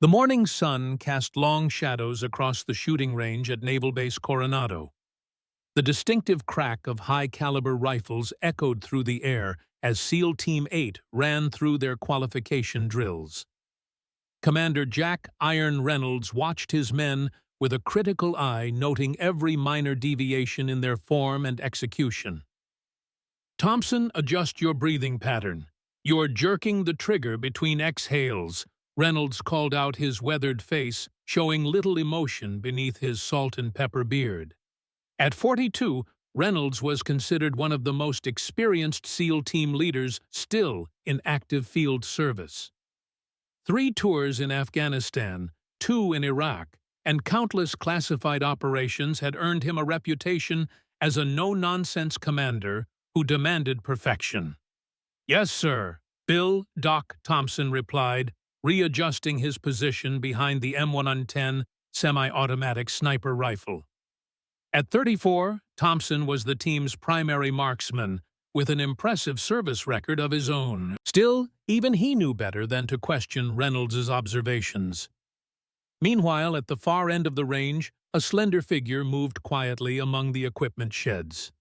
The morning sun cast long shadows across the shooting range at Naval Base Coronado. The distinctive crack of high-caliber rifles echoed through the air as SEAL Team 8 ran through their qualification drills. Commander Jack "Iron" Reynolds watched his men with a critical eye, noting every minor deviation in their form and execution. "Thompson, adjust your breathing pattern. You're jerking the trigger between exhales," Reynolds called out, his weathered face showing little emotion beneath his salt-and-pepper beard. At 42, Reynolds was considered one of the most experienced SEAL team leaders still in active field service. 3 tours in Afghanistan, 2 in Iraq, and countless classified operations had earned him a reputation as a no-nonsense commander who demanded perfection. "Yes, sir," Bill "Doc" Thompson replied, readjusting his position behind the M110 semi-automatic sniper rifle. At 34, Thompson was the team's primary marksman, with an impressive service record of his own. Still, even he knew better than to question Reynolds' observations. Meanwhile, at the far end of the range, a slender figure moved quietly among the equipment sheds.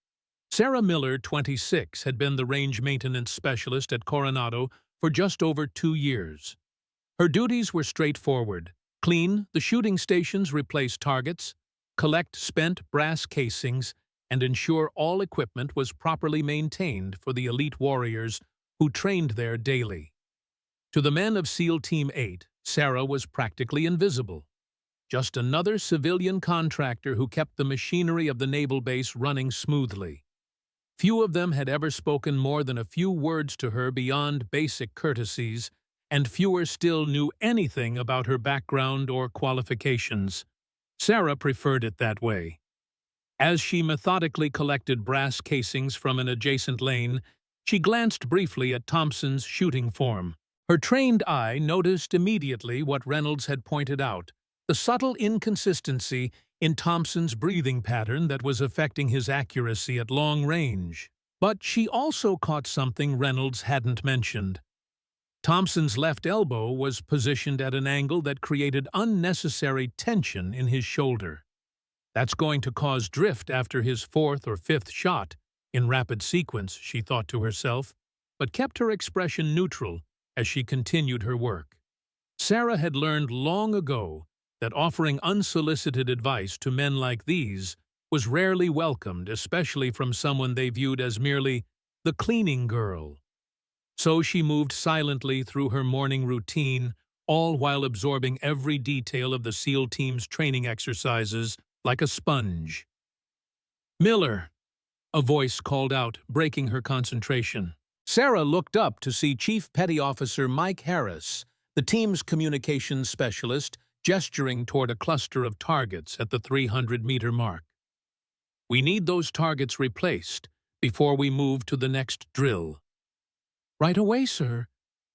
Sarah Miller, 26, had been the range maintenance specialist at Coronado for just over 2 years. Her duties were straightforward: clean the shooting stations, replace targets, collect spent brass casings, and ensure all equipment was properly maintained for the elite warriors who trained there daily. To the men of SEAL Team 8, Sarah was practically invisible. Just another civilian contractor who kept the machinery of the naval base running smoothly. Few of them had ever spoken more than a few words to her beyond basic courtesies, and fewer still knew anything about her background or qualifications. Sarah preferred it that way. As she methodically collected brass casings from an adjacent lane, she glanced briefly at Thompson's shooting form. Her trained eye noticed immediately what Reynolds had pointed out: the subtle inconsistency in Thompson's breathing pattern that was affecting his accuracy at long range. But she also caught something Reynolds hadn't mentioned. Thompson's left elbow was positioned at an angle that created unnecessary tension in his shoulder. "That's going to cause drift after his 4th or 5th shot in rapid sequence," she thought to herself, but kept her expression neutral as she continued her work. Sarah had learned long ago that offering unsolicited advice to men like these was rarely welcomed, especially from someone they viewed as merely the cleaning girl. So she moved silently through her morning routine, all while absorbing every detail of the SEAL team's training exercises like a sponge. "Miller," a voice called out, breaking her concentration. Sarah looked up to see Chief Petty Officer Mike Harris, the team's communications specialist, gesturing toward a cluster of targets at the 300-meter mark. "We need those targets replaced before we move to the next drill." "Right away, sir,"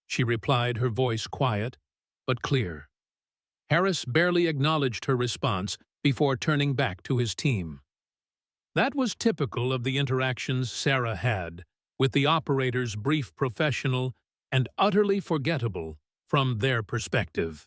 she replied, her voice quiet but clear. Harris barely acknowledged her response before turning back to his team. That was typical of the interactions Sarah had with the operators, brief, professional, and utterly forgettable from their perspective.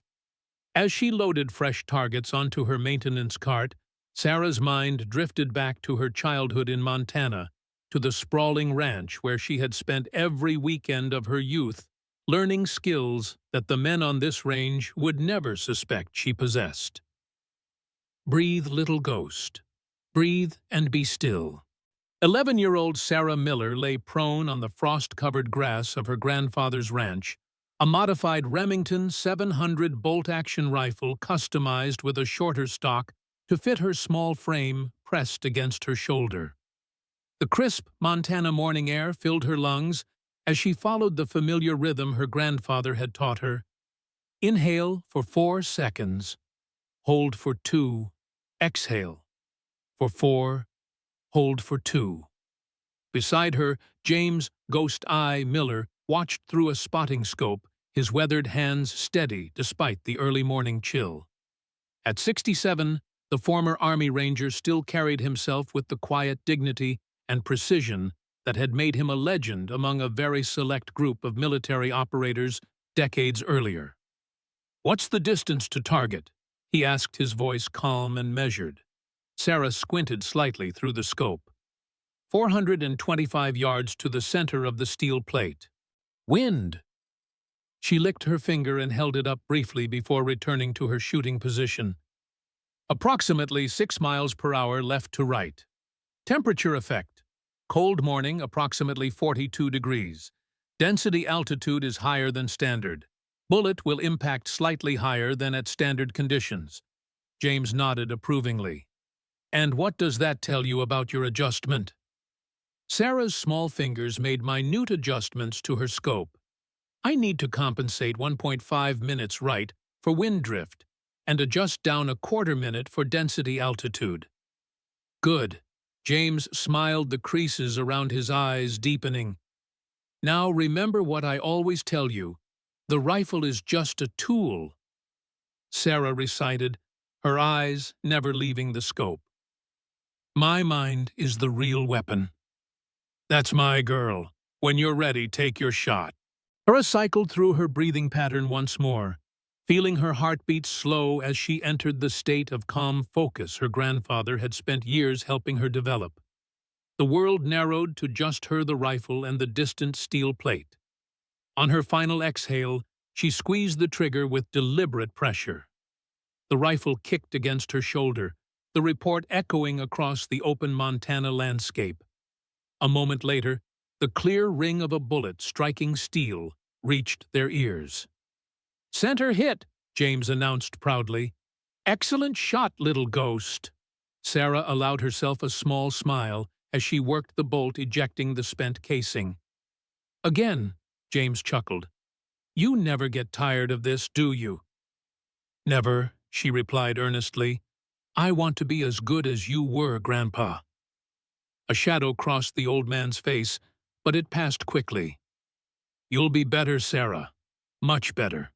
As she loaded fresh targets onto her maintenance cart, Sarah's mind drifted back to her childhood in Montana, to the sprawling ranch where she had spent every weekend of her youth learning skills that the men on this range would never suspect she possessed. "Breathe, little ghost. Breathe and be still." 11-year-old Sarah Miller lay prone on the frost-covered grass of her grandfather's ranch, a modified Remington 700 bolt-action rifle customized with a shorter stock to fit her small frame pressed against her shoulder. The crisp Montana morning air filled her lungs as she followed the familiar rhythm her grandfather had taught her. Inhale for 4 seconds. Hold for 2. Exhale for 4. Hold for 2. Beside her, James "Ghost Eye" Miller watched through a spotting scope, his weathered hands steady despite the early morning chill. At 67, the former Army Ranger still carried himself with the quiet dignity and precision that had made him a legend among a very select group of military operators decades earlier. "What's the distance to target?" he asked, his voice calm and measured. Sarah squinted slightly through the scope. 425 yards to the center of the steel plate. Wind! She licked her finger and held it up briefly before returning to her shooting position. Approximately 6 miles per hour left to right. Temperature effect. Cold morning, approximately 42 degrees. Density altitude is higher than standard. Bullet will impact slightly higher than at standard conditions. James nodded approvingly. "And what does that tell you about your adjustment?" Sarah's small fingers made minute adjustments to her scope. "I need to compensate 1.5 minutes right for wind drift and adjust down a quarter minute for density altitude." "Good." James smiled, the creases around his eyes deepening. "Now remember what I always tell you. The rifle is just a tool." Sarah recited, her eyes never leaving the scope. "My mind is the real weapon." "That's my girl. When you're ready, take your shot." Sarah cycled through her breathing pattern once more, feeling her heartbeat slow as she entered the state of calm focus her grandfather had spent years helping her develop. The world narrowed to just her, the rifle, and the distant steel plate. On her final exhale, she squeezed the trigger with deliberate pressure. The rifle kicked against her shoulder, the report echoing across the open Montana landscape. A moment later, the clear ring of a bullet striking steel reached their ears. "Center hit," James announced proudly. "Excellent shot, little ghost." Sarah allowed herself a small smile as she worked the bolt, ejecting the spent casing. "Again," James chuckled. "You never get tired of this, do you?" "Never," she replied earnestly. "I want to be as good as you were, Grandpa." A shadow crossed the old man's face, but it passed quickly. "You'll be better, Sarah. Much better.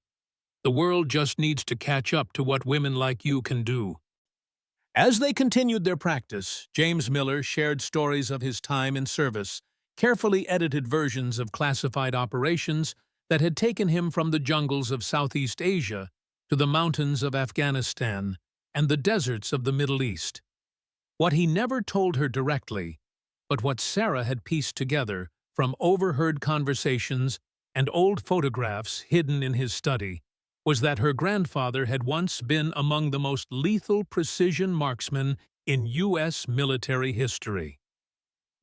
The world just needs to catch up to what women like you can do." As they continued their practice, James Miller shared stories of his time in service, carefully edited versions of classified operations that had taken him from the jungles of Southeast Asia to the mountains of Afghanistan and the deserts of the Middle East. What he never told her directly, but what Sarah had pieced together from overheard conversations and old photographs hidden in his study, was that her grandfather had once been among the most lethal precision marksmen in U.S. military history.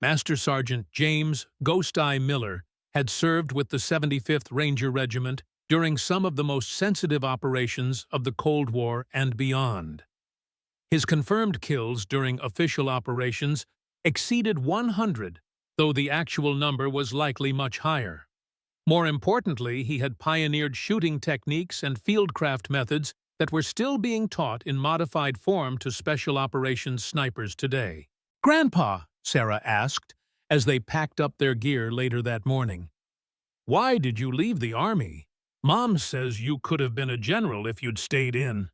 Master Sergeant James "Ghost Eye" Miller had served with the 75th Ranger Regiment during some of the most sensitive operations of the Cold War and beyond. His confirmed kills during official operations exceeded 100, though the actual number was likely much higher. More importantly, he had pioneered shooting techniques and fieldcraft methods that were still being taught in modified form to special operations snipers today. "Grandpa," Sarah asked, as they packed up their gear later that morning, "why did you leave the Army? Mom says you could have been a general if you'd stayed in."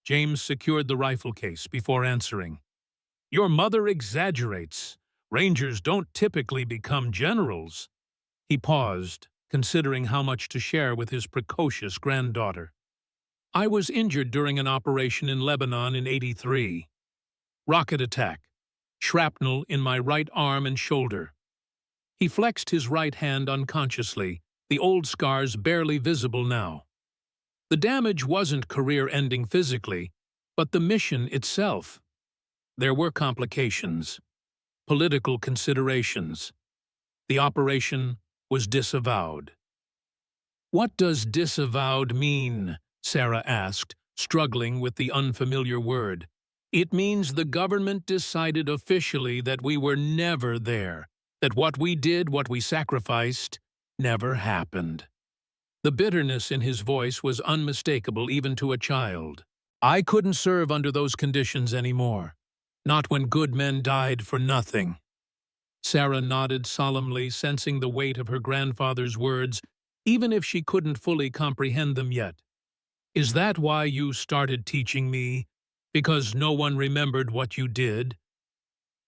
James secured the rifle case before answering. "Your mother exaggerates. Rangers don't typically become generals." He paused, considering how much to share with his precocious granddaughter. "I was injured during an operation in Lebanon in '83. Rocket attack. Shrapnel in my right arm and shoulder." He flexed his right hand unconsciously, the old scars barely visible now. The damage wasn't career-ending physically, but the mission itself. There were complications, political considerations. The operation was disavowed. "What does disavowed mean?" Sarah asked, struggling with the unfamiliar word. "It means the government decided officially that we were never there, that what we did, what we sacrificed, never happened." The bitterness in his voice was unmistakable even to a child. "I couldn't serve under those conditions anymore. Not when good men died for nothing." Sarah nodded solemnly, sensing the weight of her grandfather's words, even if she couldn't fully comprehend them yet. "Is that why you started teaching me? Because no one remembered what you did?"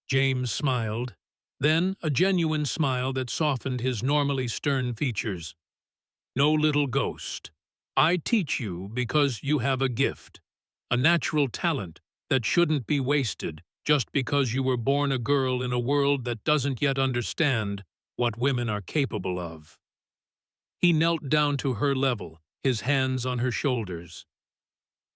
James smiled, then a genuine smile that softened his normally stern features. "No, little ghost. I teach you because you have a gift, a natural talent that shouldn't be wasted just because you were born a girl in a world that doesn't yet understand what women are capable of. He knelt down to her level, his hands on her shoulders.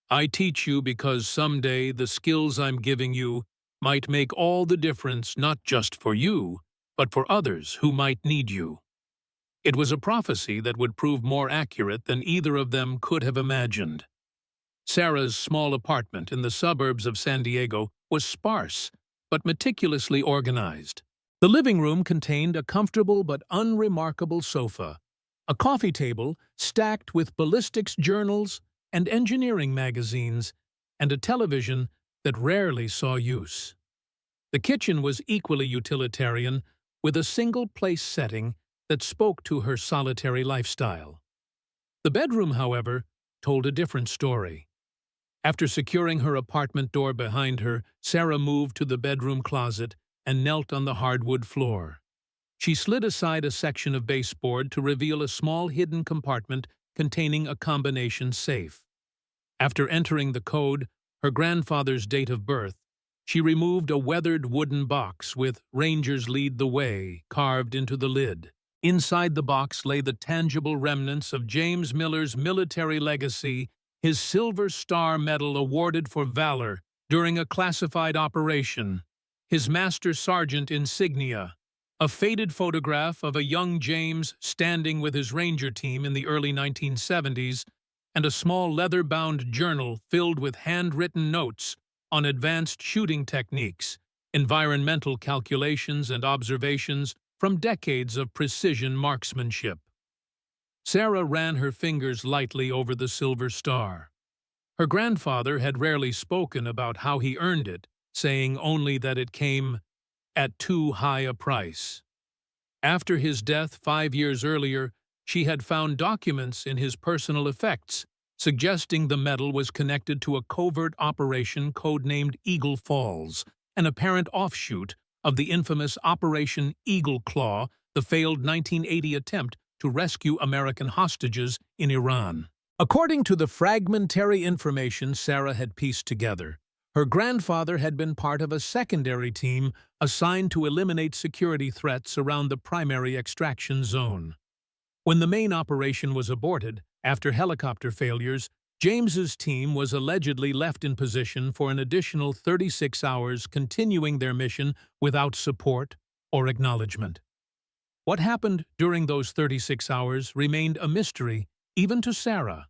I teach you because someday the skills I'm giving you might make all the difference not just for you, but for others who might need you. It was a prophecy that would prove more accurate than either of them could have imagined. Sarah's small apartment in the suburbs of San Diego was sparse, but meticulously organized. The living room contained a comfortable but unremarkable sofa, a coffee table stacked with ballistics journals and engineering magazines, and a television that rarely saw use. The kitchen was equally utilitarian, with a single-place setting that spoke to her solitary lifestyle. The bedroom, however, told a different story. After securing her apartment door behind her, Sarah moved to the bedroom closet and knelt on the hardwood floor. She slid aside a section of baseboard to reveal a small hidden compartment containing a combination safe. After entering the code, her grandfather's date of birth, she removed a weathered wooden box with "Rangers Lead the Way" carved into the lid. Inside the box lay the tangible remnants of James Miller's military legacy, his Silver Star Medal awarded for valor during a classified operation, his Master Sergeant insignia, a faded photograph of a young James standing with his Ranger team in the early 1970s, and a small leather-bound journal filled with handwritten notes on advanced shooting techniques, environmental calculations, and observations from decades of precision marksmanship. Sarah ran her fingers lightly over the Silver Star. Her grandfather had rarely spoken about how he earned it, saying only that it came at too high a price. After his death 5 years earlier, she had found documents in his personal effects suggesting the medal was connected to a covert operation codenamed Eagle Falls, an apparent offshoot of the infamous Operation Eagle Claw, the failed 1980 attempt to rescue American hostages in Iran. According to the fragmentary information Sarah had pieced together, her grandfather had been part of a secondary team assigned to eliminate security threats around the primary extraction zone. When the main operation was aborted, after helicopter failures, James's team was allegedly left in position for an additional 36 hours, continuing their mission without support or acknowledgement. What happened during those 36 hours remained a mystery even to Sarah.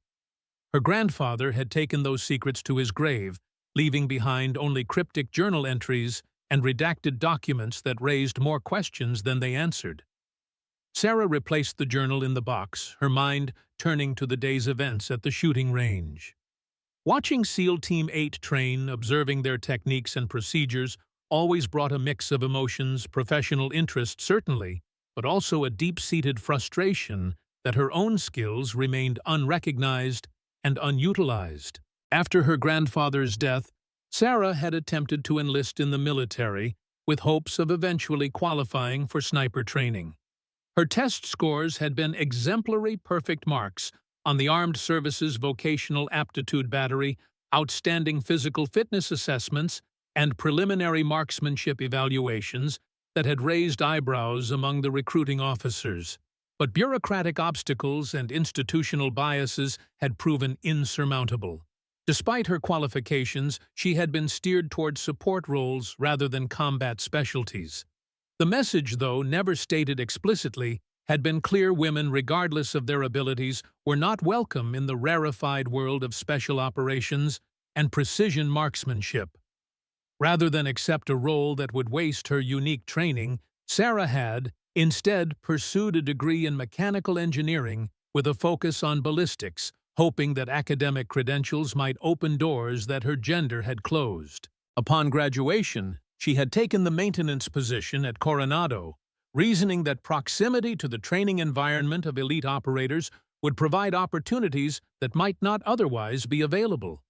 Her grandfather had taken those secrets to his grave, leaving behind only cryptic journal entries and redacted documents that raised more questions than they answered. Sarah replaced the journal in the box, her mind turning to the day's events at the shooting range. Watching SEAL Team 8 train, observing their techniques and procedures, always brought a mix of emotions, professional interest certainly, but also a deep-seated frustration that her own skills remained unrecognized and unutilized. After her grandfather's death, Sarah had attempted to enlist in the military with hopes of eventually qualifying for sniper training. Her test scores had been exemplary perfect marks on the Armed Services Vocational Aptitude Battery, outstanding physical fitness assessments, and preliminary marksmanship evaluations that had raised eyebrows among the recruiting officers. But bureaucratic obstacles and institutional biases had proven insurmountable. Despite her qualifications, she had been steered toward support roles rather than combat specialties. The message, though never stated explicitly, had been clear: women, regardless of their abilities, were not welcome in the rarefied world of special operations and precision marksmanship. Rather than accept a role that would waste her unique training, Sarah had, instead, pursued a degree in mechanical engineering with a focus on ballistics, hoping that academic credentials might open doors that her gender had closed. Upon graduation, she had taken the maintenance position at Coronado, reasoning that proximity to the training environment of elite operators would provide opportunities that might not otherwise be available.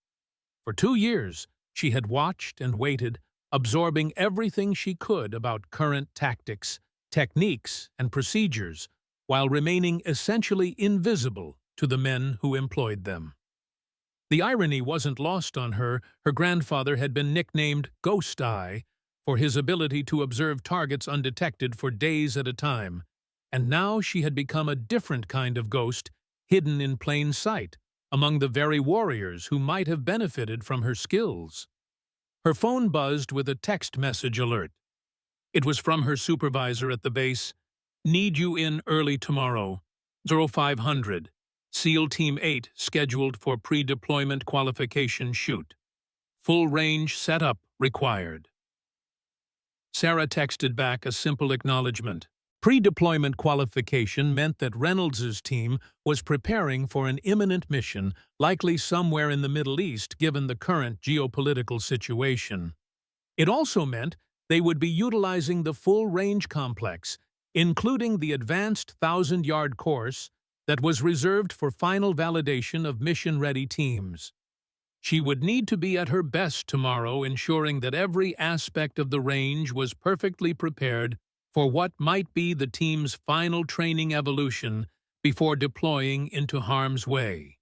For 2 years, she had watched and waited, absorbing everything she could about current tactics, techniques, and procedures, while remaining essentially invisible to the men who employed them. The irony wasn't lost on her. Her grandfather had been nicknamed Ghost Eye for his ability to observe targets undetected for days at a time, and now she had become a different kind of ghost, hidden in plain sight, among the very warriors who might have benefited from her skills. Her phone buzzed with a text message alert. It was from her supervisor at the base. "Need you in early tomorrow. 0500. SEAL Team 8 scheduled for pre-deployment qualification shoot. Full range setup required." Sarah texted back a simple acknowledgement. Pre-deployment qualification meant that Reynolds's team was preparing for an imminent mission, likely somewhere in the Middle East given the current geopolitical situation. It also meant they would be utilizing the full-range complex, including the advanced 1,000-yard course that was reserved for final validation of mission-ready teams. She would need to be at her best tomorrow, ensuring that every aspect of the range was perfectly prepared for what might be the team's final training evolution before deploying into harm's way.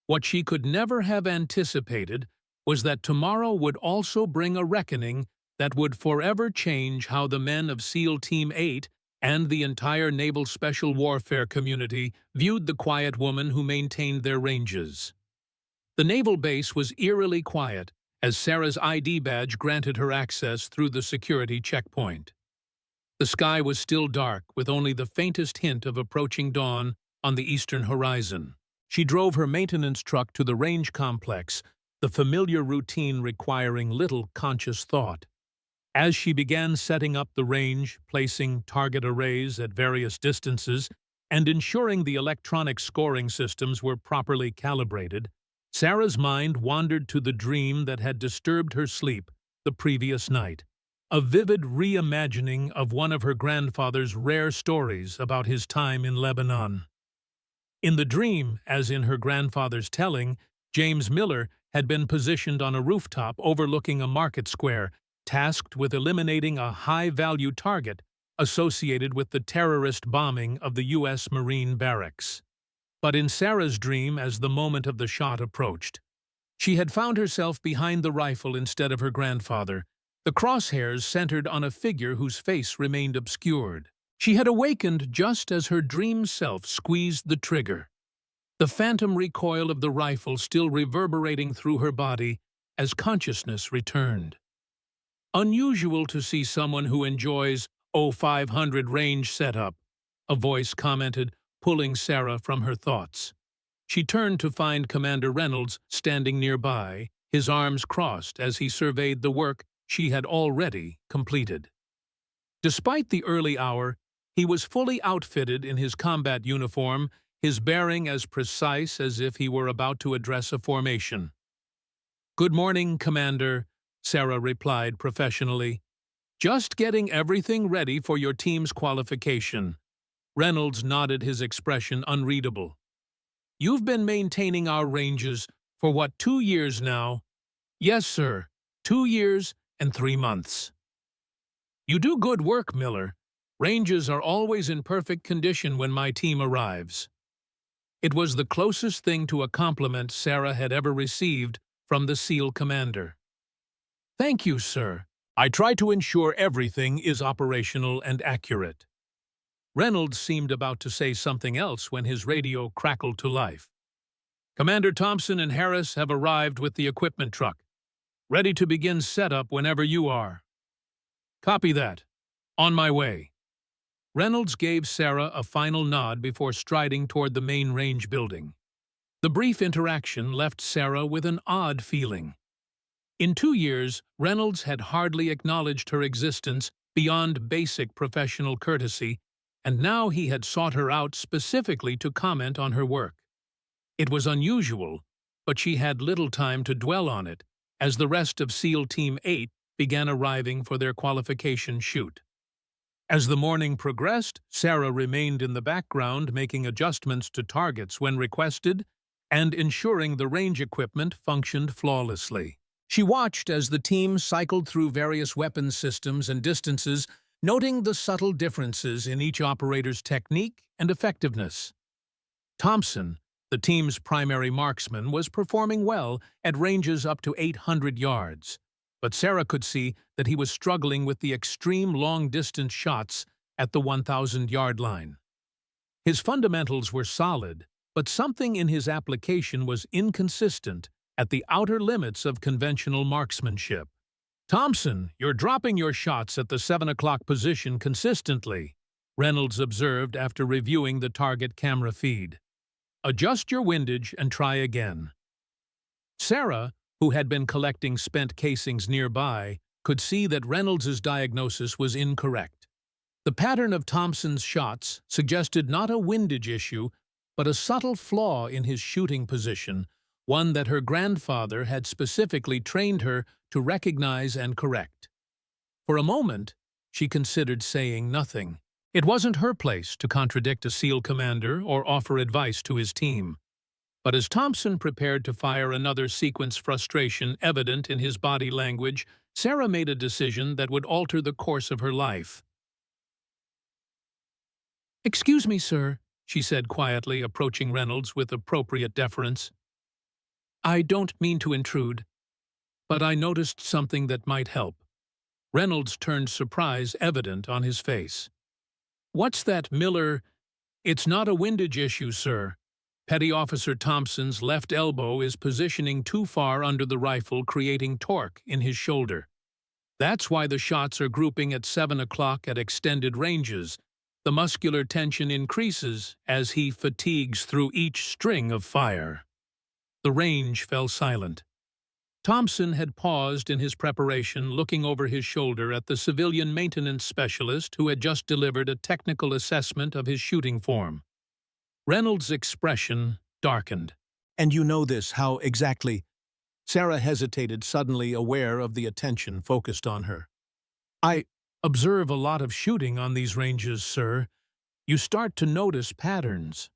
What she could never have anticipated was that tomorrow would also bring a reckoning that would forever change how the men of SEAL Team 8 and the entire naval special warfare community viewed the quiet woman who maintained their ranges. The naval base was eerily quiet as Sarah's ID badge granted her access through the security checkpoint. The sky was still dark, with only the faintest hint of approaching dawn on the eastern horizon. She drove her maintenance truck to the range complex, the familiar routine requiring little conscious thought. As she began setting up the range, placing target arrays at various distances, and ensuring the electronic scoring systems were properly calibrated, Sarah's mind wandered to the dream that had disturbed her sleep the previous night. A vivid reimagining of one of her grandfather's rare stories about his time in Lebanon. In the dream, as in her grandfather's telling, James Miller had been positioned on a rooftop overlooking a market square, tasked with eliminating a high-value target associated with the terrorist bombing of the U.S. Marine barracks. But in Sarah's dream, as the moment of the shot approached, she had found herself behind the rifle instead of her grandfather, the crosshairs centered on a figure whose face remained obscured. She had awakened just as her dream self squeezed the trigger, the phantom recoil of the rifle still reverberating through her body as consciousness returned. "Unusual to see someone who enjoys 0500 range setup," a voice commented, pulling Sarah from her thoughts. She turned to find Commander Reynolds standing nearby, his arms crossed as he surveyed the work she had already completed. Despite the early hour, he was fully outfitted in his combat uniform, his bearing as precise as if he were about to address a formation. "Good morning, Commander," Sarah replied professionally. "Just getting everything ready for your team's qualification." Reynolds nodded, his expression unreadable. "You've been maintaining our ranges for what, 2 years now?" "Yes, sir. 2 years and 3 months." "You do good work, Miller. Ranges are always in perfect condition when my team arrives." It was the closest thing to a compliment Sarah had ever received from the SEAL commander. "Thank you, sir. I try to ensure everything is operational and accurate." Reynolds seemed about to say something else when his radio crackled to life. "Commander Thompson and Harris have arrived with the equipment truck. Ready to begin setup whenever you are." "Copy that. On my way." Reynolds gave Sarah a final nod before striding toward the main range building. The brief interaction left Sarah with an odd feeling. In 2 years, Reynolds had hardly acknowledged her existence beyond basic professional courtesy, and now he had sought her out specifically to comment on her work. It was unusual, but she had little time to dwell on it, as the rest of SEAL Team 8 began arriving for their qualification shoot. As the morning progressed, Sarah remained in the background, making adjustments to targets when requested and ensuring the range equipment functioned flawlessly. She watched as the team cycled through various weapon systems and distances, noting the subtle differences in each operator's technique and effectiveness. Thompson, The team's primary marksman was performing well at ranges up to 800 yards, but Sarah could see that he was struggling with the extreme long-distance shots at the 1,000-yard line. His fundamentals were solid, but something in his application was inconsistent at the outer limits of conventional marksmanship. "Thompson, you're dropping your shots at the 7 o'clock position consistently," Reynolds observed after reviewing the target camera feed. "Adjust your windage and try again." Sarah, who had been collecting spent casings nearby, could see that Reynolds's diagnosis was incorrect. The pattern of Thompson's shots suggested not a windage issue, but a subtle flaw in his shooting position, one that her grandfather had specifically trained her to recognize and correct. For a moment, she considered saying nothing. It wasn't her place to contradict a SEAL commander or offer advice to his team. But as Thompson prepared to fire another sequence, frustration evident in his body language, Sarah made a decision that would alter the course of her life. "Excuse me, sir," she said quietly, approaching Reynolds with appropriate deference. "I don't mean to intrude, but I noticed something that might help." Reynolds turned surprise evident on his face. "What's that, Miller?" "It's not a windage issue, sir. Petty Officer Thompson's left elbow is positioning too far under the rifle, creating torque in his shoulder. That's why the shots are grouping at 7 o'clock at extended ranges. The muscular tension increases as he fatigues through each string of fire." The range fell silent. Thompson had paused in his preparation, looking over his shoulder at the civilian maintenance specialist who had just delivered a technical assessment of his shooting form. Reynolds' expression darkened. "And you know this, how exactly?" Sarah hesitated, suddenly aware of the attention focused on her. "I observe a lot of shooting on these ranges, sir. You start to notice patterns."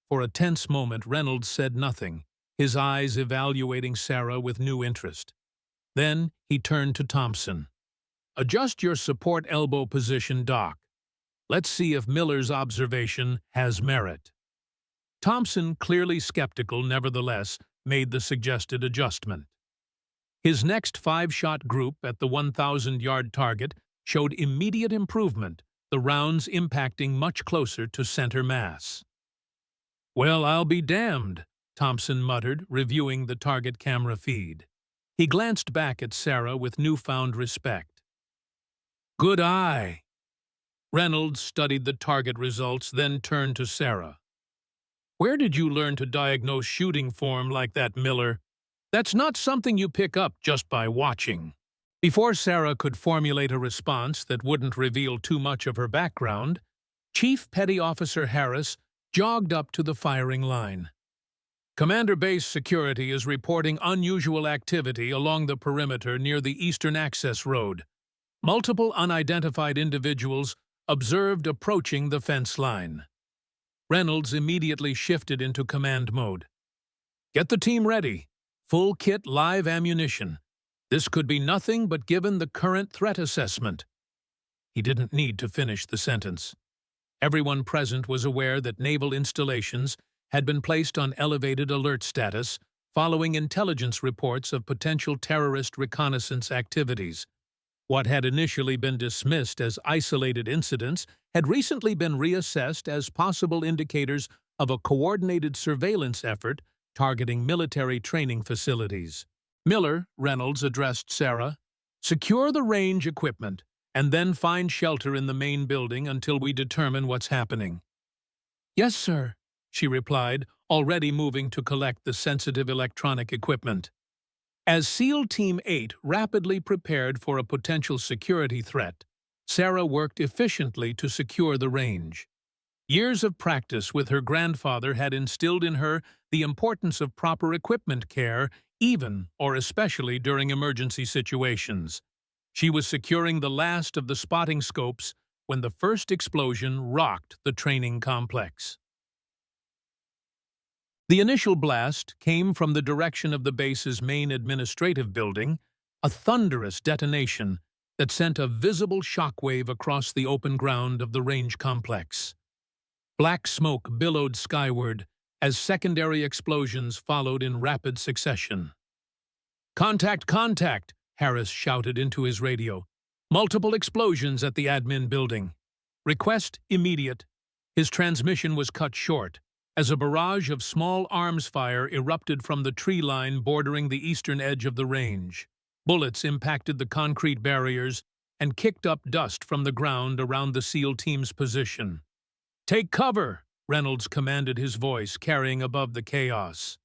For a tense moment, Reynolds said nothing, his eyes evaluating Sarah with new interest. Then he turned to Thompson. "Adjust your support elbow position, Doc. Let's see if Miller's observation has merit." Thompson, clearly skeptical, nevertheless, made the suggested adjustment. His next 5-shot group at the 1,000-yard target showed immediate improvement, the rounds impacting much closer to center mass. "Well, I'll be damned," Thompson muttered, reviewing the target camera feed. He glanced back at Sarah with newfound respect. "Good eye." Reynolds studied the target results, then turned to Sarah. "Where did you learn to diagnose shooting form like that, Miller? That's not something you pick up just by watching." Before Sarah could formulate a response that wouldn't reveal too much of her background, Chief Petty Officer Harris jogged up to the firing line. "Commander Base Security is reporting unusual activity along the perimeter near the Eastern Access Road. Multiple unidentified individuals observed approaching the fence line." Reynolds immediately shifted into command mode. "Get the team ready. Full kit, live ammunition. This could be nothing but given the current threat assessment." He didn't need to finish the sentence. Everyone present was aware that naval installations had been placed on elevated alert status following intelligence reports of potential terrorist reconnaissance activities. What had initially been dismissed as isolated incidents had recently been reassessed as possible indicators of a coordinated surveillance effort targeting military training facilities. "Miller," Reynolds addressed Sarah, "secure the range equipment and then find shelter in the main building until we determine what's happening." "Yes, sir," she replied, already moving to collect the sensitive electronic equipment. As SEAL Team 8 rapidly prepared for a potential security threat, Sarah worked efficiently to secure the range. Years of practice with her grandfather had instilled in her the importance of proper equipment care, even or especially during emergency situations. She was securing the last of the spotting scopes when the first explosion rocked the training complex. The initial blast came from the direction of the base's main administrative building, a thunderous detonation that sent a visible shockwave across the open ground of the range complex. Black smoke billowed skyward as secondary explosions followed in rapid succession. "Contact, contact!" Harris shouted into his radio. "Multiple explosions at the admin building. Request immediate." His transmission was cut short, as a barrage of small arms fire erupted from the tree line bordering the eastern edge of the range. Bullets impacted the concrete barriers and kicked up dust from the ground around the SEAL team's position. "Take cover!" Reynolds commanded, his voice carrying above the chaos.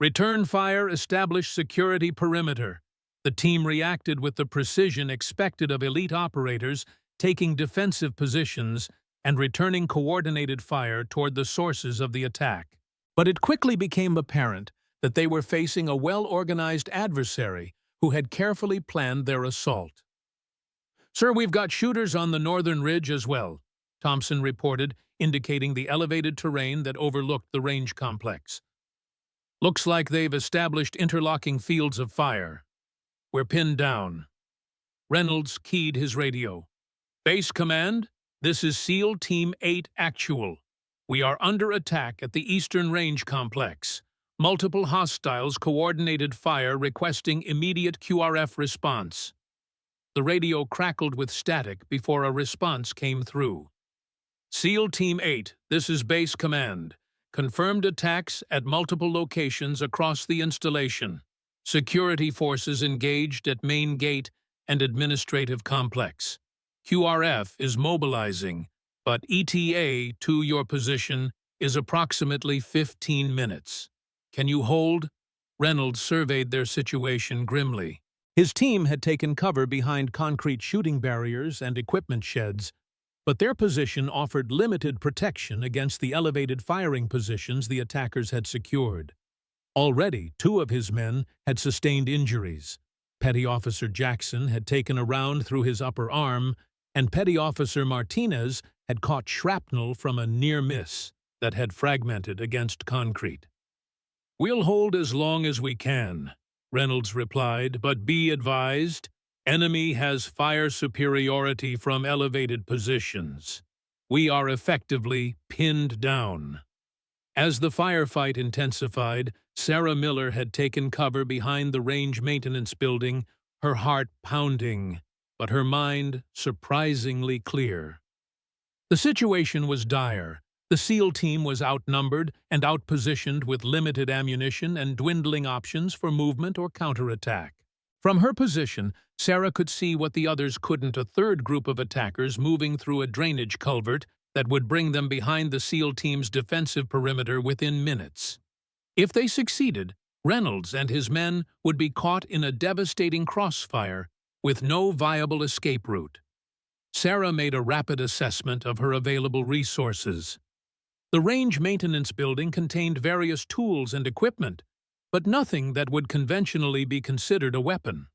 "Return fire, establish security perimeter." The team reacted with the precision expected of elite operators, taking defensive positions and returning coordinated fire toward the sources of the attack. But it quickly became apparent that they were facing a well-organized adversary who had carefully planned their assault. "Sir, we've got shooters on the northern ridge as well," Thompson reported, indicating the elevated terrain that overlooked the range complex. "Looks like they've established interlocking fields of fire. We're pinned down." Reynolds keyed his radio. "Base command, this is SEAL Team 8 Actual. We are under attack at the Eastern Range Complex. Multiple hostiles coordinated fire requesting immediate QRF response." The radio crackled with static before a response came through. "SEAL Team 8, this is Base Command. Confirmed attacks at multiple locations across the installation. Security forces engaged at main gate and administrative complex. QRF is mobilizing, but ETA to your position is approximately 15 minutes. Can you hold?" Reynolds surveyed their situation grimly. His team had taken cover behind concrete shooting barriers and equipment sheds, but their position offered limited protection against the elevated firing positions the attackers had secured. Already, 2 of his men had sustained injuries. Petty Officer Jackson had taken a round through his upper arm, and Petty Officer Martinez had caught shrapnel from a near miss that had fragmented against concrete. "We'll hold as long as we can," Reynolds replied, "but be advised, enemy has fire superiority from elevated positions. We are effectively pinned down." As the firefight intensified, Sarah Miller had taken cover behind the range maintenance building, her heart pounding, but her mind surprisingly clear. The situation was dire. The SEAL team was outnumbered and outpositioned with limited ammunition and dwindling options for movement or counterattack. From her position, Sarah could see what the others couldn't: a third group of attackers moving through a drainage culvert that would bring them behind the SEAL team's defensive perimeter within minutes. If they succeeded, Reynolds and his men would be caught in a devastating crossfire with no viable escape route. Sarah made a rapid assessment of her available resources. The range maintenance building contained various tools and equipment, but nothing that would conventionally be considered a weapon.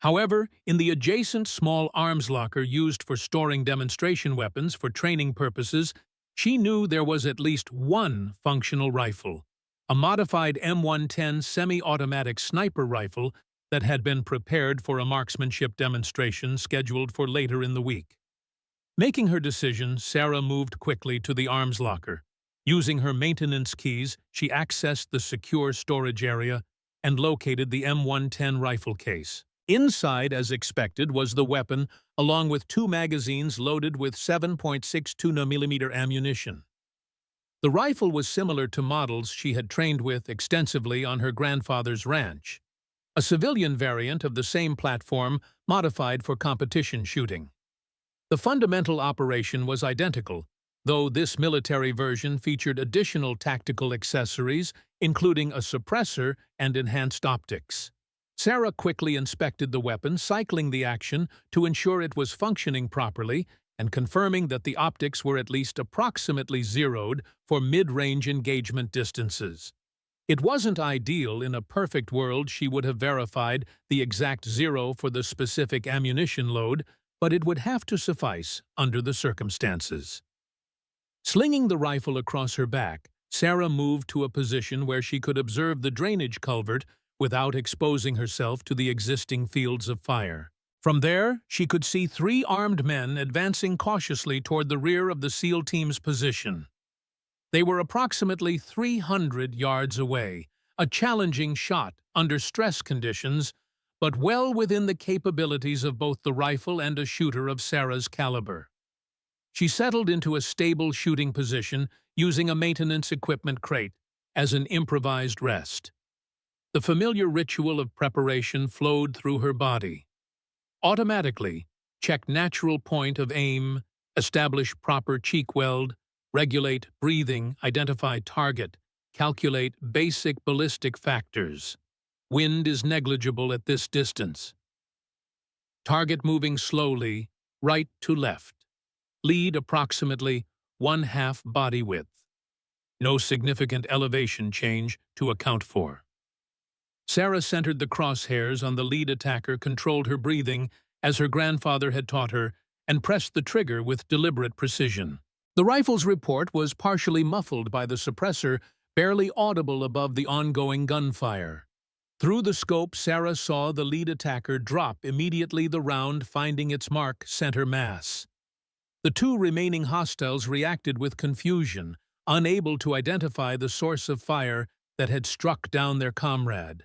However, in the adjacent small arms locker used for storing demonstration weapons for training purposes, she knew there was at least one functional rifle, a modified M110 semi-automatic sniper rifle that had been prepared for a marksmanship demonstration scheduled for later in the week. Making her decision, Sarah moved quickly to the arms locker. Using her maintenance keys, she accessed the secure storage area and located the M110 rifle case. Inside, as expected, was the weapon, along with 2 magazines loaded with 7.62mm ammunition. The rifle was similar to models she had trained with extensively on her grandfather's ranch, a civilian variant of the same platform modified for competition shooting. The fundamental operation was identical, though this military version featured additional tactical accessories, including a suppressor and enhanced optics. Sarah quickly inspected the weapon, cycling the action to ensure it was functioning properly and confirming that the optics were at least approximately zeroed for mid-range engagement distances. It wasn't ideal. In a perfect world, she would have verified the exact zero for the specific ammunition load, but it would have to suffice under the circumstances. Slinging the rifle across her back, Sarah moved to a position where she could observe the drainage culvert without exposing herself to the existing fields of fire. From there, she could see 3 armed men advancing cautiously toward the rear of the SEAL team's position. They were approximately 300 yards away, a challenging shot under stress conditions, but well within the capabilities of both the rifle and a shooter of Sarah's caliber. She settled into a stable shooting position using a maintenance equipment crate as an improvised rest. The familiar ritual of preparation flowed through her body. Automatically, check natural point of aim, establish proper cheek weld, regulate breathing, identify target, calculate basic ballistic factors. Wind is negligible at this distance. Target moving slowly, right to left. Lead approximately 1/2 body width. No significant elevation change to account for. Sarah centered the crosshairs on the lead attacker, controlled her breathing as her grandfather had taught her, and pressed the trigger with deliberate precision. The rifle's report was partially muffled by the suppressor, barely audible above the ongoing gunfire. Through the scope, Sarah saw the lead attacker drop immediately, the round finding its mark, center mass. The two remaining hostiles reacted with confusion, unable to identify the source of fire that had struck down their comrade.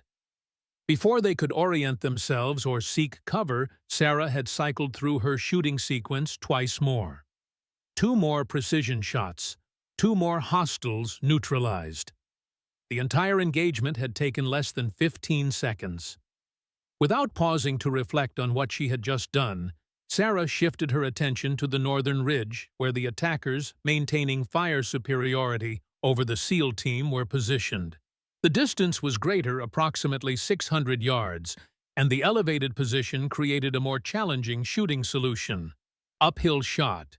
Before they could orient themselves or seek cover, Sarah had cycled through her shooting sequence twice more. 2 more precision shots, 2 more hostiles neutralized. The entire engagement had taken less than 15 seconds. Without pausing to reflect on what she had just done, Sarah shifted her attention to the northern ridge, where the attackers, maintaining fire superiority over the SEAL team, were positioned. The distance was greater, approximately 600 yards, and the elevated position created a more challenging shooting solution. Uphill shot.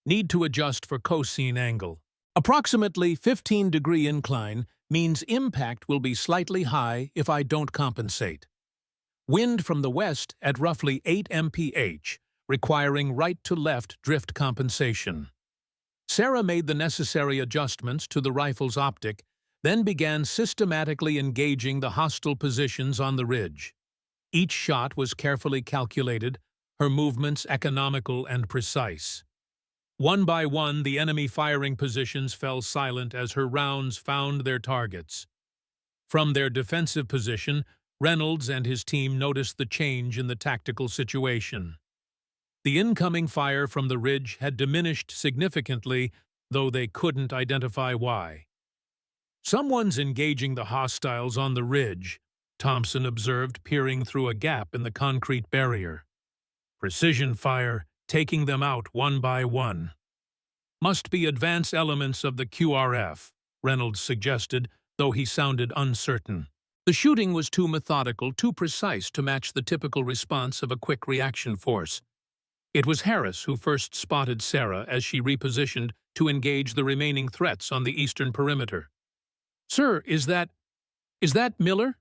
Need to adjust for cosine angle. Approximately 15-degree incline means impact will be slightly high if I don't compensate. Wind from the west at roughly 8 mph, requiring right-to-left drift compensation. Sarah made the necessary adjustments to the rifle's optic, then began systematically engaging the hostile positions on the ridge. Each shot was carefully calculated, her movements economical and precise. One by one, the enemy firing positions fell silent as her rounds found their targets. From their defensive position, Reynolds and his team noticed the change in the tactical situation. The incoming fire from the ridge had diminished significantly, though they couldn't identify why. "Someone's engaging the hostiles on the ridge," Thompson observed, peering through a gap in the concrete barrier. "Precision fire, taking them out one by one." "Must be advance elements of the QRF," Reynolds suggested, though he sounded uncertain. The shooting was too methodical, too precise to match the typical response of a quick reaction force. It was Harris who first spotted Sarah as she repositioned to engage the remaining threats on the eastern perimeter. "Sir, is that Miller?"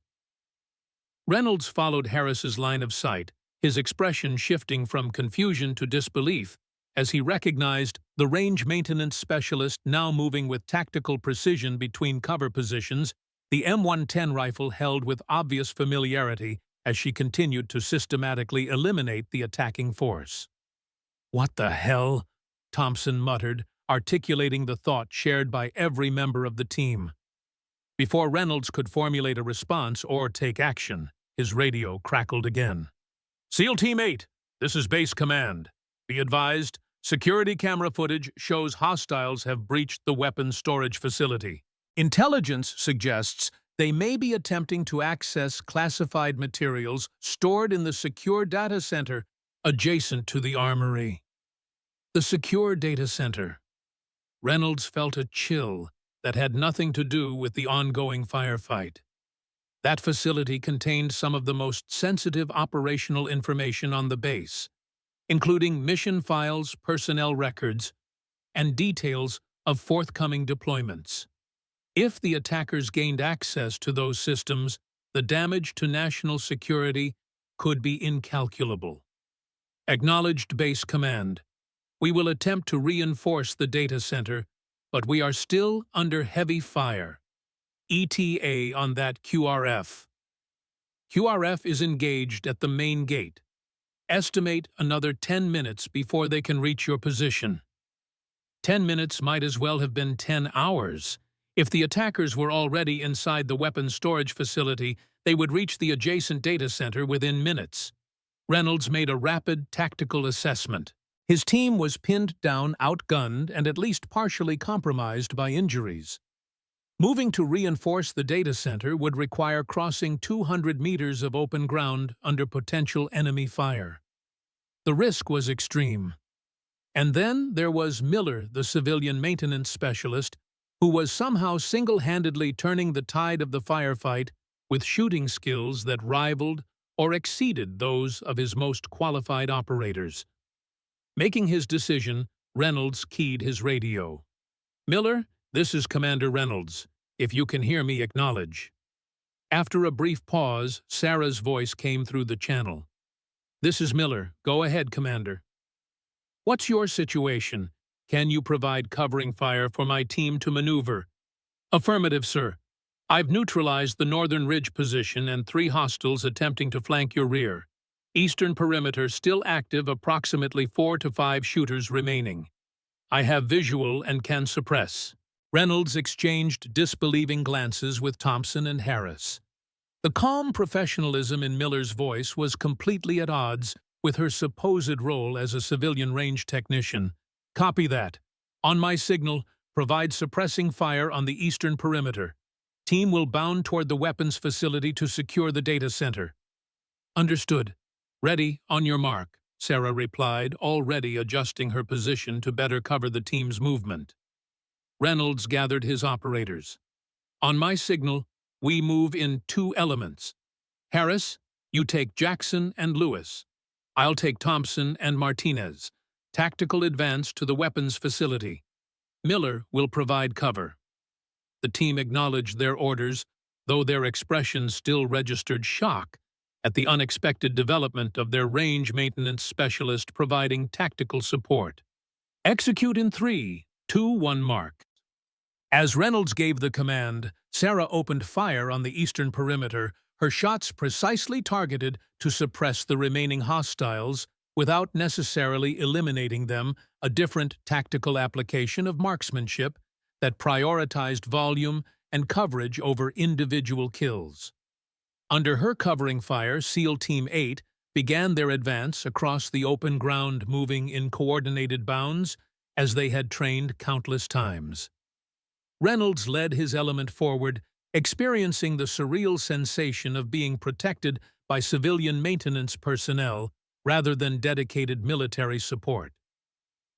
Reynolds followed Harris's line of sight, his expression shifting from confusion to disbelief as he recognized the range maintenance specialist now moving with tactical precision between cover positions, the M110 rifle held with obvious familiarity as she continued to systematically eliminate the attacking force. "What the hell?" Thompson muttered, articulating the thought shared by every member of the team. Before Reynolds could formulate a response or take action, his radio crackled again. "SEAL Team 8, this is Base Command. Be advised, security camera footage shows hostiles have breached the weapons storage facility. Intelligence suggests they may be attempting to access classified materials stored in the secure data center adjacent to the armory." The secure data center. Reynolds felt a chill that had nothing to do with the ongoing firefight. That facility contained some of the most sensitive operational information on the base, including mission files, personnel records, and details of forthcoming deployments. If the attackers gained access to those systems, the damage to national security could be incalculable. "Acknowledged Base Command. We will attempt to reinforce the data center, but we are still under heavy fire. ETA on that QRF. QRF is engaged at the main gate. Estimate another 10 minutes before they can reach your position." 10 minutes might as well have been 10 hours. If the attackers were already inside the weapons storage facility, they would reach the adjacent data center within minutes. Reynolds made a rapid, tactical assessment. His team was pinned down, outgunned, and at least partially compromised by injuries. Moving to reinforce the data center would require crossing 200 meters of open ground under potential enemy fire. The risk was extreme. And then there was Miller, the civilian maintenance specialist, who was somehow single-handedly turning the tide of the firefight with shooting skills that rivaled or exceeded those of his most qualified operators. Making his decision, Reynolds keyed his radio. "Miller, this is Commander Reynolds. If you can hear me, acknowledge." After a brief pause, Sarah's voice came through the channel. "This is Miller. Go ahead, Commander." "What's your situation? Can you provide covering fire for my team to maneuver?" "Affirmative, sir. I've neutralized the northern ridge position and 3 hostiles attempting to flank your rear. Eastern perimeter still active, approximately 4 to 5 shooters remaining. I have visual and can suppress." Reynolds exchanged disbelieving glances with Thompson and Harris. The calm professionalism in Miller's voice was completely at odds with her supposed role as a civilian range technician. "Copy that. On my signal, provide suppressing fire on the eastern perimeter. Team will bound toward the weapons facility to secure the data center." "Understood. Ready, on your mark," Sarah replied, already adjusting her position to better cover the team's movement. Reynolds gathered his operators. "On my signal, we move in 2 elements. Harris, you take Jackson and Lewis. I'll take Thompson and Martinez. Tactical advance to the weapons facility. Miller will provide cover." The team acknowledged their orders, though their expressions still registered shock at the unexpected development of their range maintenance specialist providing tactical support. "Execute in 3, 2, 1 mark." As Reynolds gave the command, Sarah opened fire on the eastern perimeter, her shots precisely targeted to suppress the remaining hostiles without necessarily eliminating them, a different tactical application of marksmanship that prioritized volume and coverage over individual kills. Under her covering fire, SEAL Team 8 began their advance across the open ground, moving in coordinated bounds as they had trained countless times. Reynolds led his element forward, experiencing the surreal sensation of being protected by civilian maintenance personnel rather than dedicated military support.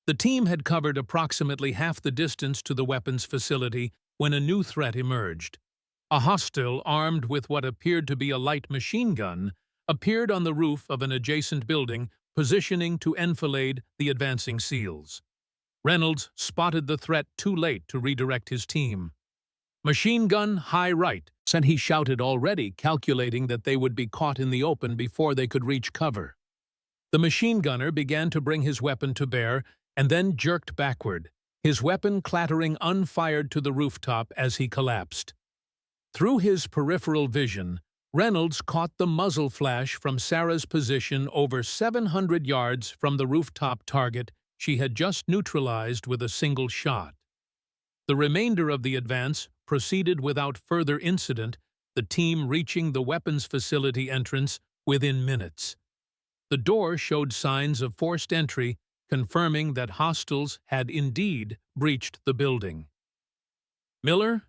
The team had covered approximately half the distance to the weapons facility when a new threat emerged. A hostile armed with what appeared to be a light machine gun appeared on the roof of an adjacent building, positioning to enfilade the advancing SEALs. Reynolds spotted the threat too late to redirect his team. "Machine gun, high right," said he shouted, already calculating that they would be caught in the open before they could reach cover. The machine gunner began to bring his weapon to bear and then jerked backward, his weapon clattering unfired to the rooftop as he collapsed. Through his peripheral vision, Reynolds caught the muzzle flash from Sarah's position over 700 yards from the rooftop target she had just neutralized with a single shot. The remainder of the advance proceeded without further incident, the team reaching the weapons facility entrance within minutes. The door showed signs of forced entry, confirming that hostiles had indeed breached the building. "Miller,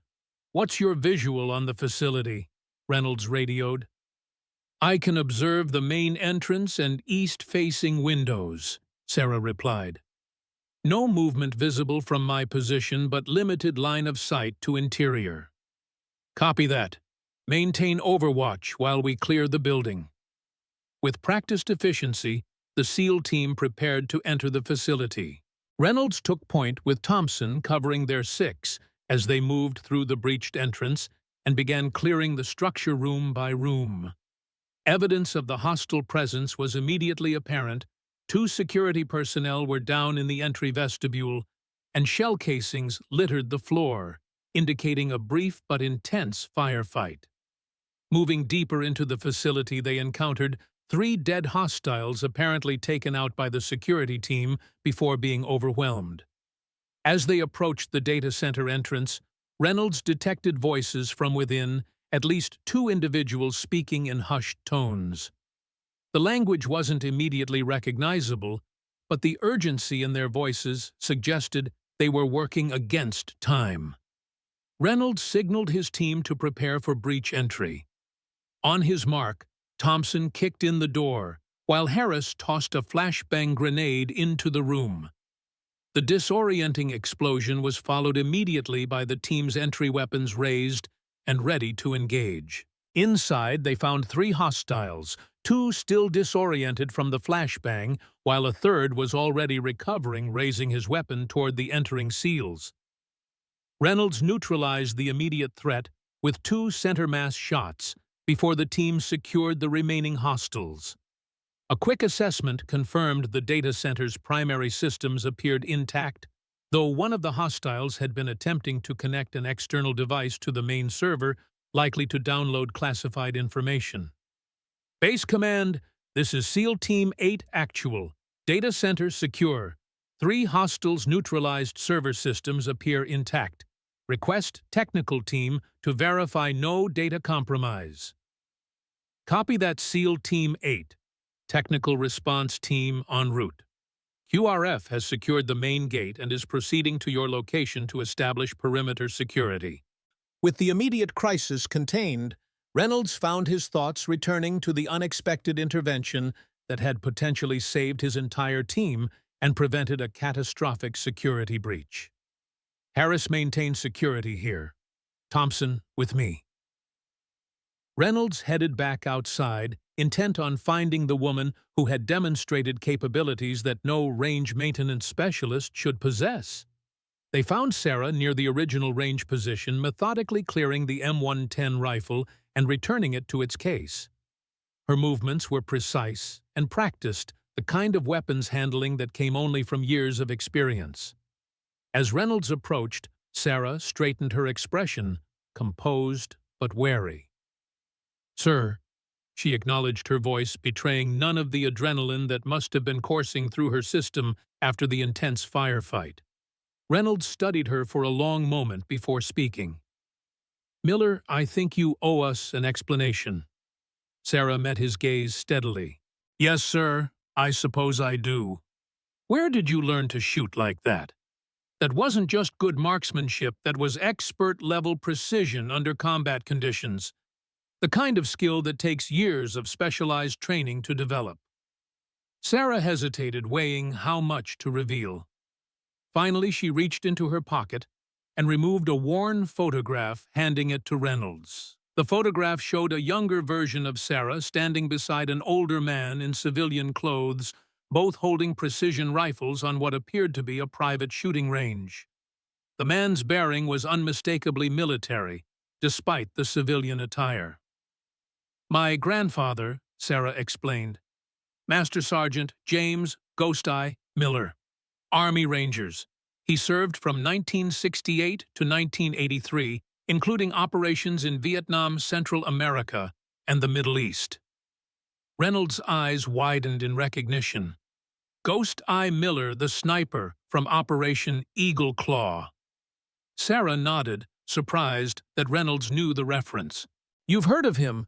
what's your visual on the facility?" Reynolds radioed. "I can observe the main entrance and east-facing windows," Sarah replied. "No movement visible from my position, but limited line of sight to interior." "Copy that. Maintain overwatch while we clear the building." With practiced efficiency, the SEAL team prepared to enter the facility. Reynolds took point with Thompson covering their 6 as they moved through the breached entrance and began clearing the structure room by room. Evidence of the hostile presence was immediately apparent. 2 security personnel were down in the entry vestibule, and shell casings littered the floor, indicating a brief but intense firefight. Moving deeper into the facility, they encountered 3 dead hostiles apparently taken out by the security team before being overwhelmed. As they approached the data center entrance, Reynolds detected voices from within, at least two individuals speaking in hushed tones. The language wasn't immediately recognizable, but the urgency in their voices suggested they were working against time. Reynolds signaled his team to prepare for breach entry. On his mark, Thompson kicked in the door, while Harris tossed a flashbang grenade into the room. The disorienting explosion was followed immediately by the team's entry weapons raised and ready to engage. Inside, they found three hostiles, two still disoriented from the flashbang, while a third was already recovering, raising his weapon toward the entering SEALs. Reynolds neutralized the immediate threat with two center mass shots before the team secured the remaining hostiles. A quick assessment confirmed the data center's primary systems appeared intact, though one of the hostiles had been attempting to connect an external device to the main server, likely to download classified information. Base Command, this is SEAL Team 8 Actual. Data center secure. 3 hostiles neutralized server systems appear intact. Request Technical Team to verify no data compromise. Copy that, SEAL Team 8. Technical Response Team en route. QRF has secured the main gate and is proceeding to your location to establish perimeter security. With the immediate crisis contained, Reynolds found his thoughts returning to the unexpected intervention that had potentially saved his entire team and prevented a catastrophic security breach. Harris maintained security here. Thompson with me. Reynolds headed back outside, intent on finding the woman who had demonstrated capabilities that no range maintenance specialist should possess. They found Sarah near the original range position, methodically clearing the M110 rifle and returning it to its case. Her movements were precise and practiced, the kind of weapons handling that came only from years of experience. As Reynolds approached, Sarah straightened her expression, composed but wary. "Sir," she acknowledged, her voice betraying none of the adrenaline that must have been coursing through her system after the intense firefight. Reynolds studied her for a long moment before speaking. "Miller, I think you owe us an explanation." Sarah met his gaze steadily. "Yes, sir, I suppose I do. Where did you learn to shoot like that? That wasn't just good marksmanship, that was expert-level precision under combat conditions. The kind of skill that takes years of specialized training to develop." Sarah hesitated, weighing how much to reveal. Finally, she reached into her pocket and removed a worn photograph, handing it to Reynolds. The photograph showed a younger version of Sarah standing beside an older man in civilian clothes, both holding precision rifles on what appeared to be a private shooting range. The man's bearing was unmistakably military, despite the civilian attire. "My grandfather," Sarah explained. "Master Sergeant James Ghost Eye Miller. Army Rangers. He served from 1968 to 1983, including operations in Vietnam, Central America, and the Middle East." Reynolds' eyes widened in recognition. Ghost Eye Miller, the sniper from Operation Eagle Claw. Sarah nodded, surprised that Reynolds knew the reference. "You've heard of him.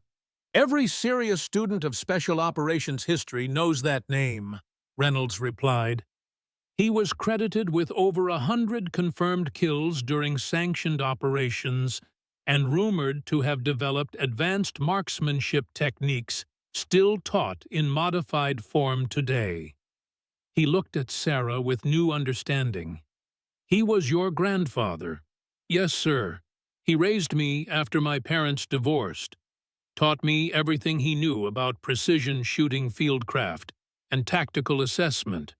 Every serious student of Special Operations history knows that name," Reynolds replied. "He was credited with over 100 confirmed kills during sanctioned operations and rumored to have developed advanced marksmanship techniques still taught in modified form today." He looked at Sarah with new understanding. "He was your grandfather?" "Yes, sir. He raised me after my parents divorced. Taught me everything he knew about precision shooting fieldcraft and tactical assessment.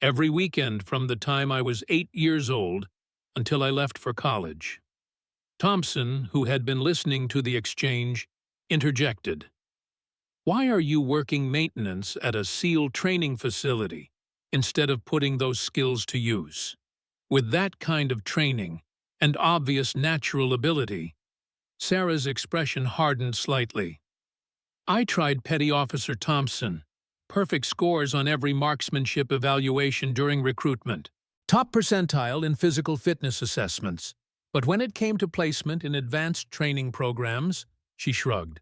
Every weekend from the time I was 8 years old until I left for college." Thompson, who had been listening to the exchange, interjected. "Why are you working maintenance at a SEAL training facility instead of putting those skills to use? With that kind of training and obvious natural ability." Sarah's expression hardened slightly. "I tried Petty Officer Thompson. Perfect scores on every marksmanship evaluation during recruitment. Top percentile in physical fitness assessments. But when it came to placement in advanced training programs, she shrugged.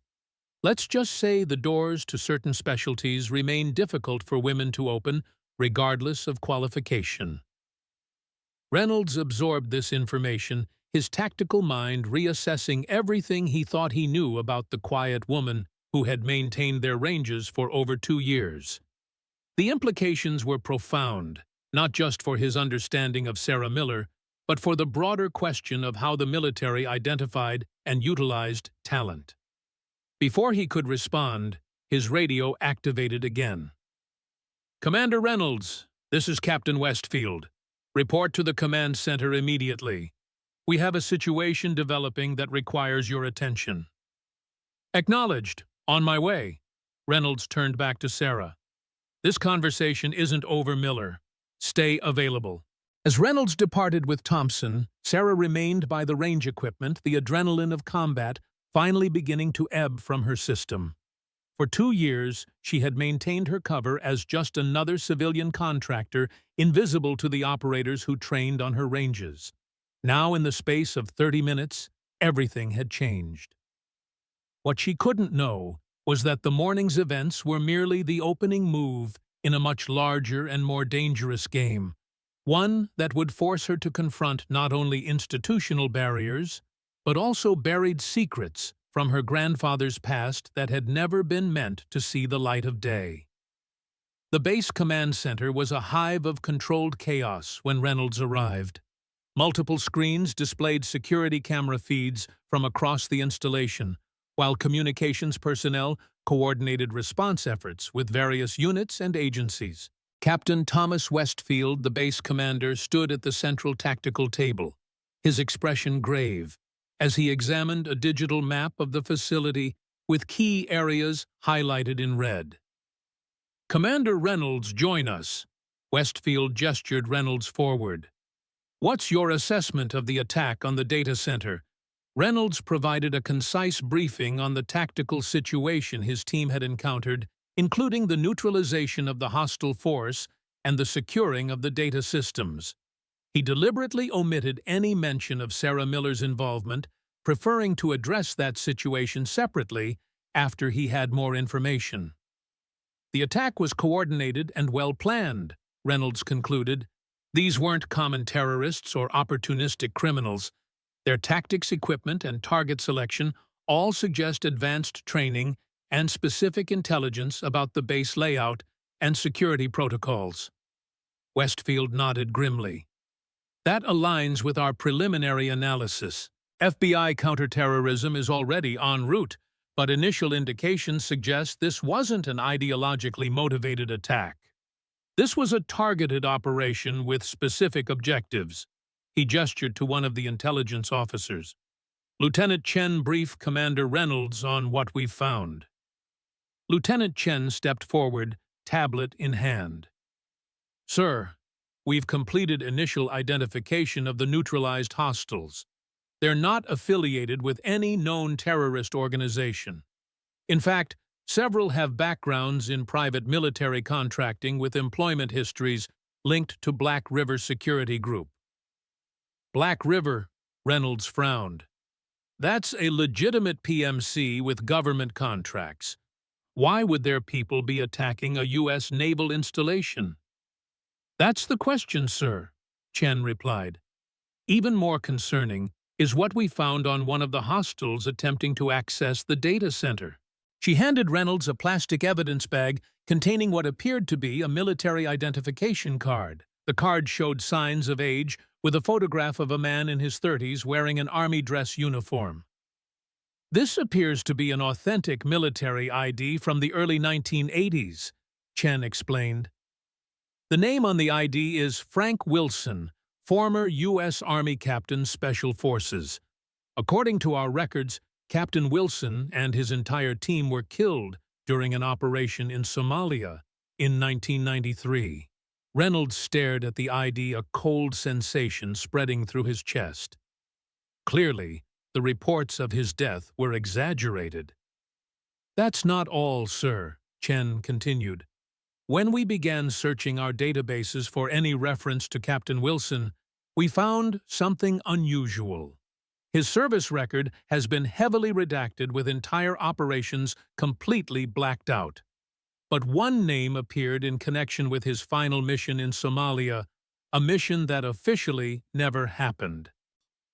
Let's just say the doors to certain specialties remain difficult for women to open, regardless of qualification. Reynolds absorbed this information, his tactical mind reassessing everything he thought he knew about the quiet woman who had maintained their ranges for over 2 years. The implications were profound, not just for his understanding of Sarah Miller, but for the broader question of how the military identified and utilized talent. Before he could respond, his radio activated again. "Commander Reynolds, this is Captain Westfield. Report to the command center immediately. We have a situation developing that requires your attention." "Acknowledged. On my way." Reynolds turned back to Sarah. "This conversation isn't over, Miller. Stay available." As Reynolds departed with Thompson, Sarah remained by the range equipment, the adrenaline of combat finally beginning to ebb from her system. For 2 years, she had maintained her cover as just another civilian contractor, invisible to the operators who trained on her ranges. Now, in the space of 30 minutes, everything had changed. What she couldn't know was that the morning's events were merely the opening move in a much larger and more dangerous game, one that would force her to confront not only institutional barriers, but also buried secrets from her grandfather's past that had never been meant to see the light of day. The base command center was a hive of controlled chaos when Reynolds arrived. Multiple screens displayed security camera feeds from across the installation, while communications personnel coordinated response efforts with various units and agencies. Captain Thomas Westfield, the base commander, stood at the central tactical table, his expression grave, as he examined a digital map of the facility with key areas highlighted in red. "Commander Reynolds, join us." Westfield gestured Reynolds forward. "What's your assessment of the attack on the data center?" Reynolds provided a concise briefing on the tactical situation his team had encountered, including the neutralization of the hostile force and the securing of the data systems. He deliberately omitted any mention of Sarah Miller's involvement, preferring to address that situation separately after he had more information. "The attack was coordinated and well-planned," Reynolds concluded. "These weren't common terrorists or opportunistic criminals. Their tactics, equipment, and target selection all suggest advanced training and specific intelligence about the base layout and security protocols." Westfield nodded grimly. "That aligns with our preliminary analysis. FBI counterterrorism is already en route, but initial indications suggest this wasn't an ideologically motivated attack. This was a targeted operation with specific objectives." He gestured to one of the intelligence officers. "Lieutenant Chen, brief Commander Reynolds on what we've found." Lieutenant Chen stepped forward, tablet in hand. "Sir, we've completed initial identification of the neutralized hostiles. They're not affiliated with any known terrorist organization. In fact, several have backgrounds in private military contracting with employment histories linked to Black River Security Group." "Black River," Reynolds frowned. "That's a legitimate PMC with government contracts. Why would their people be attacking a U.S. naval installation?" "That's the question, sir," Chen replied. "Even more concerning is what we found on one of the hostiles attempting to access the data center." She handed Reynolds a plastic evidence bag containing what appeared to be a military identification card. The card showed signs of age, with a photograph of a man in his 30s wearing an army dress uniform. "This appears to be an authentic military ID from the early 1980s, Chen explained. "The name on the ID is Frank Wilson, former U.S. Army Captain Special Forces. According to our records, Captain Wilson and his entire team were killed during an operation in Somalia in 1993. Reynolds stared at the ID, a cold sensation spreading through his chest. Clearly, the reports of his death were exaggerated. "That's not all, sir," Chen continued. When we began searching our databases for any reference to Captain Wilson, we found something unusual. His service record has been heavily redacted with entire operations completely blacked out. But one name appeared in connection with his final mission in Somalia, a mission that officially never happened.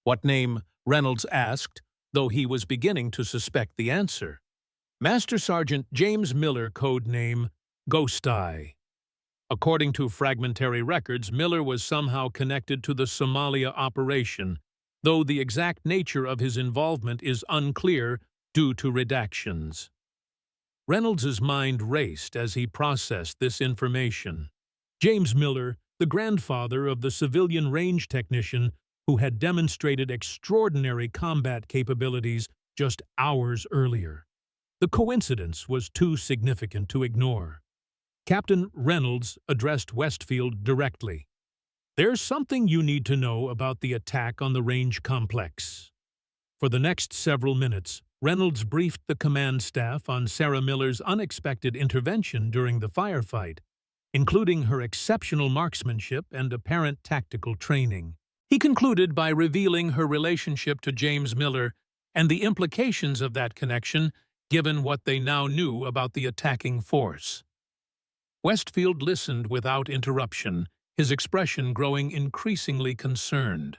What name? Reynolds asked, though he was beginning to suspect the answer. Master Sergeant James Miller, code name Ghost Eye. According to fragmentary records, Miller was somehow connected to the Somalia operation, though the exact nature of his involvement is unclear due to redactions. Reynolds's mind raced as he processed this information. James Miller, the grandfather of the civilian range technician who had demonstrated extraordinary combat capabilities just hours earlier. The coincidence was too significant to ignore. Captain Reynolds addressed Westfield directly. "There's something you need to know about the attack on the range complex." For the next several minutes, Reynolds briefed the command staff on Sarah Miller's unexpected intervention during the firefight, including her exceptional marksmanship and apparent tactical training. He concluded by revealing her relationship to James Miller and the implications of that connection, given what they now knew about the attacking force. Westfield listened without interruption, his expression growing increasingly concerned.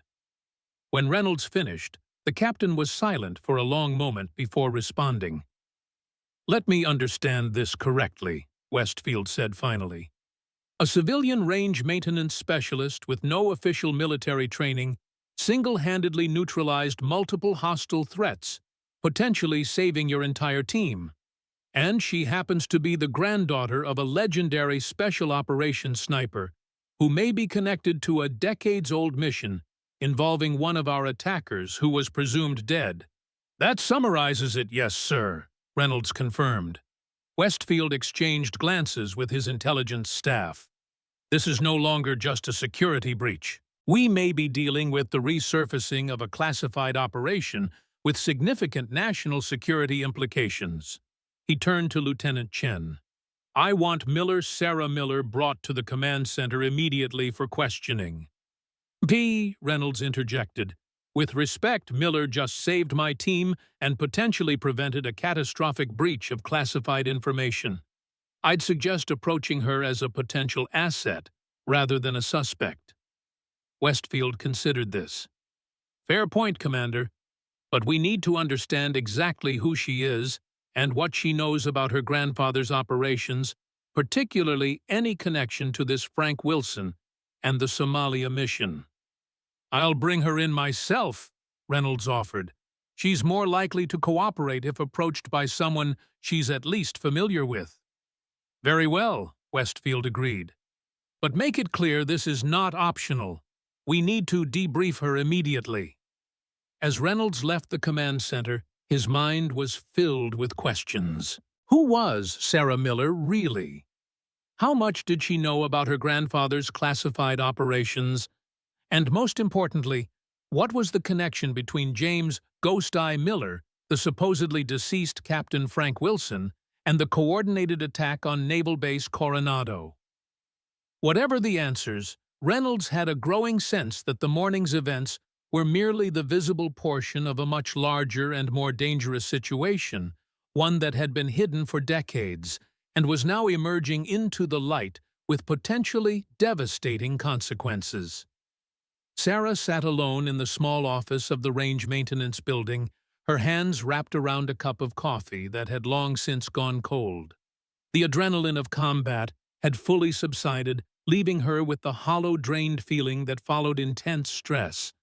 When Reynolds finished, the captain was silent for a long moment before responding. "Let me understand this correctly," Westfield said finally. "A civilian range maintenance specialist with no official military training single-handedly neutralized multiple hostile threats, potentially saving your entire team. And she happens to be the granddaughter of a legendary special operations sniper who may be connected to a decades-old mission involving one of our attackers who was presumed dead." "That summarizes it, yes, sir," Reynolds confirmed. Westfield exchanged glances with his intelligence staff. "This is no longer just a security breach. We may be dealing with the resurfacing of a classified operation with significant national security implications." He turned to Lieutenant Chen. "I want Sarah Miller brought to the command center immediately for questioning." Reynolds interjected. "With respect, Miller just saved my team and potentially prevented a catastrophic breach of classified information. I'd suggest approaching her as a potential asset rather than a suspect." Westfield considered this. "Fair point, Commander, but we need to understand exactly who she is and what she knows about her grandfather's operations, particularly any connection to this Frank Wilson and the Somalia mission." "I'll bring her in myself," Reynolds offered. "She's more likely to cooperate if approached by someone she's at least familiar with." "Very well," Westfield agreed. "But make it clear this is not optional. We need to debrief her immediately." As Reynolds left the command center, his mind was filled with questions. Who was Sarah Miller really? How much did she know about her grandfather's classified operations? And most importantly, what was the connection between James "Ghost Eye" Miller, the supposedly deceased Captain Frank Wilson, and the coordinated attack on Naval Base Coronado? Whatever the answers, Reynolds had a growing sense that the morning's events were merely the visible portion of a much larger and more dangerous situation, one that had been hidden for decades and was now emerging into the light with potentially devastating consequences. Sarah sat alone in the small office of the range maintenance building, her hands wrapped around a cup of coffee that had long since gone cold. The adrenaline of combat had fully subsided, leaving her with the hollow, drained feeling that followed intense stress,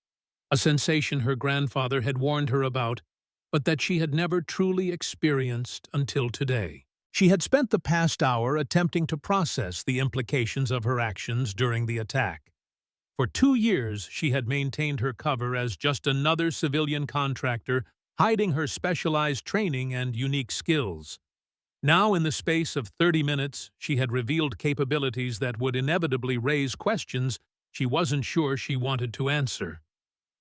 a sensation her grandfather had warned her about, but that she had never truly experienced until today. She had spent the past hour attempting to process the implications of her actions during the attack. For 2 years, she had maintained her cover as just another civilian contractor, hiding her specialized training and unique skills. Now, in the space of 30 minutes, she had revealed capabilities that would inevitably raise questions she wasn't sure she wanted to answer.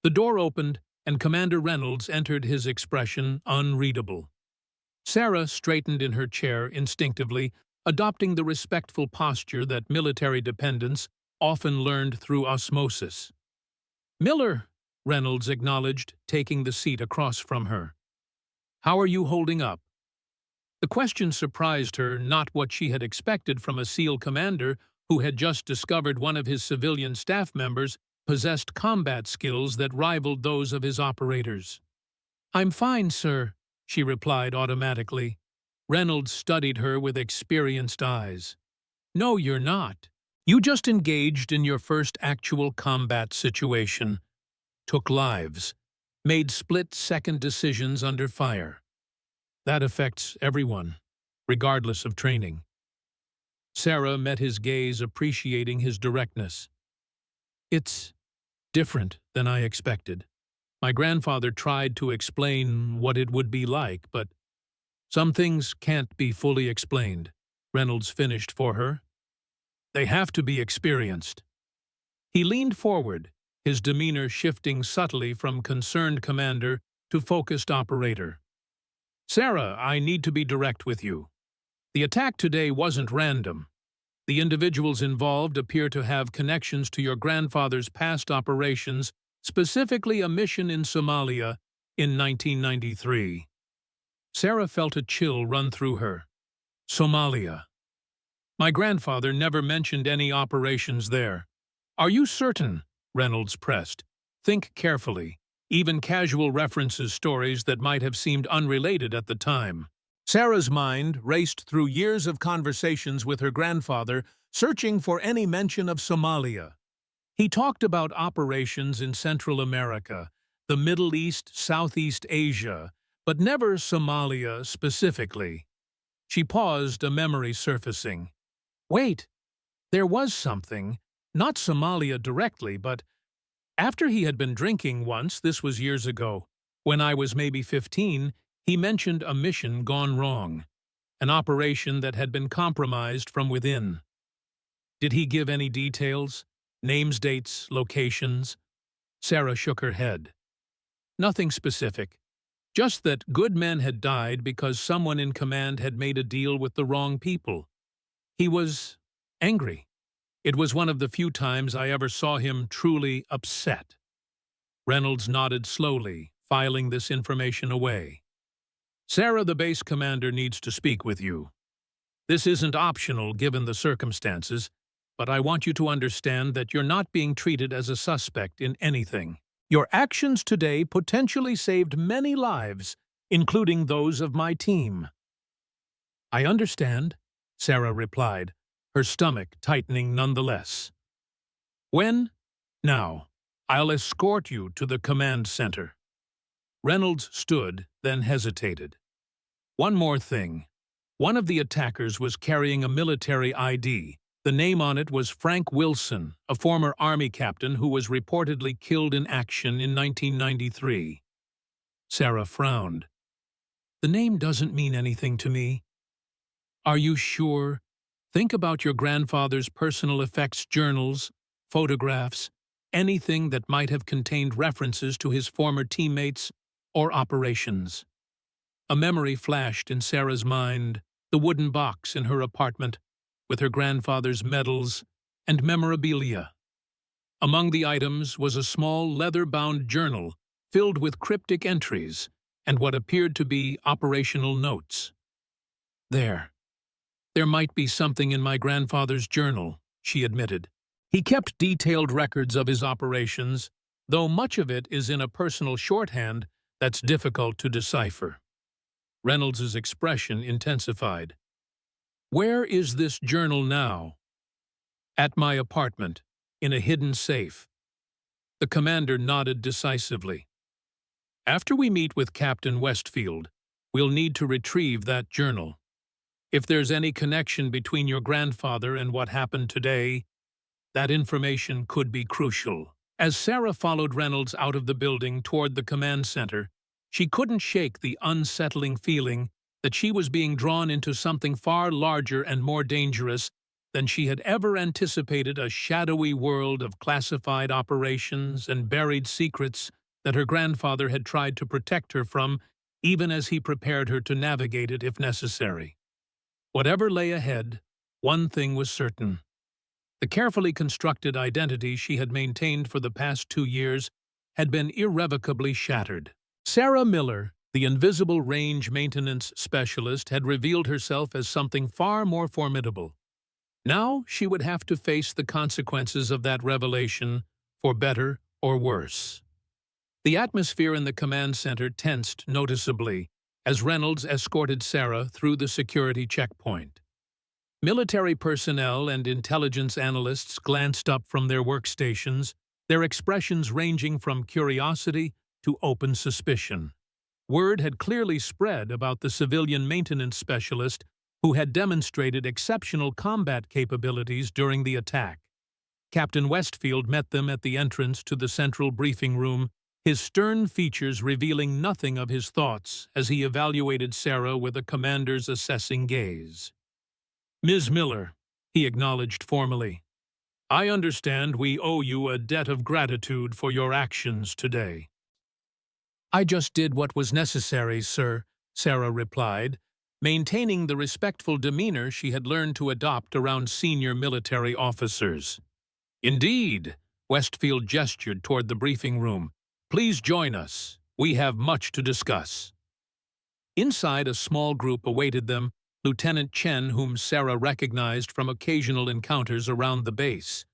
The door opened, and Commander Reynolds entered, his expression unreadable. Sarah straightened in her chair instinctively, adopting the respectful posture that military dependents often learned through osmosis. "Miller," Reynolds acknowledged, taking the seat across from her. "How are you holding up?" The question surprised her, not what she had expected from a SEAL commander who had just discovered one of his civilian staff members possessed combat skills that rivaled those of his operators. "I'm fine, sir," she replied automatically. Reynolds studied her with experienced eyes. "No, you're not. You just engaged in your first actual combat situation, took lives, made split-second decisions under fire. That affects everyone, regardless of training." Sarah met his gaze, appreciating his directness. "It's different than I expected. My grandfather tried to explain what it would be like, but some things can't be fully explained," Reynolds finished for her. "They have to be experienced." He leaned forward, his demeanor shifting subtly from concerned commander to focused operator. "Sarah, I need to be direct with you. The attack today wasn't random. The individuals involved appear to have connections to your grandfather's past operations, specifically a mission in Somalia in 1993. Sarah felt a chill run through her. Somalia. "My grandfather never mentioned any operations there." "Are you certain?" Reynolds pressed. "Think carefully. Even casual references stories that might have seemed unrelated at the time." Sarah's mind raced through years of conversations with her grandfather, searching for any mention of Somalia. He talked about operations in Central America, the Middle East, Southeast Asia, but never Somalia specifically. She paused, a memory surfacing. Wait, there was something, not Somalia directly, but after he had been drinking once, this was years ago, when I was maybe 15, he mentioned a mission gone wrong, an operation that had been compromised from within. Did he give any details? Names, dates, locations? Sarah shook her head. Nothing specific. Just that good men had died because someone in command had made a deal with the wrong people. He was angry. It was one of the few times I ever saw him truly upset. Reynolds nodded slowly, filing this information away. Sarah, the base commander, needs to speak with you. This isn't optional given the circumstances, but I want you to understand that you're not being treated as a suspect in anything. Your actions today potentially saved many lives, including those of my team. I understand, Sarah replied, her stomach tightening nonetheless. When? Now. I'll escort you to the command center. Reynolds stood, then hesitated. One more thing. One of the attackers was carrying a military ID. The name on it was Frank Wilson, a former Army captain who was reportedly killed in action in 1993. Sarah frowned. The name doesn't mean anything to me. Are you sure? Think about your grandfather's personal effects journals, photographs, anything that might have contained references to his former teammates or operations. A memory flashed in Sarah's mind, the wooden box in her apartment, with her grandfather's medals and memorabilia. Among the items was a small leather-bound journal filled with cryptic entries and what appeared to be operational notes. There might be something in my grandfather's journal, she admitted. He kept detailed records of his operations, though much of it is in a personal shorthand that's difficult to decipher. Reynolds's expression intensified. Where is this journal now? At my apartment, in a hidden safe. The commander nodded decisively. After we meet with Captain Westfield, we'll need to retrieve that journal. If there's any connection between your grandfather and what happened today, that information could be crucial. As Sarah followed Reynolds out of the building toward the command center, she couldn't shake the unsettling feeling that she was being drawn into something far larger and more dangerous than she had ever anticipated, a shadowy world of classified operations and buried secrets that her grandfather had tried to protect her from, even as he prepared her to navigate it if necessary. Whatever lay ahead, one thing was certain. The carefully constructed identity she had maintained for the past 2 years had been irrevocably shattered. Sarah Miller, the invisible range maintenance specialist, had revealed herself as something far more formidable. Now she would have to face the consequences of that revelation, for better or worse. The atmosphere in the command center tensed noticeably as Reynolds escorted Sarah through the security checkpoint. Military personnel and intelligence analysts glanced up from their workstations, their expressions ranging from curiosity to open suspicion. Word had clearly spread about the civilian maintenance specialist who had demonstrated exceptional combat capabilities during the attack. Captain Westfield met them at the entrance to the central briefing room, his stern features revealing nothing of his thoughts as he evaluated Sarah with a commander's assessing gaze. "Ms. Miller," he acknowledged formally, "I understand we owe you a debt of gratitude for your actions today." "I just did what was necessary, sir," Sarah replied, maintaining the respectful demeanor she had learned to adopt around senior military officers. "Indeed," Westfield gestured toward the briefing room. "Please join us. We have much to discuss." Inside, a small group awaited them, Lieutenant Chen, whom Sarah recognized from occasional encounters around the base.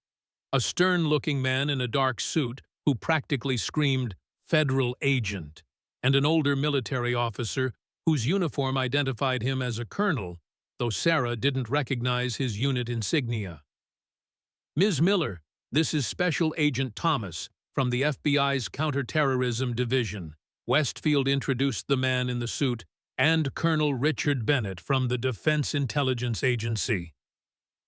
A stern-looking man in a dark suit who practically screamed, "Federal agent," and an older military officer whose uniform identified him as a colonel, though Sarah didn't recognize his unit insignia. "Ms. Miller, this is Special Agent Thomas from the FBI's Counterterrorism Division," Westfield introduced the man in the suit, "and Colonel Richard Bennett from the Defense Intelligence Agency."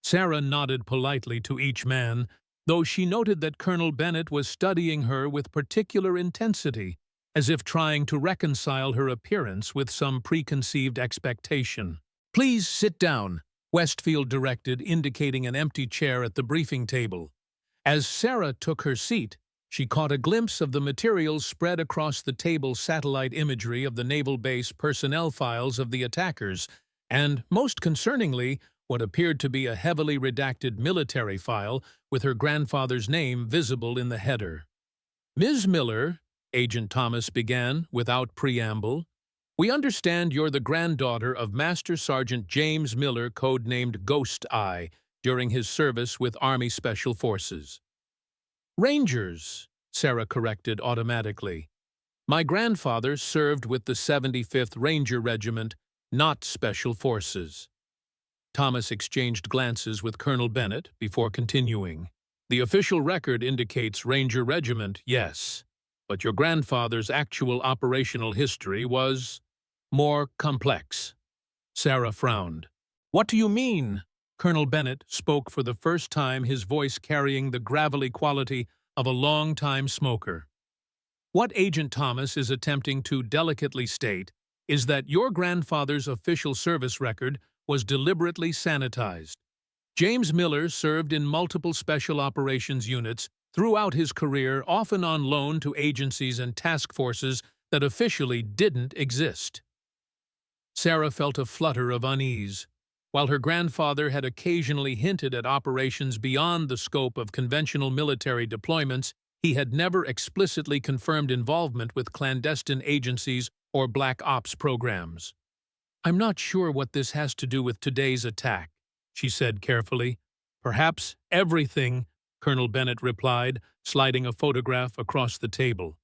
Sarah nodded politely to each man, though she noted that Colonel Bennett was studying her with particular intensity, as if trying to reconcile her appearance with some preconceived expectation. "Please sit down," Westfield directed, indicating an empty chair at the briefing table. As Sarah took her seat, she caught a glimpse of the materials spread across the table's satellite imagery of the naval base personnel files of the attackers, and, most concerningly, what appeared to be a heavily redacted military file with her grandfather's name visible in the header. "Ms. Miller," Agent Thomas began, without preamble, "we understand you're the granddaughter of Master Sergeant James Miller, codenamed Ghost Eye, during his service with Army Special Forces." "Rangers," Sarah corrected automatically. "My grandfather served with the 75th Ranger Regiment, not Special Forces." Thomas exchanged glances with Colonel Bennett before continuing. "The official record indicates Ranger Regiment, yes, but your grandfather's actual operational history was more complex." Sarah frowned. "What do you mean?" Colonel Bennett spoke for the first time, his voice carrying the gravelly quality of a long-time smoker. "What Agent Thomas is attempting to delicately state is that your grandfather's official service record was deliberately sanitized. James Miller served in multiple special operations units throughout his career, often on loan to agencies and task forces that officially didn't exist." Sarah felt a flutter of unease. While her grandfather had occasionally hinted at operations beyond the scope of conventional military deployments, he had never explicitly confirmed involvement with clandestine agencies or black ops programs. "I'm not sure what this has to do with today's attack," she said carefully. "Perhaps everything," Colonel Bennett replied, sliding a photograph across the table.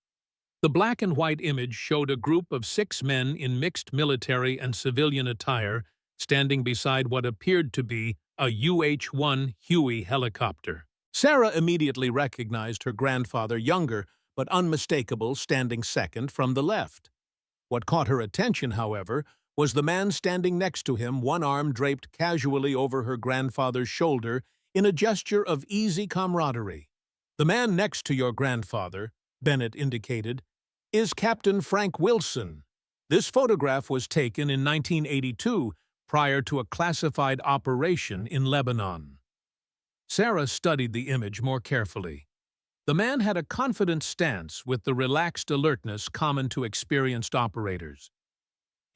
The black and white image showed a group of 6 men in mixed military and civilian attire standing beside what appeared to be a UH-1 Huey helicopter. Sarah immediately recognized her grandfather, younger but unmistakable, standing second from the left. What caught her attention, however, was the man standing next to him, one arm draped casually over her grandfather's shoulder in a gesture of easy camaraderie. "The man next to your grandfather," Bennett indicated, "is Captain Frank Wilson. This photograph was taken in 1982, prior to a classified operation in Lebanon." Sarah studied the image more carefully. The man had a confident stance with the relaxed alertness common to experienced operators.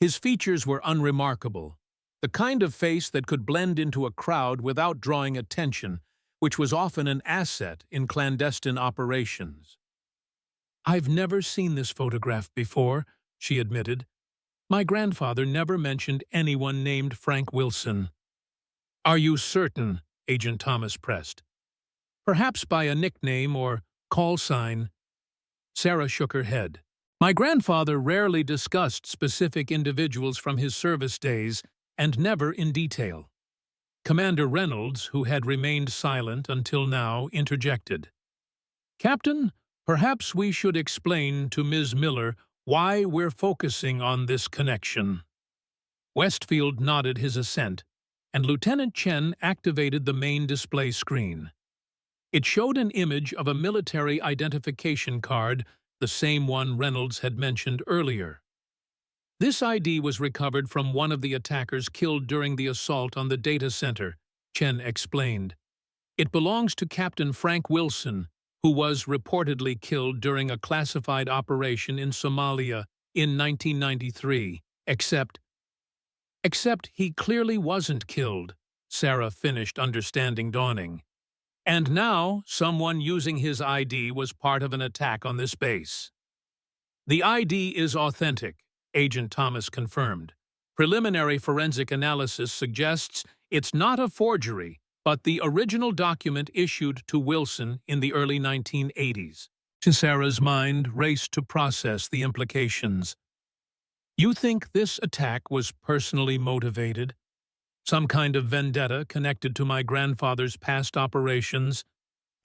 His features were unremarkable. the kind of face that could blend into a crowd without drawing attention, which was often an asset in clandestine operations. "I've never seen this photograph before," she admitted. "My grandfather never mentioned anyone named Frank Wilson." "Are you certain?" Agent Thomas pressed. "Perhaps by a nickname or call sign." Sarah shook her head. "My grandfather rarely discussed specific individuals from his service days, and never in detail." Commander Reynolds, who had remained silent until now, interjected. "Captain, perhaps we should explain to Ms. Miller why we're focusing on this connection." Westfield nodded his assent, and Lieutenant Chen activated the main display screen. It showed an image of a military identification card, the same one Reynolds had mentioned earlier. This ID was recovered from one of the attackers killed during the assault on the data center, Chen explained. It belongs to Captain Frank Wilson, who was reportedly killed during a classified operation in Somalia in 1993, except he clearly wasn't killed, Sarah finished, understanding dawning. And now, someone using his ID was part of an attack on this base. "The ID is authentic," Agent Thomas confirmed. "Preliminary forensic analysis suggests it's not a forgery, but the original document issued to Wilson in the early 1980s. Sarah's mind raced to process the implications. "You think this attack was personally motivated? Some kind of vendetta connected to my grandfather's past operations?"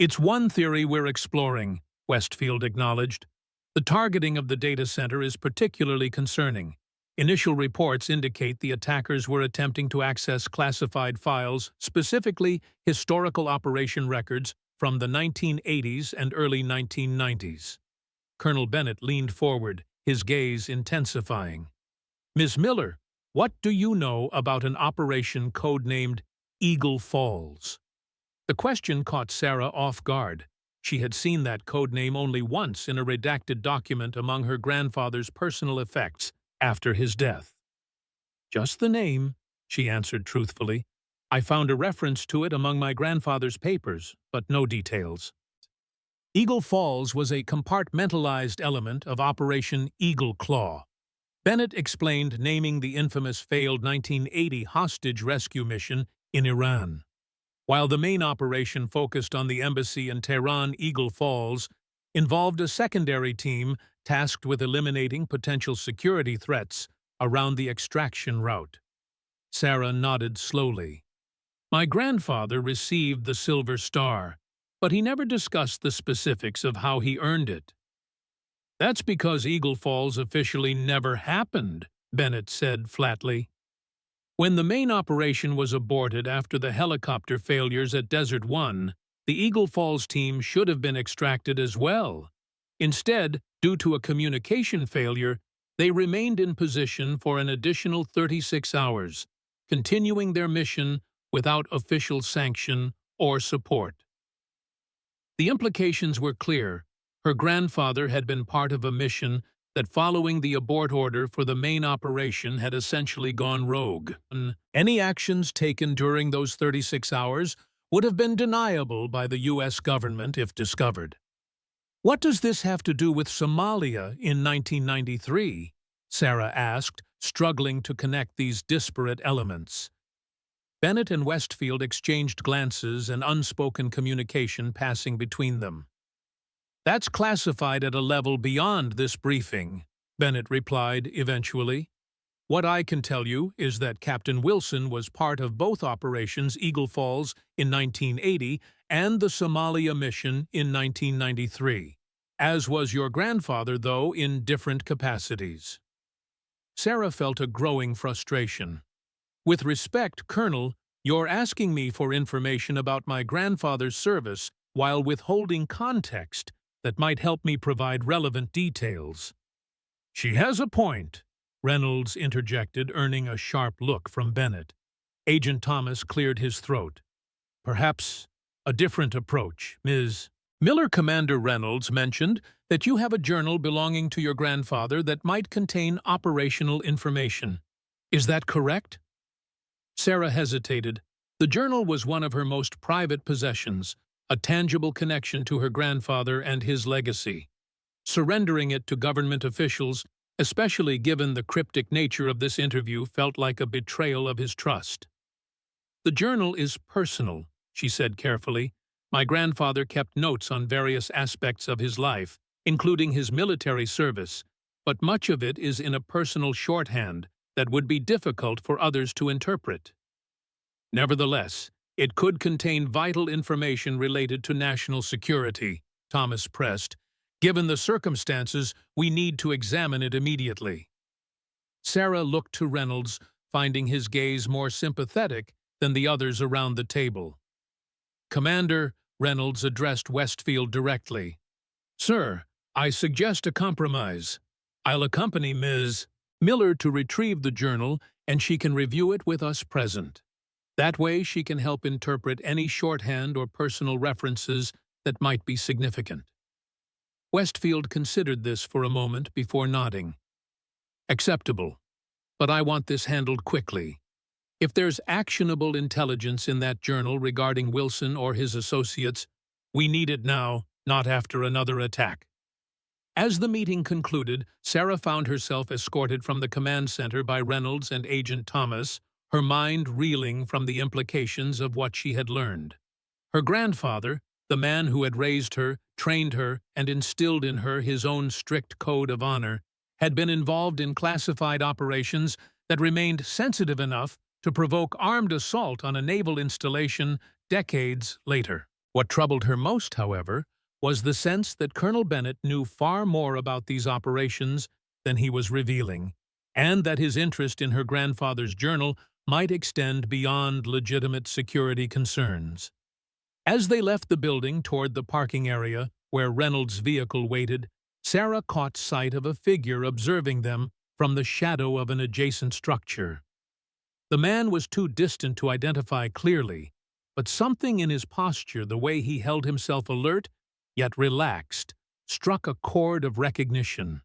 "It's one theory we're exploring," Westfield acknowledged. "The targeting of the data center is particularly concerning. Initial reports indicate the attackers were attempting to access classified files, specifically historical operation records from the 1980s and early 1990s. Colonel Bennett leaned forward, his gaze intensifying. "Ms. Miller, what do you know about an operation codenamed Eagle Falls?" The question caught Sarah off guard. She had seen that codename only once in a redacted document among her grandfather's personal effects after his death. "Just the name," she answered truthfully. "I found a reference to it among my grandfather's papers, but no details." Eagle Falls was a compartmentalized element of Operation Eagle Claw. Bennett explained, naming the infamous failed 1980 hostage rescue mission in Iran. While the main operation focused on the embassy in Tehran, Eagle Falls involved a secondary team tasked with eliminating potential security threats around the extraction route. Sarah nodded slowly. "My grandfather received the Silver Star, but he never discussed the specifics of how he earned it." "That's because Eagle Falls officially never happened," Bennett said flatly. "When the main operation was aborted after the helicopter failures at Desert One, the Eagle Falls team should have been extracted as well. Instead, due to a communication failure, they remained in position for an additional 36 hours, continuing their mission without official sanction or support." The implications were clear. Her grandfather had been part of a mission that, following the abort order for the main operation, had essentially gone rogue. Any actions taken during those 36 hours would have been deniable by the U.S. government if discovered. "What does this have to do with Somalia in 1993? Sarah asked, struggling to connect these disparate elements. Bennett and Westfield exchanged glances, and unspoken communication passing between them. "That's classified at a level beyond this briefing," Bennett replied eventually. "What I can tell you is that Captain Wilson was part of both Operations Eagle Falls in 1980 and the Somalia mission in 1993, as was your grandfather, though in different capacities." Sarah felt a growing frustration. "With respect, Colonel, you're asking me for information about my grandfather's service while withholding context that might help me provide relevant details." "She has a point," Reynolds interjected, earning a sharp look from Bennett. Agent Thomas cleared his throat. "Perhaps a different approach, Ms. Miller." Commander Reynolds mentioned that you have a journal belonging to your grandfather that might contain operational information. Is that correct? Sarah hesitated. The journal was one of her most private possessions, a tangible connection to her grandfather and his legacy. Surrendering it to government officials, especially given the cryptic nature of this interview, felt like a betrayal of his trust. "The journal is personal," she said carefully. "My grandfather kept notes on various aspects of his life, including his military service, but much of it is in a personal shorthand that would be difficult for others to interpret. Nevertheless, it could contain vital information related to national security," Thomas pressed. "Given the circumstances, we need to examine it immediately." Sarah looked to Reynolds, finding his gaze more sympathetic than the others around the table. "Commander," Reynolds addressed Westfield directly. "Sir, I suggest a compromise. I'll accompany Ms. Miller to retrieve the journal, and she can review it with us present. That way she can help interpret any shorthand or personal references that might be significant." Westfield considered this for a moment before nodding. "Acceptable, but I want this handled quickly. If there's actionable intelligence in that journal regarding Wilson or his associates, we need it now, not after another attack." As the meeting concluded, Sarah found herself escorted from the command center by Reynolds and Agent Thomas, her mind reeling from the implications of what she had learned. Her grandfather, the man who had raised her, trained her, and instilled in her his own strict code of honor, had been involved in classified operations that remained sensitive enough to provoke armed assault on a naval installation decades later. What troubled her most, however, was the sense that Colonel Bennett knew far more about these operations than he was revealing, and that his interest in her grandfather's journal might extend beyond legitimate security concerns. As they left the building toward the parking area where Reynolds' vehicle waited, Sarah caught sight of a figure observing them from the shadow of an adjacent structure. The man was too distant to identify clearly, but something in his posture, the way he held himself alert yet relaxed, struck a chord of recognition.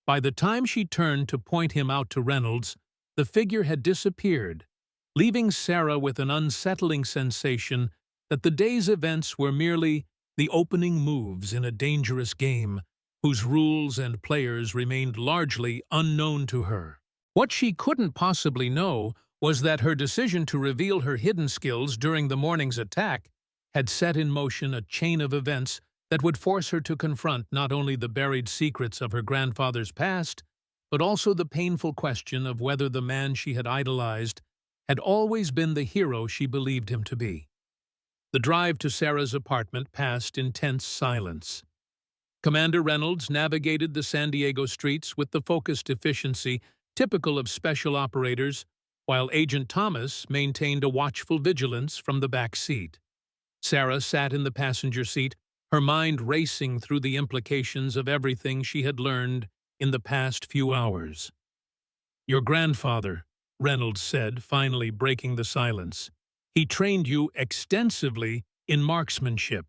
By the time she turned to point him out to Reynolds, the figure had disappeared, leaving Sarah with an unsettling sensation that the day's events were merely the opening moves in a dangerous game whose rules and players remained largely unknown to her. What she couldn't possibly know was that her decision to reveal her hidden skills during the morning's attack had set in motion a chain of events that would force her to confront not only the buried secrets of her grandfather's past, but also the painful question of whether the man she had idolized had always been the hero she believed him to be. The drive to Sarah's apartment passed in tense silence. Commander Reynolds navigated the San Diego streets with the focused efficiency typical of special operators, while Agent Thomas maintained a watchful vigilance from the back seat. Sarah sat in the passenger seat, her mind racing through the implications of everything she had learned in the past few hours. "Your grandfather," Reynolds said, finally breaking the silence. "He trained you extensively in marksmanship.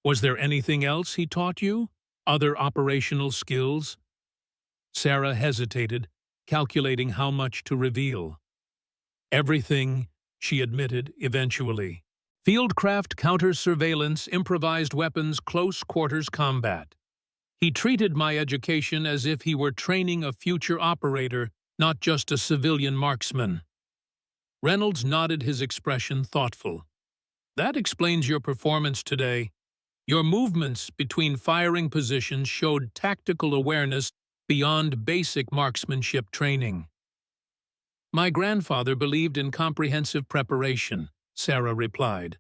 Was there anything else he taught you? Other operational skills?" Sarah hesitated, calculating how much to reveal. "Everything," she admitted eventually. "Fieldcraft, counter-surveillance, improvised weapons, close-quarters combat. He treated my education as if he were training a future operator, not just a civilian marksman." Reynolds nodded, his expression thoughtful. "That explains your performance today. Your movements between firing positions showed tactical awareness beyond basic marksmanship training." "My grandfather believed in comprehensive preparation," Sarah replied.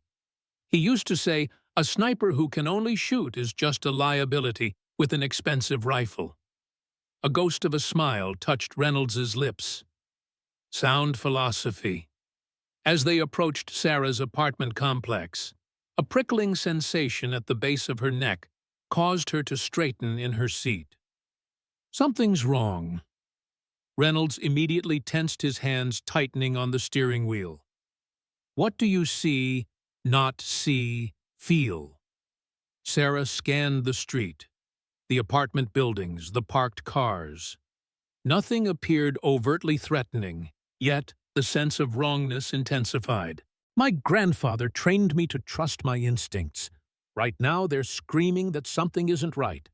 "He used to say, a sniper who can only shoot is just a liability with an expensive rifle." A ghost of a smile touched Reynolds's lips. Sound philosophy. As they approached Sarah's apartment complex, a prickling sensation at the base of her neck caused her to straighten in her seat. "Something's wrong." Reynolds immediately tensed his hands, tightening on the steering wheel. "What do you see, not see, feel?" Sarah scanned the street, the apartment buildings, the parked cars. Nothing appeared overtly threatening, yet The sense of wrongness intensified. My grandfather trained me to trust my instincts. Right now, they're screaming that something isn't right.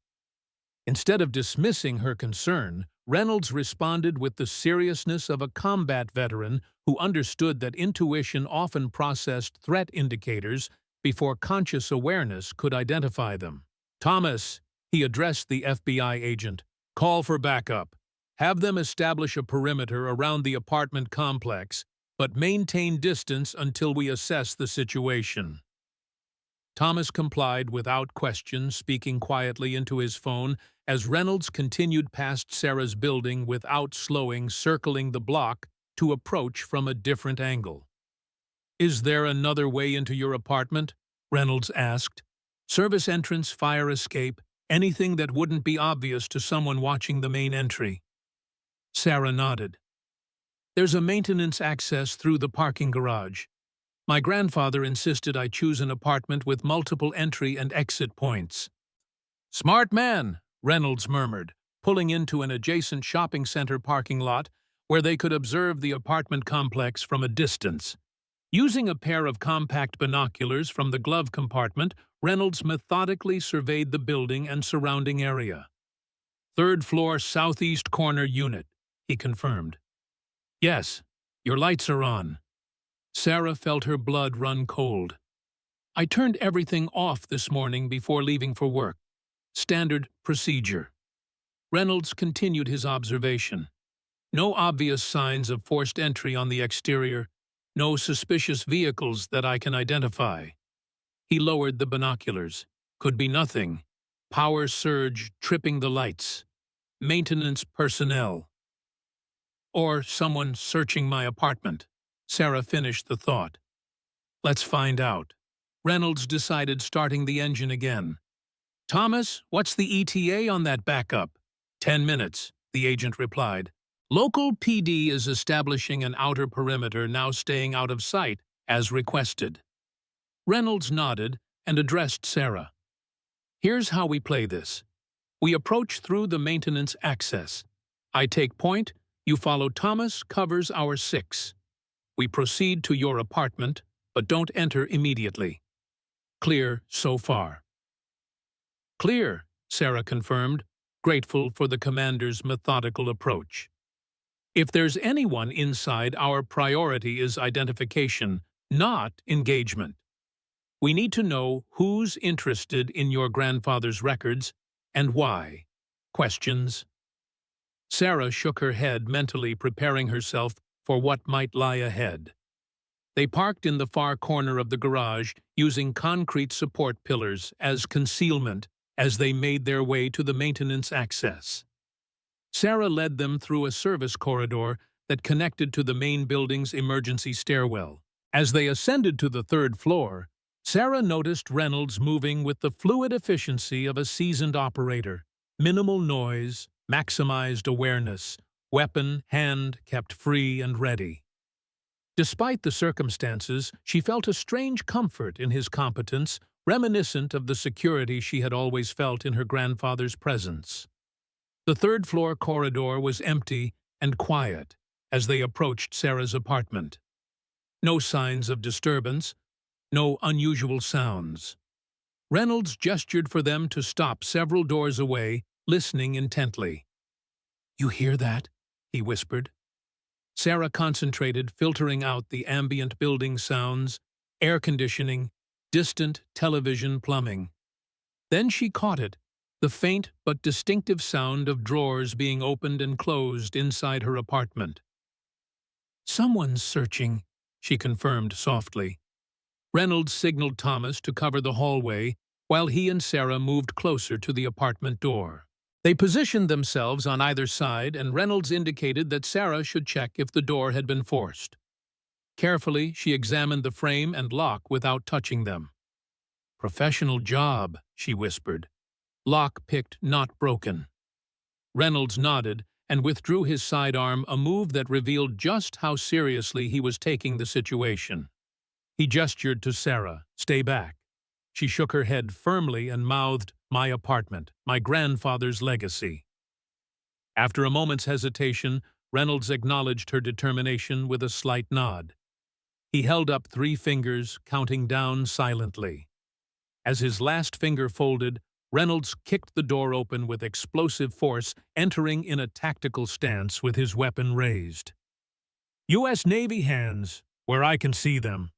Instead of dismissing her concern, Reynolds responded with the seriousness of a combat veteran who understood that intuition often processed threat indicators before conscious awareness could identify them. Thomas, he addressed the FBI agent, call for backup. Have them establish a perimeter around the apartment complex, but maintain distance until we assess the situation. Thomas complied without question, speaking quietly into his phone as Reynolds continued past Sarah's building without slowing, circling the block to approach from a different angle. Is there another way into your apartment? Reynolds asked. Service entrance, fire escape, anything that wouldn't be obvious to someone watching the main entry. Sarah nodded. There's a maintenance access through the parking garage. My grandfather insisted I choose an apartment with multiple entry and exit points. Smart man, Reynolds murmured, pulling into an adjacent shopping center parking lot where they could observe the apartment complex from a distance. Using a pair of compact binoculars from the glove compartment, Reynolds methodically surveyed the building and surrounding area. Third floor southeast corner unit, he confirmed. Yes, your lights are on. Sarah felt her blood run cold. I turned everything off this morning before leaving for work. Standard procedure. Reynolds continued his observation. No obvious signs of forced entry on the exterior, no suspicious vehicles that I can identify. He lowered the binoculars. Could be nothing. Power surge tripping the lights. Maintenance personnel. Or someone searching my apartment. Sarah finished the thought. Let's find out. Reynolds decided starting the engine again. Thomas, what's the ETA on that backup? 10 minutes, the agent replied. Local PD is establishing an outer perimeter, now staying out of sight, as requested. Reynolds nodded and addressed Sarah. Here's how we play this. We approach through the maintenance access. I take point, you follow Thomas, covers our 6. We proceed to your apartment, but don't enter immediately. Clear so far. Clear, Sarah confirmed, grateful for the commander's methodical approach. If there's anyone inside, our priority is identification, not engagement. We need to know who's interested in your grandfather's records and why. Questions? Sarah shook her head, mentally preparing herself for what might lie ahead. They parked in the far corner of the garage, using concrete support pillars as concealment as they made their way to the maintenance access. Sarah led them through a service corridor that connected to the main building's emergency stairwell. As they ascended to the 3rd floor, Sarah noticed Reynolds moving with the fluid efficiency of a seasoned operator. Minimal noise, maximized awareness, weapon, hand kept free and ready. Despite the circumstances, she felt a strange comfort in his competence, reminiscent of the security she had always felt in her grandfather's presence. The 3rd floor corridor was empty and quiet as they approached Sarah's apartment. No signs of disturbance, no unusual sounds. Reynolds gestured for them to stop several doors away, listening intently. You hear that? He whispered. Sarah concentrated, filtering out the ambient building sounds, air conditioning, distant television plumbing. Then she caught it, the faint but distinctive sound of drawers being opened and closed inside her apartment. Someone's searching, she confirmed softly. Reynolds signaled Thomas to cover the hallway while he and Sarah moved closer to the apartment door. They positioned themselves on either side, and Reynolds indicated that Sarah should check if the door had been forced. Carefully, she examined the frame and lock without touching them. Professional job, she whispered. Lock picked, not broken. Reynolds nodded and withdrew his sidearm, a move that revealed just how seriously he was taking the situation. He gestured to Sarah, stay back. She shook her head firmly and mouthed, my apartment, my grandfather's legacy. After a moment's hesitation, Reynolds acknowledged her determination with a slight nod. He held up 3 fingers, counting down silently. As his last finger folded, Reynolds kicked the door open with explosive force, entering in a tactical stance with his weapon raised. U.S. Navy hands, where I can see them.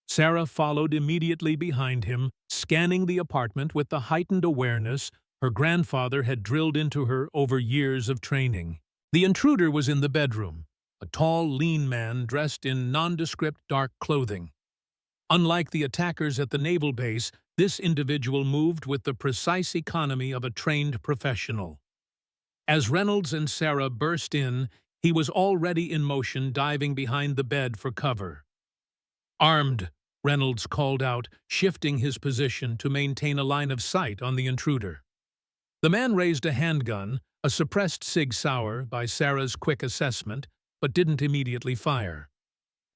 Sarah followed immediately behind him, scanning the apartment with the heightened awareness her grandfather had drilled into her over years of training. The intruder was in the bedroom, a tall, lean man dressed in nondescript dark clothing. Unlike the attackers at the naval base, this individual moved with the precise economy of a trained professional. As Reynolds and Sarah burst in, he was already in motion, diving behind the bed for cover. "Armed," Reynolds called out, shifting his position to maintain a line of sight on the intruder. The man raised a handgun, a suppressed Sig Sauer by Sarah's quick assessment, but didn't immediately fire.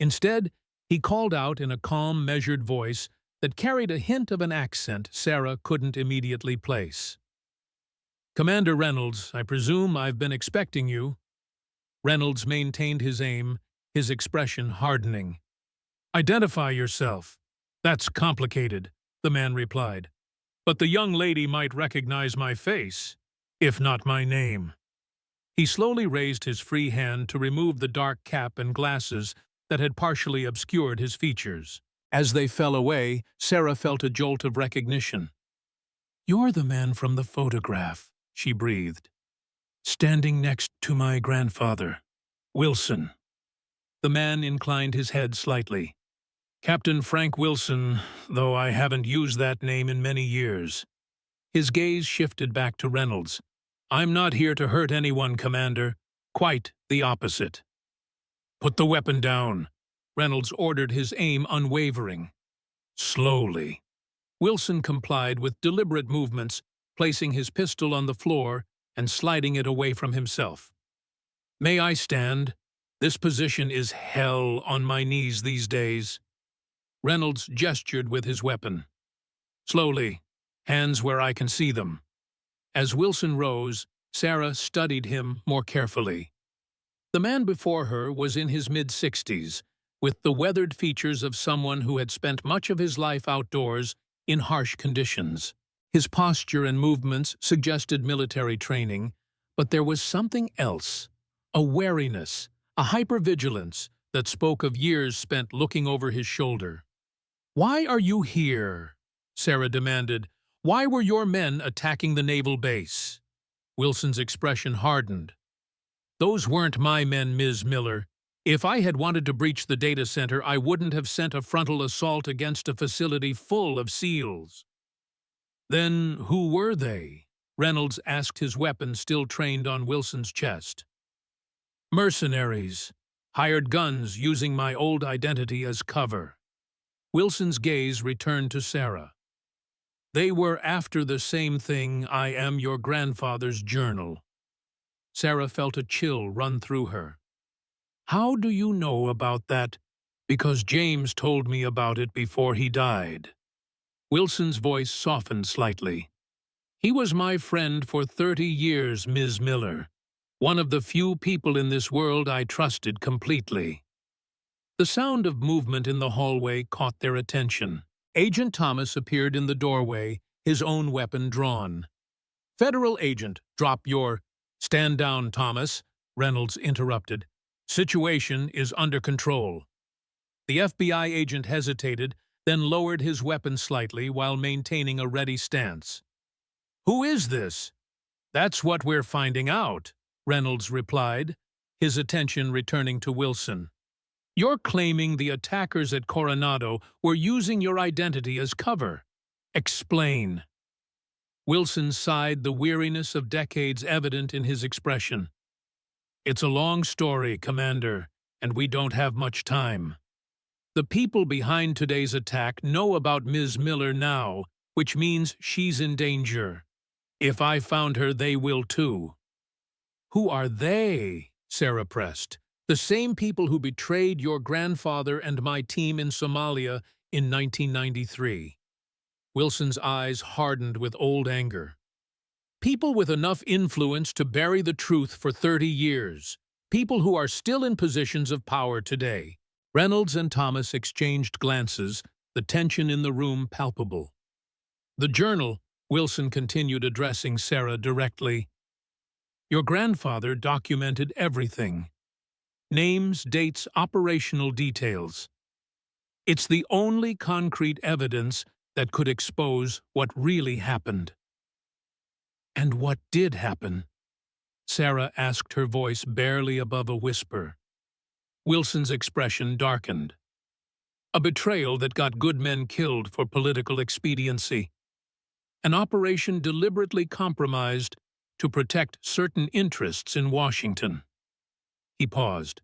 Instead, he called out in a calm, measured voice that carried a hint of an accent Sarah couldn't immediately place. "Commander Reynolds, I presume I've been expecting you." Reynolds maintained his aim, his expression hardening. "Identify yourself." "That's complicated," the man replied. "But the young lady might recognize my face, if not my name." He slowly raised his free hand to remove the dark cap and glasses that had partially obscured his features. As they fell away, Sarah felt a jolt of recognition. "You're the man from the photograph," she breathed. "Standing next to my grandfather, Wilson." The man inclined his head slightly. "Captain Frank Wilson, though I haven't used that name in many years." His gaze shifted back to Reynolds. "I'm not here to hurt anyone, Commander. Quite the opposite." "Put the weapon down," Reynolds ordered, his aim unwavering. "Slowly." Wilson complied with deliberate movements, placing his pistol on the floor and sliding it away from himself. "May I stand? This position is hell on my knees these days." Reynolds gestured with his weapon. "Slowly, hands where I can see them." As Wilson rose, Sarah studied him more carefully. The man before her was in his mid-60s, with the weathered features of someone who had spent much of his life outdoors in harsh conditions. His posture and movements suggested military training, but there was something else, a wariness, a hypervigilance that spoke of years spent looking over his shoulder. "Why are you here?" Sarah demanded. "Why were your men attacking the naval base?" Wilson's expression hardened. "Those weren't my men, Ms. Miller. If I had wanted to breach the data center, I wouldn't have sent a frontal assault against a facility full of SEALs." "Then who were they?" Reynolds asked, his weapon still trained on Wilson's chest. "Mercenaries. Hired guns using my old identity as cover." Wilson's gaze returned to Sarah. "They were after the same thing. I am your grandfather's journal." Sarah felt a chill run through her. "How do you know about that?" "Because James told me about it before he died." Wilson's voice softened slightly. "He was my friend for 30 years, Ms. Miller. One of the few people in this world I trusted completely." The sound of movement in the hallway caught their attention. Agent Thomas appeared in the doorway, his own weapon drawn. "Federal agent, drop your—" "Stand down, Thomas," Reynolds interrupted. "Situation is under control." The FBI agent hesitated, then lowered his weapon slightly while maintaining a ready stance. "Who is this?" "That's what we're finding out," Reynolds replied, his attention returning to Wilson. "You're claiming the attackers at Coronado were using your identity as cover. Explain." Wilson sighed, the weariness of decades evident in his expression. "It's a long story, Commander, and we don't have much time. The people behind today's attack know about Ms. Miller now, which means she's in danger. If I found her, they will too." "Who are they?" Sarah pressed. "The same people who betrayed your grandfather and my team in Somalia in 1993. Wilson's eyes hardened with old anger. "People with enough influence to bury the truth for 30 years. People who are still in positions of power today. Reynolds and Thomas exchanged glances, the tension in the room palpable. The journal, Wilson continued, addressing Sarah directly. Your grandfather documented everything. Names, dates, operational details. It's the only concrete evidence that could expose what really happened. And what did happen? Sarah asked, her voice barely above a whisper. Wilson's expression darkened. A betrayal that got good men killed for political expediency. An operation deliberately compromised to protect certain interests in Washington. He paused.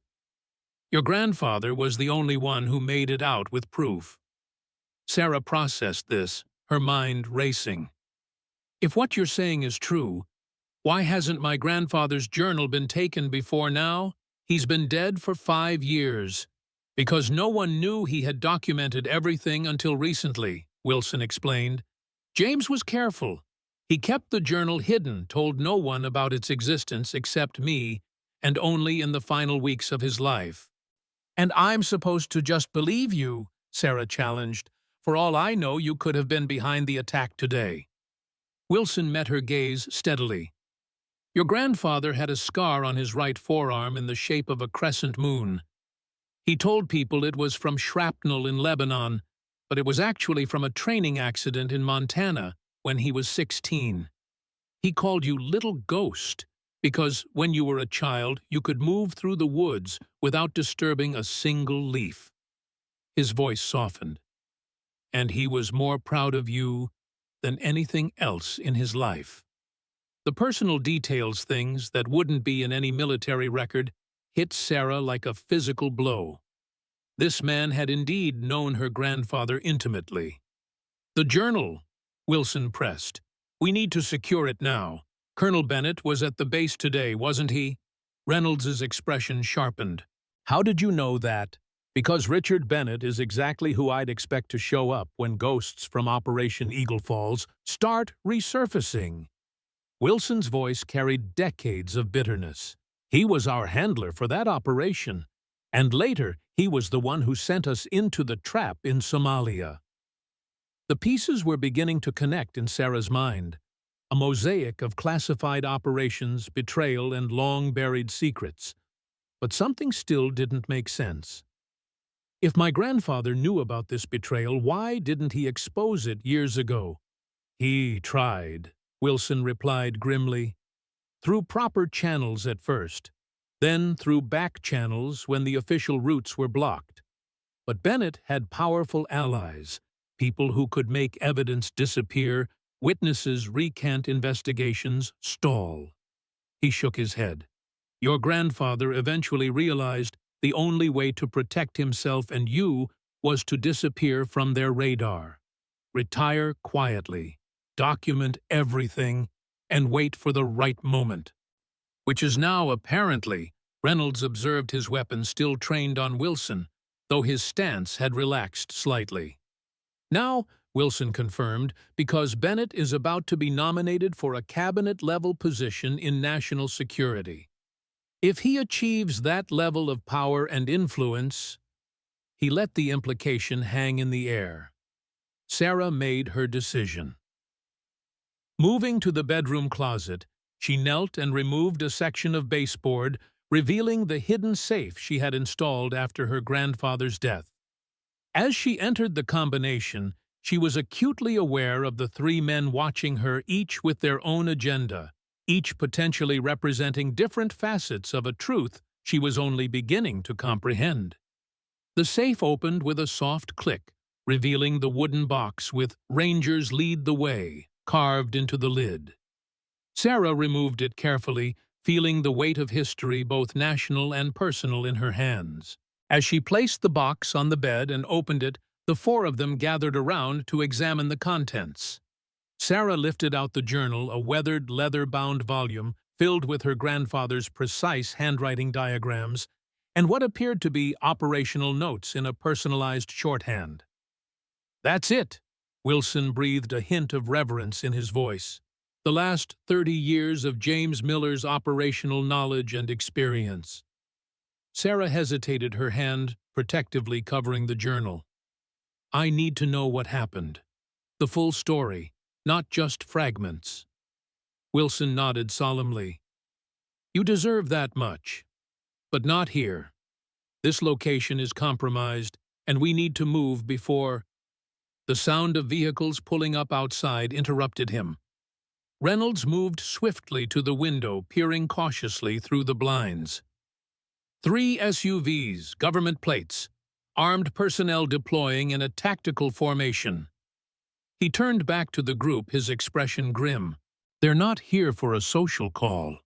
Your grandfather was the only one who made it out with proof. Sarah processed this, her mind racing. If what you're saying is true, why hasn't my grandfather's journal been taken before now? He's been dead for 5 years. Because no one knew he had documented everything until recently, Wilson explained. James was careful. He kept the journal hidden, told no one about its existence except me, and only in the final weeks of his life. And I'm supposed to just believe you, Sarah challenged. For all I know, you could have been behind the attack today. Wilson met her gaze steadily. Your grandfather had a scar on his right forearm in the shape of a crescent moon. He told people it was from shrapnel in Lebanon, but it was actually from a training accident in Montana when he was 16. He called you Little Ghost because when you were a child, you could move through the woods without disturbing a single leaf. His voice softened. And he was more proud of you than anything else in his life. The personal details, things that wouldn't be in any military record, hit Sarah like a physical blow. This man had indeed known her grandfather intimately. The journal, Wilson pressed. We need to secure it now. Colonel Bennett was at the base today, wasn't he? Reynolds's expression sharpened. How did you know that? Because Richard Bennett is exactly who I'd expect to show up when ghosts from Operation Eagle Falls start resurfacing. Wilson's voice carried decades of bitterness. He was our handler for that operation, and later he was the one who sent us into the trap in Somalia. The pieces were beginning to connect in Sarah's mind, a mosaic of classified operations, betrayal, and long-buried secrets. But something still didn't make sense. If my grandfather knew about this betrayal, why didn't he expose it years ago? He tried, Wilson replied grimly. Through proper channels at first, then through back channels when the official routes were blocked. But Bennett had powerful allies, people who could make evidence disappear, witnesses recant investigations, stall. He shook his head. Your grandfather eventually realized the only way to protect himself and you was to disappear from their radar. Retire quietly, document everything, and wait for the right moment. Which is now, apparently, Reynolds observed his weapon still trained on Wilson, though his stance had relaxed slightly. Now, Wilson confirmed, because Bennett is about to be nominated for a cabinet-level position in national security. If he achieves that level of power and influence, he let the implication hang in the air. Sarah made her decision. Moving to the bedroom closet, she knelt and removed a section of baseboard, revealing the hidden safe she had installed after her grandfather's death. As she entered the combination, she was acutely aware of the 3 men watching her, each with their own agenda, each potentially representing different facets of a truth she was only beginning to comprehend. The safe opened with a soft click, revealing the wooden box with "Rangers Lead the Way" carved into the lid. Sarah removed it carefully, feeling the weight of history, both national and personal, in her hands. As she placed the box on the bed and opened it, the 4 of them gathered around to examine the contents. Sarah lifted out the journal, a weathered, leather-bound volume filled with her grandfather's precise handwriting diagrams and what appeared to be operational notes in a personalized shorthand. That's it, Wilson breathed, a hint of reverence in his voice. The last 30 years of James Miller's operational knowledge and experience. Sarah hesitated, her hand protectively covering the journal. I need to know what happened. The full story, not just fragments. Wilson nodded solemnly. You deserve that much. But not here. This location is compromised, and we need to move before... The sound of vehicles pulling up outside interrupted him. Reynolds moved swiftly to the window, peering cautiously through the blinds. 3 SUVs, government plates, armed personnel deploying in a tactical formation. He turned back to the group, his expression grim. They're not here for a social call.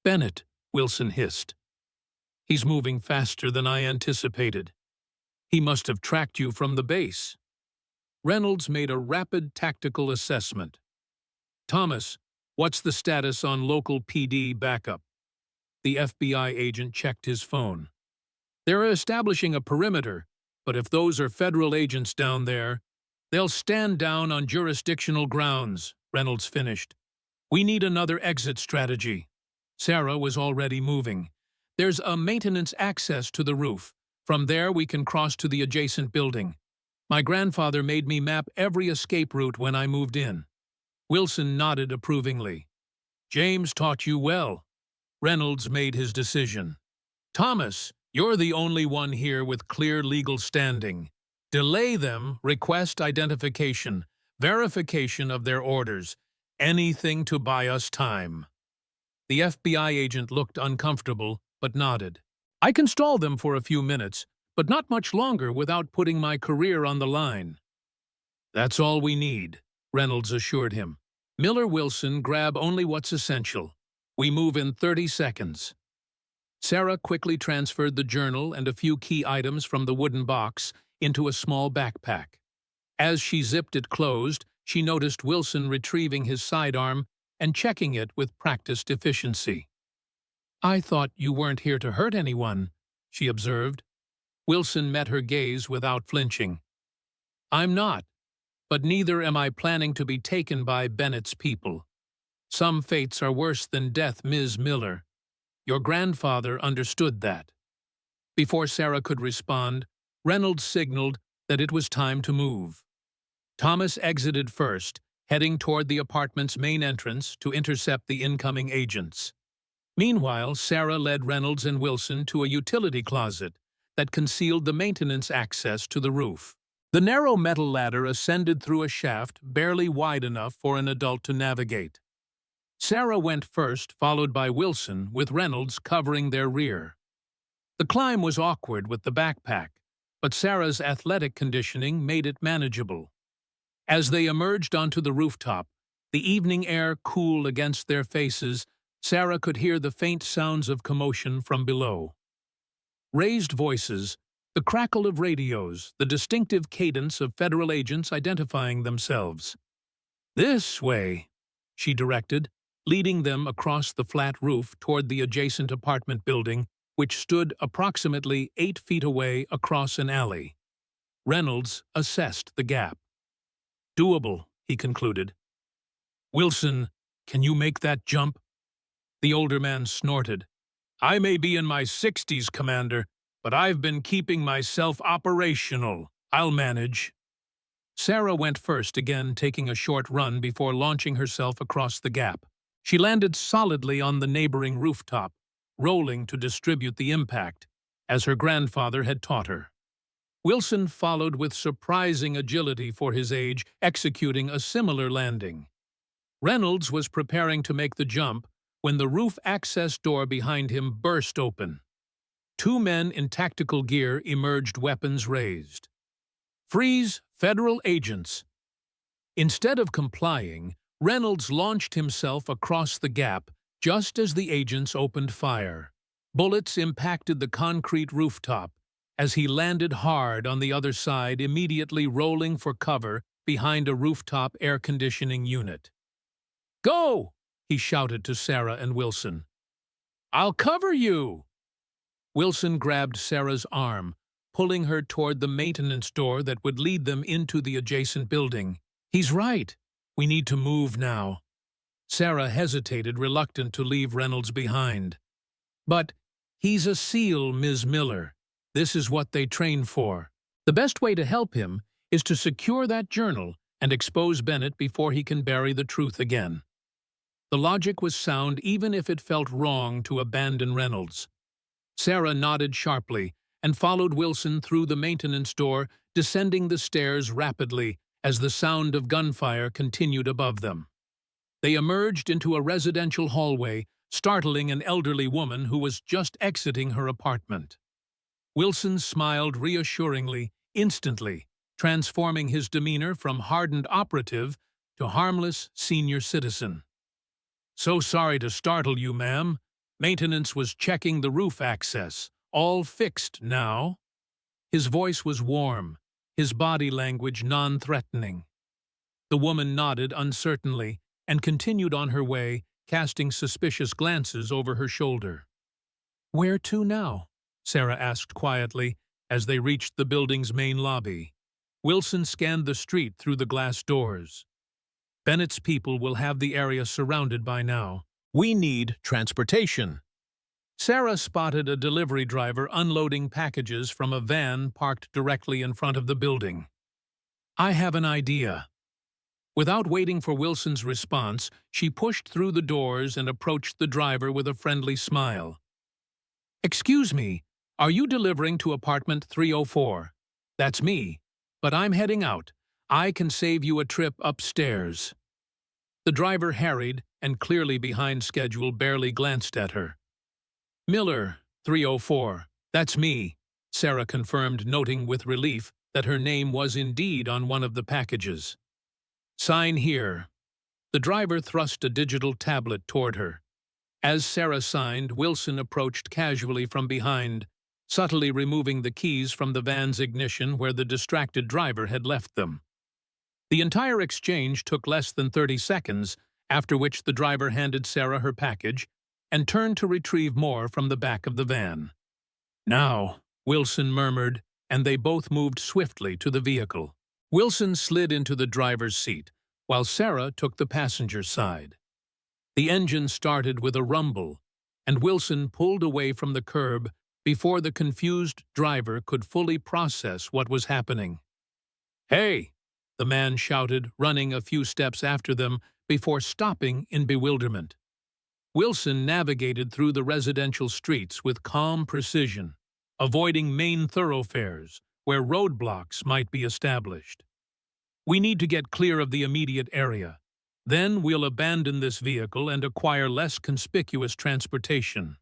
Bennett, Wilson hissed. He's moving faster than I anticipated. He must have tracked you from the base. Reynolds made a rapid tactical assessment. Thomas, what's the status on local PD backup? The FBI agent checked his phone. They're establishing a perimeter, but if those are federal agents down there, they'll stand down on jurisdictional grounds, Reynolds finished. We need another exit strategy. Sarah was already moving. There's a maintenance access to the roof. From there we can cross to the adjacent building. My grandfather made me map every escape route when I moved in. Wilson nodded approvingly. James taught you well. Reynolds made his decision. Thomas, you're the only one here with clear legal standing. Delay them, request identification, verification of their orders, anything to buy us time. The FBI agent looked uncomfortable, but nodded. I can stall them for a few minutes, but not much longer without putting my career on the line. That's all we need, Reynolds assured him. Miller Wilson, grab only what's essential. We move in 30 seconds. Sarah quickly transferred the journal and a few key items from the wooden box into a small backpack. As she zipped it closed, she noticed Wilson retrieving his sidearm and checking it with practiced efficiency. I thought you weren't here to hurt anyone, she observed. Wilson met her gaze without flinching. I'm not, but neither am I planning to be taken by Bennett's people. Some fates are worse than death, Ms. Miller. Your grandfather understood that. Before Sarah could respond, Reynolds signaled that it was time to move. Thomas exited first, heading toward the apartment's main entrance to intercept the incoming agents. Meanwhile, Sarah led Reynolds and Wilson to a utility closet that concealed the maintenance access to the roof. The narrow metal ladder ascended through a shaft barely wide enough for an adult to navigate. Sarah went first, followed by Wilson, with Reynolds covering their rear. The climb was awkward with the backpack, but Sarah's athletic conditioning made it manageable. As they emerged onto the rooftop, the evening air cool against their faces, Sarah could hear the faint sounds of commotion from below. Raised voices, the crackle of radios, the distinctive cadence of federal agents identifying themselves. This way, she directed, leading them across the flat roof toward the adjacent apartment building, which stood approximately 8 feet away across an alley. Reynolds assessed the gap. Doable, he concluded. Wilson, can you make that jump? The older man snorted. I may be in my 60s, Commander, but I've been keeping myself operational. I'll manage. Sarah went first, again taking a short run before launching herself across the gap. She landed solidly on the neighboring rooftop, rolling to distribute the impact, as her grandfather had taught her. Wilson followed with surprising agility for his age, executing a similar landing. Reynolds was preparing to make the jump when the roof access door behind him burst open. 2 men in tactical gear emerged, weapons raised. Freeze, federal agents! Instead of complying, Reynolds launched himself across the gap just as the agents opened fire. Bullets impacted the concrete rooftop as he landed hard on the other side, immediately rolling for cover behind a rooftop air conditioning unit. Go! He shouted to Sarah and Wilson. I'll cover you! Wilson grabbed Sarah's arm, pulling her toward the maintenance door that would lead them into the adjacent building. He's right. We need to move now. Sarah hesitated, reluctant to leave Reynolds behind. But "He's a SEAL, Ms. Miller. This is what they train for. The best way to help him is to secure that journal and expose Bennett before he can bury the truth again." The logic was sound even if it felt wrong to abandon Reynolds. Sarah nodded sharply and followed Wilson through the maintenance door, descending the stairs rapidly as the sound of gunfire continued above them. They emerged into a residential hallway, startling an elderly woman who was just exiting her apartment. Wilson smiled reassuringly, instantly, transforming his demeanor from hardened operative to harmless senior citizen. "So sorry to startle you, ma'am. Maintenance was checking the roof access. All fixed now." His voice was warm, his body language non-threatening. The woman nodded uncertainly and continued on her way, casting suspicious glances over her shoulder. "Where to now?" Sarah asked quietly as they reached the building's main lobby. Wilson scanned the street through the glass doors. "Bennett's people will have the area surrounded by now. We need transportation." Sarah spotted a delivery driver unloading packages from a van parked directly in front of the building. "I have an idea." Without waiting for Wilson's response, she pushed through the doors and approached the driver with a friendly smile. "Excuse me, are you delivering to apartment 304? That's me, but I'm heading out. I can save you a trip upstairs." The driver harried and, clearly behind schedule, barely glanced at her. "Miller, 304. That's me," Sarah confirmed, noting with relief that her name was indeed on one of the packages. "Sign here." The driver thrust a digital tablet toward her. As Sarah signed, Wilson approached casually from behind, subtly removing the keys from the van's ignition where the distracted driver had left them. The entire exchange took less than 30 seconds, after which the driver handed Sarah her package and turned to retrieve more from the back of the van. "Now," Wilson murmured, and they both moved swiftly to the vehicle. Wilson slid into the driver's seat, while Sarah took the passenger side. The engine started with a rumble, and Wilson pulled away from the curb before the confused driver could fully process what was happening. "Hey!" the man shouted, running a few steps after them before stopping in bewilderment. Wilson navigated through the residential streets with calm precision, avoiding main thoroughfares where roadblocks might be established. "We need to get clear of the immediate area. Then we'll abandon this vehicle and acquire less conspicuous transportation."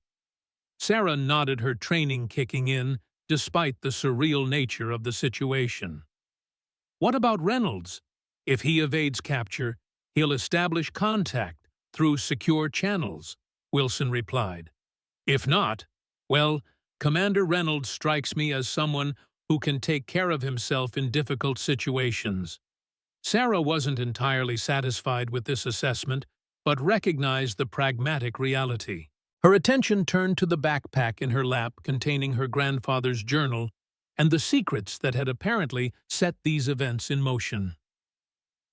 Sarah nodded, her training kicking in, despite the surreal nature of the situation. "What about Reynolds? If he evades capture, he'll establish contact through secure channels," Wilson replied. "If not, well, Commander Reynolds strikes me as someone who can take care of himself in difficult situations." Sarah wasn't entirely satisfied with this assessment, but recognized the pragmatic reality. Her attention turned to the backpack in her lap containing her grandfather's journal and the secrets that had apparently set these events in motion.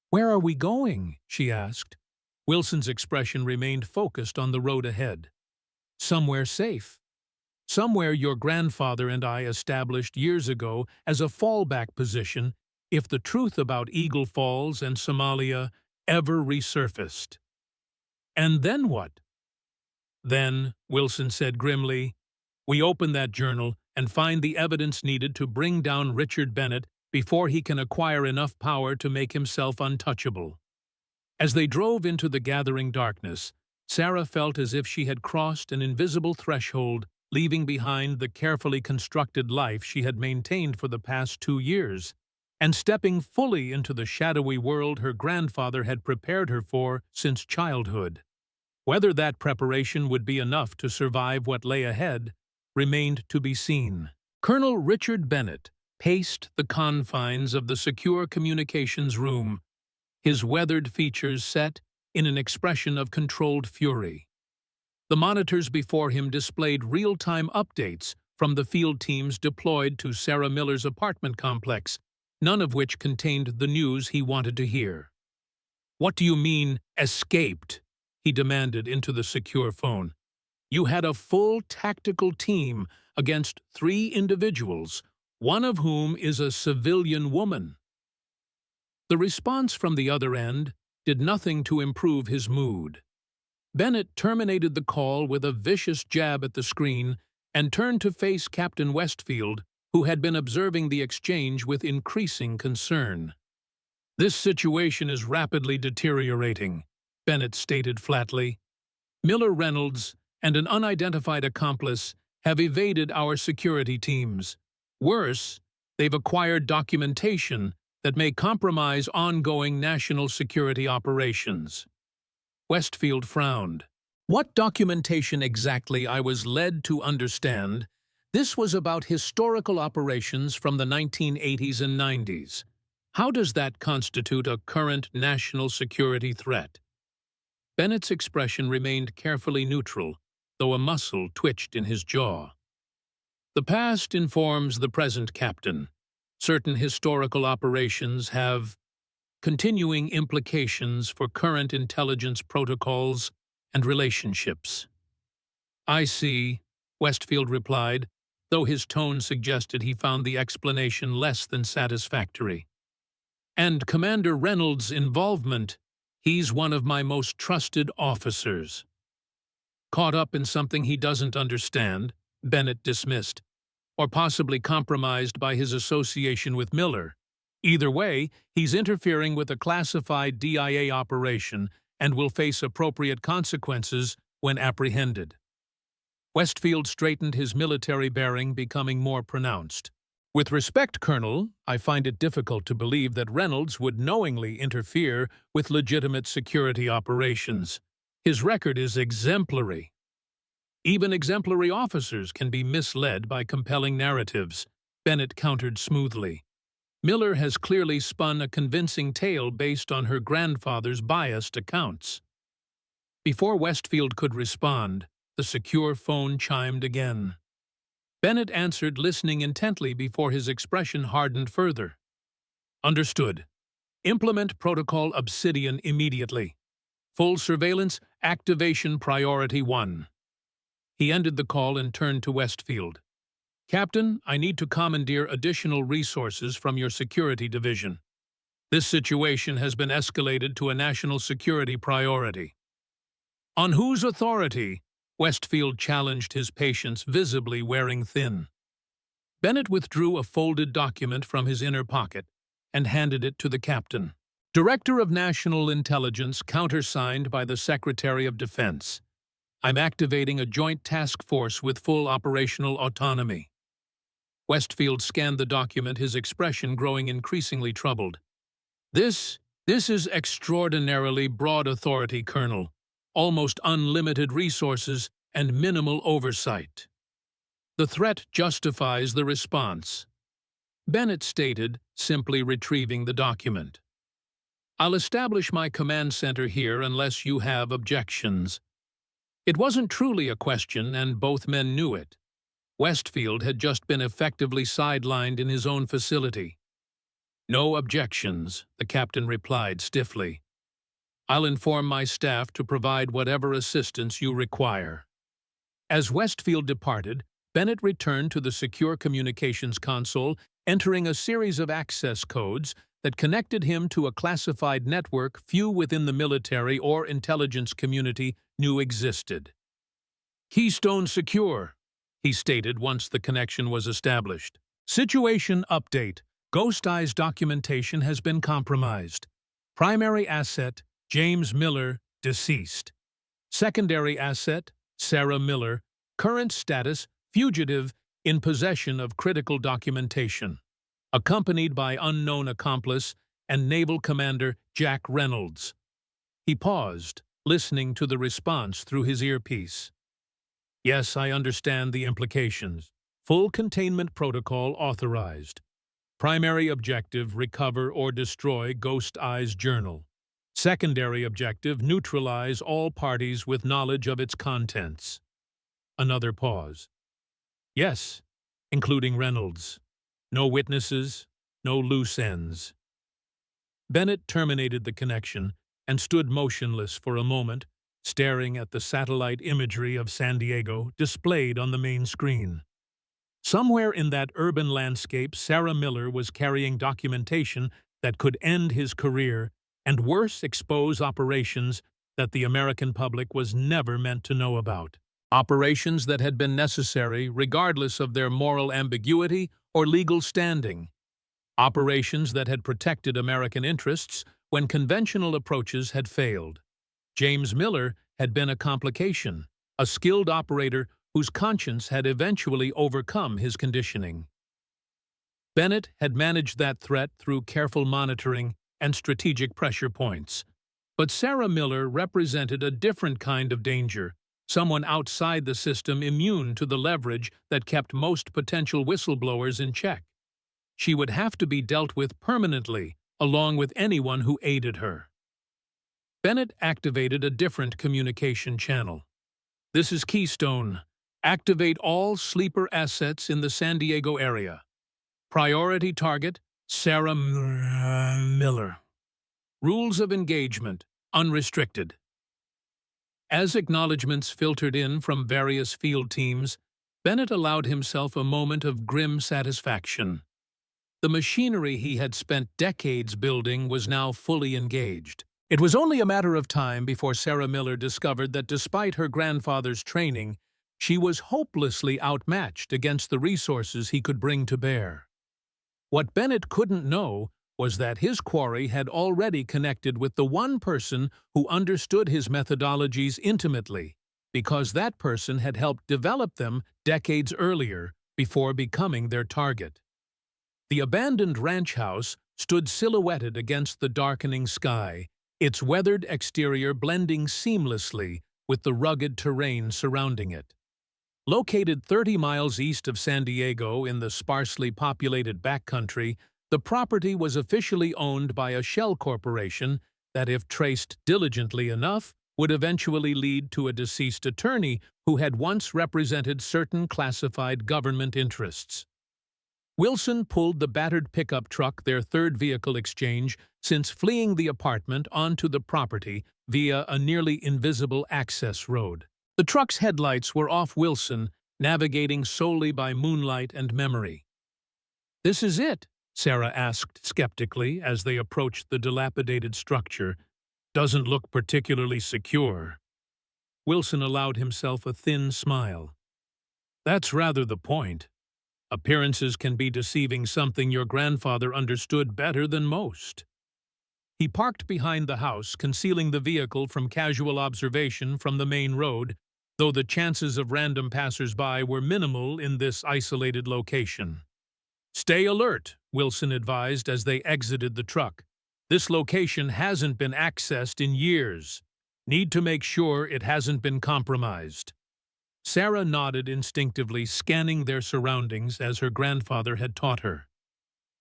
"Where are we going?" she asked. Wilson's expression remained focused on the road ahead. "Somewhere safe. Somewhere your grandfather and I established years ago as a fallback position if the truth about Eagle Falls and Somalia ever resurfaced." "And then what?" "Then," Wilson said grimly, "we open that journal and find the evidence needed to bring down Richard Bennett before he can acquire enough power to make himself untouchable." As they drove into the gathering darkness, Sarah felt as if she had crossed an invisible threshold, leaving behind the carefully constructed life she had maintained for the past 2 years, and stepping fully into the shadowy world her grandfather had prepared her for since childhood. Whether that preparation would be enough to survive what lay ahead remained to be seen. Colonel Richard Bennett paced the confines of the secure communications room, his weathered features set in an expression of controlled fury. The monitors before him displayed real-time updates from the field teams deployed to Sarah Miller's apartment complex, none of which contained the news he wanted to hear. "What do you mean, escaped?" he demanded into the secure phone. You had a full tactical team against 3 individuals, one of whom is a civilian woman. The response from the other end did nothing to improve his mood. Bennett terminated the call with a vicious jab at the screen and turned to face Captain Westfield, who had been observing the exchange with increasing concern. "This situation is rapidly deteriorating," Bennett stated flatly. "Miller Reynolds and an unidentified accomplice have evaded our security teams. Worse, they've acquired documentation that may compromise ongoing national security operations." Westfield frowned. What documentation exactly? I was led to understand this was about historical operations from the 1980s and 90s. How does that constitute a current national security threat? Bennett's expression remained carefully neutral, though a muscle twitched in his jaw. "The past informs the present, Captain. Certain historical operations have continuing implications for current intelligence protocols and relationships." "I see," Westfield replied, though his tone suggested he found the explanation less than satisfactory. "And Commander Reynolds' involvement, he's one of my most trusted officers." "Caught up in something he doesn't understand," Bennett dismissed, "or possibly compromised by his association with Miller. Either way, he's interfering with a classified DIA operation and will face appropriate consequences when apprehended." Westfield straightened his military bearing, becoming more pronounced. "With respect, Colonel, I find it difficult to believe that Reynolds would knowingly interfere with legitimate security operations. His record is exemplary." "Even exemplary officers can be misled by compelling narratives," Bennett countered smoothly. "Miller has clearly spun a convincing tale based on her grandfather's biased accounts." Before Westfield could respond, the secure phone chimed again. Bennett answered, listening intently before his expression hardened further. "Understood. Implement Protocol Obsidian immediately. Full surveillance, activation priority 1. He ended the call and turned to Westfield. "Captain, I need to commandeer additional resources from your security division. This situation has been escalated to a national security priority." "On whose authority?" Westfield challenged his patience, visibly wearing thin. Bennett withdrew a folded document from his inner pocket and handed it to the captain. "Director of National Intelligence, countersigned by the Secretary of Defense. I'm activating a joint task force with full operational autonomy." Westfield scanned the document, his expression growing increasingly troubled. This is extraordinarily broad authority, Colonel. Almost unlimited resources and minimal oversight. The threat justifies the response," Bennett stated, simply retrieving the document. "I'll establish my command center here unless you have objections." It wasn't truly a question, and both men knew it. Westfield had just been effectively sidelined in his own facility. "No objections," the captain replied stiffly. "I'll inform my staff to provide whatever assistance you require." As Westfield departed, Bennett returned to the secure communications console, entering a series of access codes that connected him to a classified network few within the military or intelligence community knew existed. "Keystone secure," he stated once the connection was established. "Situation update. Ghost Eye's documentation has been compromised. Primary asset, James Miller, deceased. Secondary asset, Sarah Miller. Current status, fugitive, in possession of critical documentation. Accompanied by unknown accomplice and Naval Commander Jack Reynolds." He paused, listening to the response through his earpiece. "Yes, I understand the implications. Full containment protocol authorized. Primary objective, recover or destroy Ghost Eye's journal. Secondary objective, neutralize all parties with knowledge of its contents." Another pause. "Yes, including Reynolds. No witnesses, no loose ends." Bennett terminated the connection and stood motionless for a moment, staring at the satellite imagery of San Diego displayed on the main screen. Somewhere in that urban landscape, Sarah Miller was carrying documentation that could end his career and, worse, expose operations that the American public was never meant to know about. Operations that had been necessary regardless of their moral ambiguity or legal standing. Operations that had protected American interests when conventional approaches had failed. James Miller had been a complication, a skilled operator whose conscience had eventually overcome his conditioning. Bennett had managed that threat through careful monitoring and strategic pressure points. But Sarah Miller represented a different kind of danger, someone outside the system immune to the leverage that kept most potential whistleblowers in check. She would have to be dealt with permanently, along with anyone who aided her. Bennett activated a different communication channel. "This is Keystone. Activate all sleeper assets in the San Diego area. Priority target, Sarah Miller. Rules of engagement, unrestricted." As acknowledgments filtered in from various field teams, Bennett allowed himself a moment of grim satisfaction. The machinery he had spent decades building was now fully engaged. It was only a matter of time before Sarah Miller discovered that despite her grandfather's training, she was hopelessly outmatched against the resources he could bring to bear. What Bennett couldn't know was that his quarry had already connected with the one person who understood his methodologies intimately, because that person had helped develop them decades earlier before becoming their target. The abandoned ranch house stood silhouetted against the darkening sky, its weathered exterior blending seamlessly with the rugged terrain surrounding it. Located 30 miles east of San Diego in the sparsely populated backcountry, the property was officially owned by a shell corporation that, if traced diligently enough, would eventually lead to a deceased attorney who had once represented certain classified government interests. Wilson pulled the battered pickup truck, their third vehicle exchange since fleeing the apartment, onto the property via a nearly invisible access road. The truck's headlights were off Wilson, navigating solely by moonlight and memory. "This is it?" Sarah asked skeptically as they approached the dilapidated structure. "Doesn't look particularly secure." Wilson allowed himself a thin smile. "That's rather the point. Appearances can be deceiving, something your grandfather understood better than most." He parked behind the house, concealing the vehicle from casual observation from the main road, though the chances of random passers-by were minimal in this isolated location. "Stay alert," Wilson advised as they exited the truck. "This location hasn't been accessed in years. Need to make sure it hasn't been compromised." Sarah nodded instinctively, scanning their surroundings as her grandfather had taught her.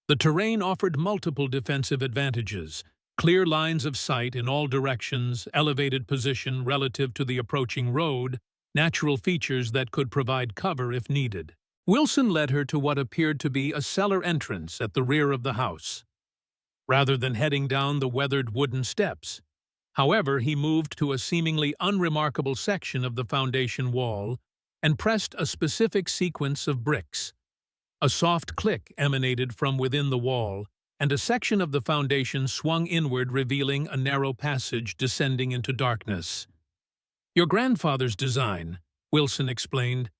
The terrain offered multiple defensive advantages: clear lines of sight in all directions, elevated position relative to the approaching road, natural features that could provide cover if needed. Wilson led her to what appeared to be a cellar entrance at the rear of the house, rather than heading down the weathered wooden steps. However, he moved to a seemingly unremarkable section of the foundation wall and pressed a specific sequence of bricks. A soft click emanated from within the wall, and a section of the foundation swung inward, revealing a narrow passage descending into darkness. "Your grandfather's design," Wilson explained.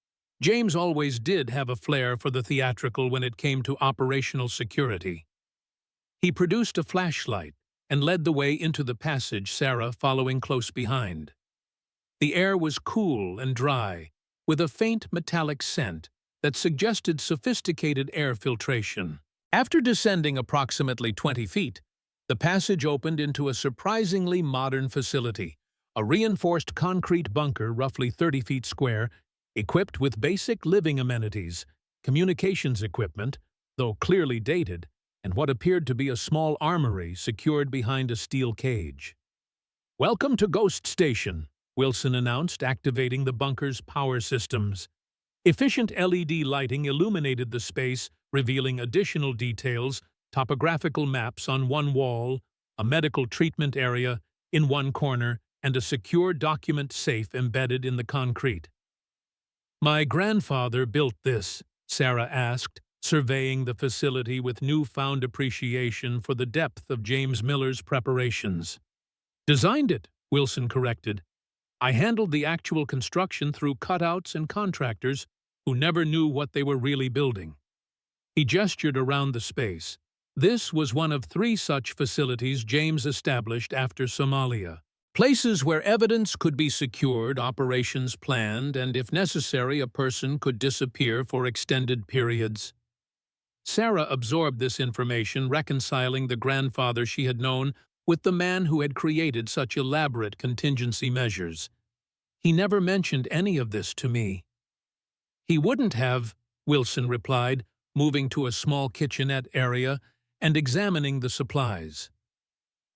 "James always did have a flair for the theatrical when it came to operational security." He produced a flashlight and led the way into the passage, Sarah following close behind. The air was cool and dry, with a faint metallic scent that suggested sophisticated air filtration. After descending approximately 20 feet, the passage opened into a surprisingly modern facility, a reinforced concrete bunker roughly 30 feet square, equipped with basic living amenities, communications equipment, though clearly dated, and what appeared to be a small armory secured behind a steel cage. "Welcome to Ghost Station," Wilson announced, activating the bunker's power systems. Efficient LED lighting illuminated the space, revealing additional details: topographical maps on one wall, a medical treatment area in one corner, and a secure document safe embedded in the concrete. "My grandfather built this," Sarah asked, surveying the facility with newfound appreciation for the depth of James Miller's preparations. "Designed it," Wilson corrected. "I handled the actual construction through cutouts and contractors who never knew what they were really building." He gestured around the space. This was one of 3 such facilities James established after Somalia. Places where evidence could be secured, operations planned, and if necessary a person could disappear for extended periods. Sarah absorbed this information, reconciling the grandfather she had known with the man who had created such elaborate contingency measures. "He never mentioned any of this to me." "He wouldn't have," Wilson replied, moving to a small kitchenette area and examining the supplies.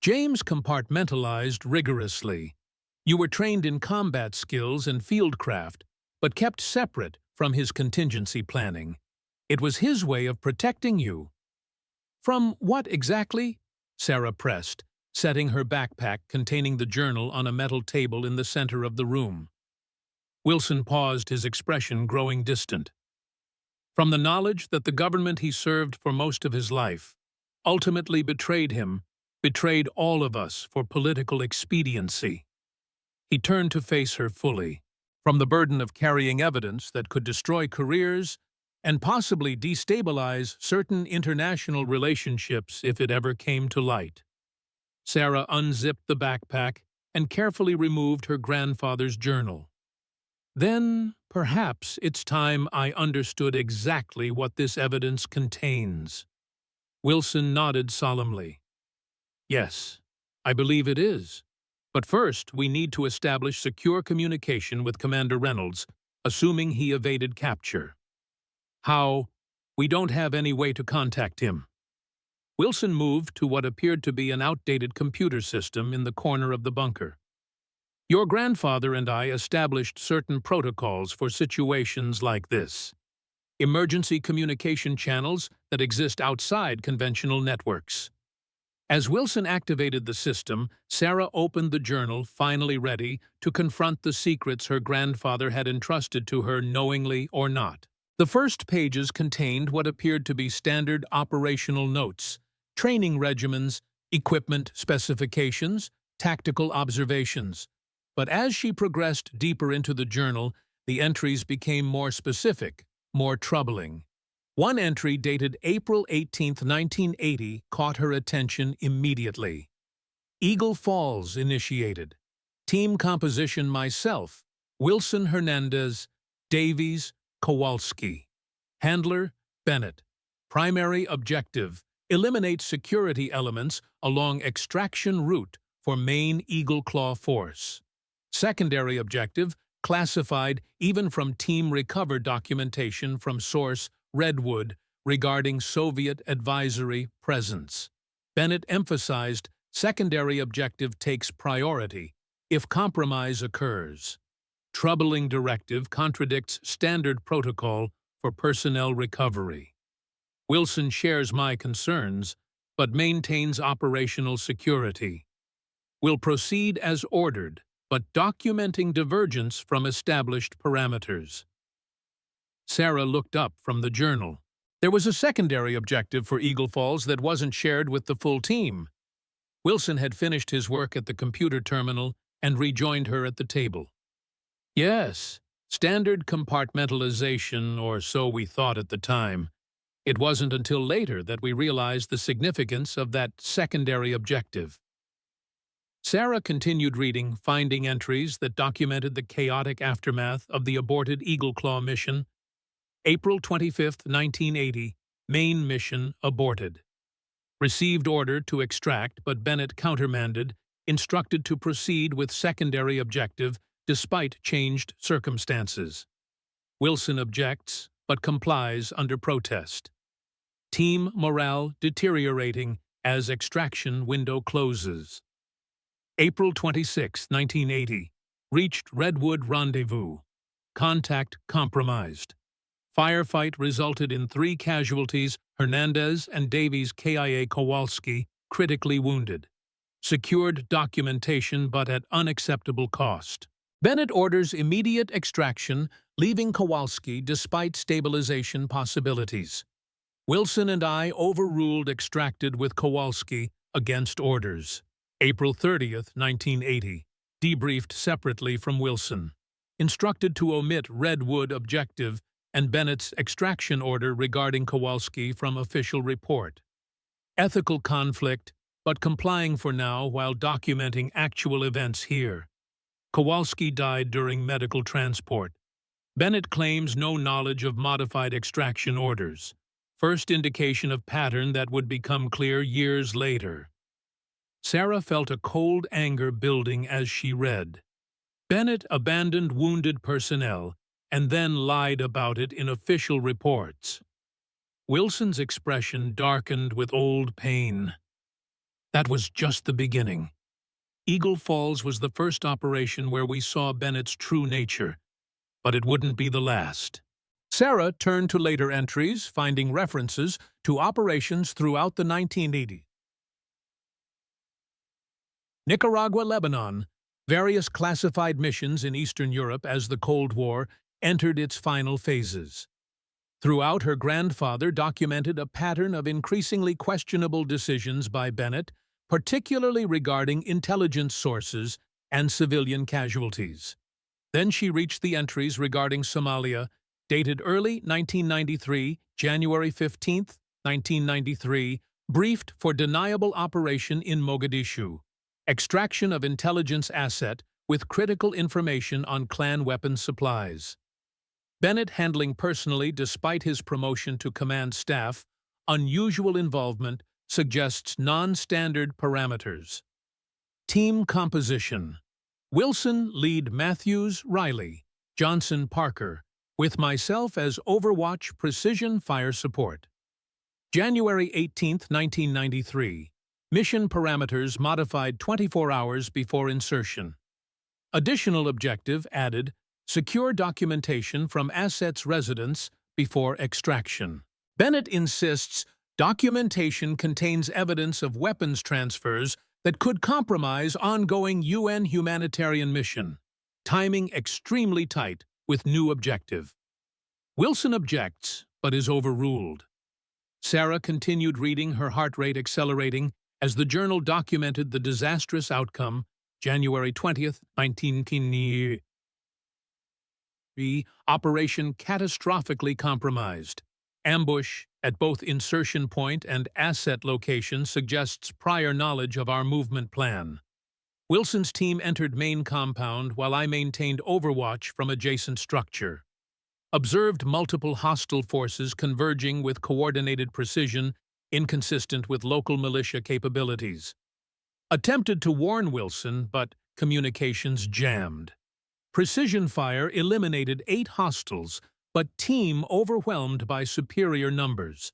James compartmentalized rigorously. "You were trained in combat skills and fieldcraft, but kept separate from his contingency planning. It was his way of protecting you." "From what exactly?" Sarah pressed, setting her backpack containing the journal on a metal table in the center of the room. Wilson paused, his expression growing distant. "From the knowledge that the government he served for most of his life ultimately betrayed him, betrayed all of us for political expediency." He turned to face her fully. "From the burden of carrying evidence that could destroy careers and possibly destabilize certain international relationships if it ever came to light." Sarah unzipped the backpack and carefully removed her grandfather's journal. "Then, perhaps it's time I understood exactly what this evidence contains." Wilson nodded solemnly. "Yes, I believe it is. But first, we need to establish secure communication with Commander Reynolds, assuming he evaded capture." "How?" "We don't have any way to contact him." Wilson moved to what appeared to be an outdated computer system in the corner of the bunker. "Your grandfather and I established certain protocols for situations like this. Emergency communication channels that exist outside conventional networks." As Wilson activated the system, Sarah opened the journal, finally ready to confront the secrets her grandfather had entrusted to her, knowingly or not. The first pages contained what appeared to be standard operational notes, training regimens, equipment specifications, tactical observations. But as she progressed deeper into the journal, the entries became more specific, more troubling. One entry dated April 18, 1980, caught her attention immediately. "Eagle Falls initiated. Team composition: myself, Wilson Hernandez, Davies, Kowalski. Handler: Bennett. Primary objective: eliminate security elements along extraction route for main Eagle Claw force. Secondary objective: classified even from team recover documentation from source Redwood regarding Soviet advisory presence." Bennett emphasized secondary objective takes priority if compromise occurs. Troubling directive contradicts standard protocol for personnel recovery. Wilson shares my concerns, but maintains operational security. Will proceed as ordered, but documenting divergence from established parameters. Sarah looked up from the journal. There was a secondary objective for Eagle Falls that wasn't shared with the full team. Wilson had finished his work at the computer terminal and rejoined her at the table. "Yes, standard compartmentalization, or so we thought at the time. It wasn't until later that we realized the significance of that secondary objective." Sarah continued reading, finding entries that documented the chaotic aftermath of the aborted Eagle Claw mission. April 25, 1980, main mission aborted. Received order to extract, but Bennett countermanded, instructed to proceed with secondary objective despite changed circumstances. Wilson objects, but complies under protest. Team morale deteriorating as extraction window closes. April 26, 1980, reached Redwood Rendezvous. Contact compromised. Firefight resulted in 3 casualties, Hernandez and Davies KIA Kowalski critically wounded. secured documentation but at unacceptable cost. Bennett orders immediate extraction, leaving Kowalski despite stabilization possibilities. Wilson and I overruled extracted with Kowalski against orders. April 30th, 1980. Debriefed separately from Wilson. Instructed to omit Redwood objective and Bennett's extraction order regarding Kowalski from official report. Ethical conflict, but complying for now while documenting actual events here. Kowalski died during medical transport. Bennett claims no knowledge of modified extraction orders. First indication of pattern that would become clear years later. Sarah felt a cold anger building as she read. Bennett abandoned wounded personnel and then lied about it in official reports. Wilson's expression darkened with old pain. That was just the beginning. Eagle Falls was the first operation where we saw Bennett's true nature, but it wouldn't be the last. Sarah turned to later entries, finding references to operations throughout the 1980s. Nicaragua, Lebanon, various classified missions in Eastern Europe as the Cold War entered its final phases. Throughout, her grandfather documented a pattern of increasingly questionable decisions by Bennett, particularly regarding intelligence sources and civilian casualties. Then she reached the entries regarding Somalia, dated early 1993, January 15, 1993, briefed for deniable operation in Mogadishu, extraction of intelligence asset with critical information on clan weapons supplies. Bennett handling personally despite his promotion to command staff, unusual involvement suggests non-standard parameters. Team composition. Wilson lead Matthews, Riley, Johnson, Parker, with myself as Overwatch Precision Fire Support. January 18, 1993. Mission parameters modified 24 hours before insertion. Additional objective added, secure documentation from assets residence before extraction. Bennett insists documentation contains evidence of weapons transfers that could compromise ongoing UN humanitarian mission. Timing extremely tight with new objective. Wilson objects, but is overruled. Sarah continued reading, her heart rate accelerating as the journal documented the disastrous outcome, January 20th, 1993. Operation catastrophically compromised. Ambush at both insertion point and asset location suggests prior knowledge of our movement plan. Wilson's team entered main compound while I maintained overwatch from adjacent structure. Observed multiple hostile forces converging with coordinated precision, inconsistent with local militia capabilities. Attempted to warn Wilson, but communications jammed. Precision fire eliminated 8 hostiles, but team overwhelmed by superior numbers.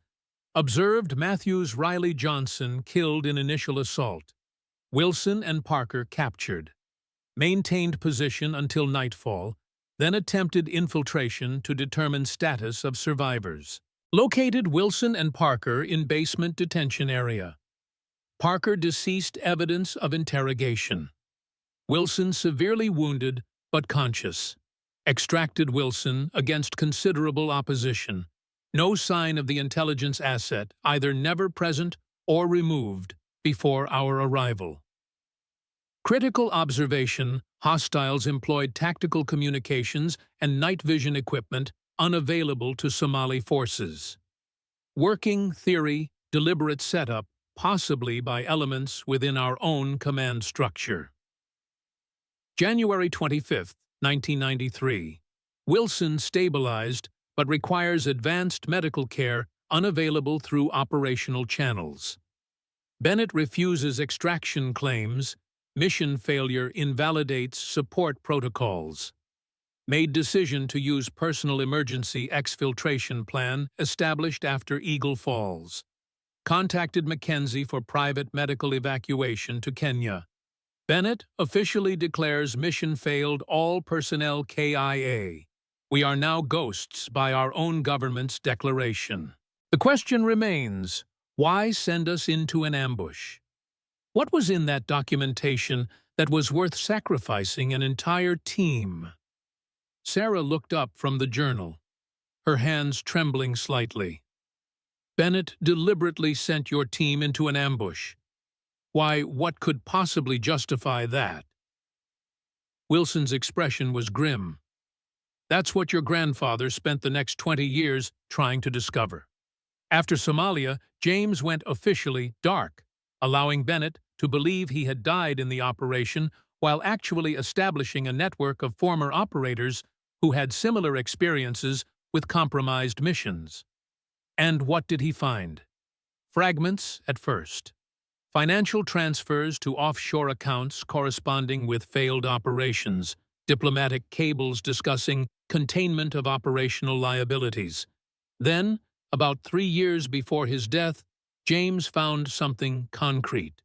Observed Matthews, Riley, Johnson killed in initial assault. Wilson and Parker captured. Maintained position until nightfall, then attempted infiltration to determine status of survivors. Located Wilson and Parker in basement detention area. Parker deceased, evidence of interrogation. Wilson severely wounded but conscious. Extracted Wilson against considerable opposition. No sign of the intelligence asset, either never present or removed before our arrival. Critical observation, hostiles employed tactical communications and night vision equipment unavailable to Somali forces. Working theory, deliberate setup, possibly by elements within our own command structure. January 25, 1993. Wilson stabilized but requires advanced medical care unavailable through operational channels. Bennett refuses extraction claims. Mission failure invalidates support protocols. Made decision to use personal emergency exfiltration plan established after Eagle Falls. Contacted Mackenzie for private medical evacuation to Kenya. Bennett officially declares mission failed, all personnel KIA. We are now ghosts by our own government's declaration. The question remains, why send us into an ambush? What was in that documentation that was worth sacrificing an entire team? Sarah looked up from the journal, her hands trembling slightly. Bennett deliberately sent your team into an ambush. Why, what could possibly justify that? Wilson's expression was grim. That's what your grandfather spent the next 20 years trying to discover. After Somalia, James went officially dark, allowing Bennett to believe he had died in the operation while actually establishing a network of former operators who had similar experiences with compromised missions. And what did he find? Fragments at first. Financial transfers to offshore accounts corresponding with failed operations, diplomatic cables discussing containment of operational liabilities. Then, about 3 years before his death, James found something concrete.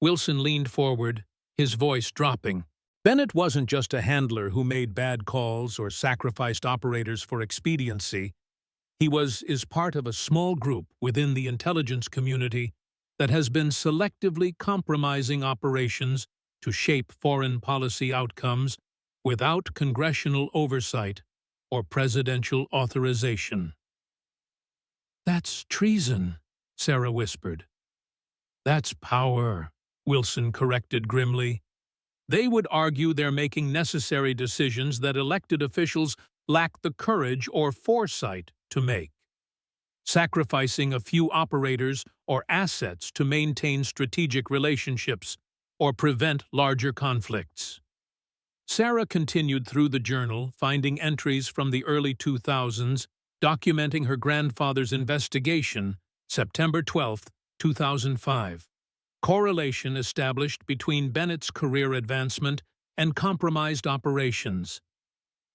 Wilson leaned forward, his voice dropping. Bennett wasn't just a handler who made bad calls or sacrificed operators for expediency. He is part of a small group within the intelligence community that has been selectively compromising operations to shape foreign policy outcomes without congressional oversight or presidential authorization. "That's treason," Sarah whispered. "That's power," Wilson corrected grimly. "They would argue they're making necessary decisions that elected officials lack the courage or foresight to make, sacrificing a few operators or assets to maintain strategic relationships or prevent larger conflicts." Sarah continued through the journal, finding entries from the early 2000s documenting her grandfather's investigation, September 12, 2005. Correlation established between Bennett's career advancement and compromised operations.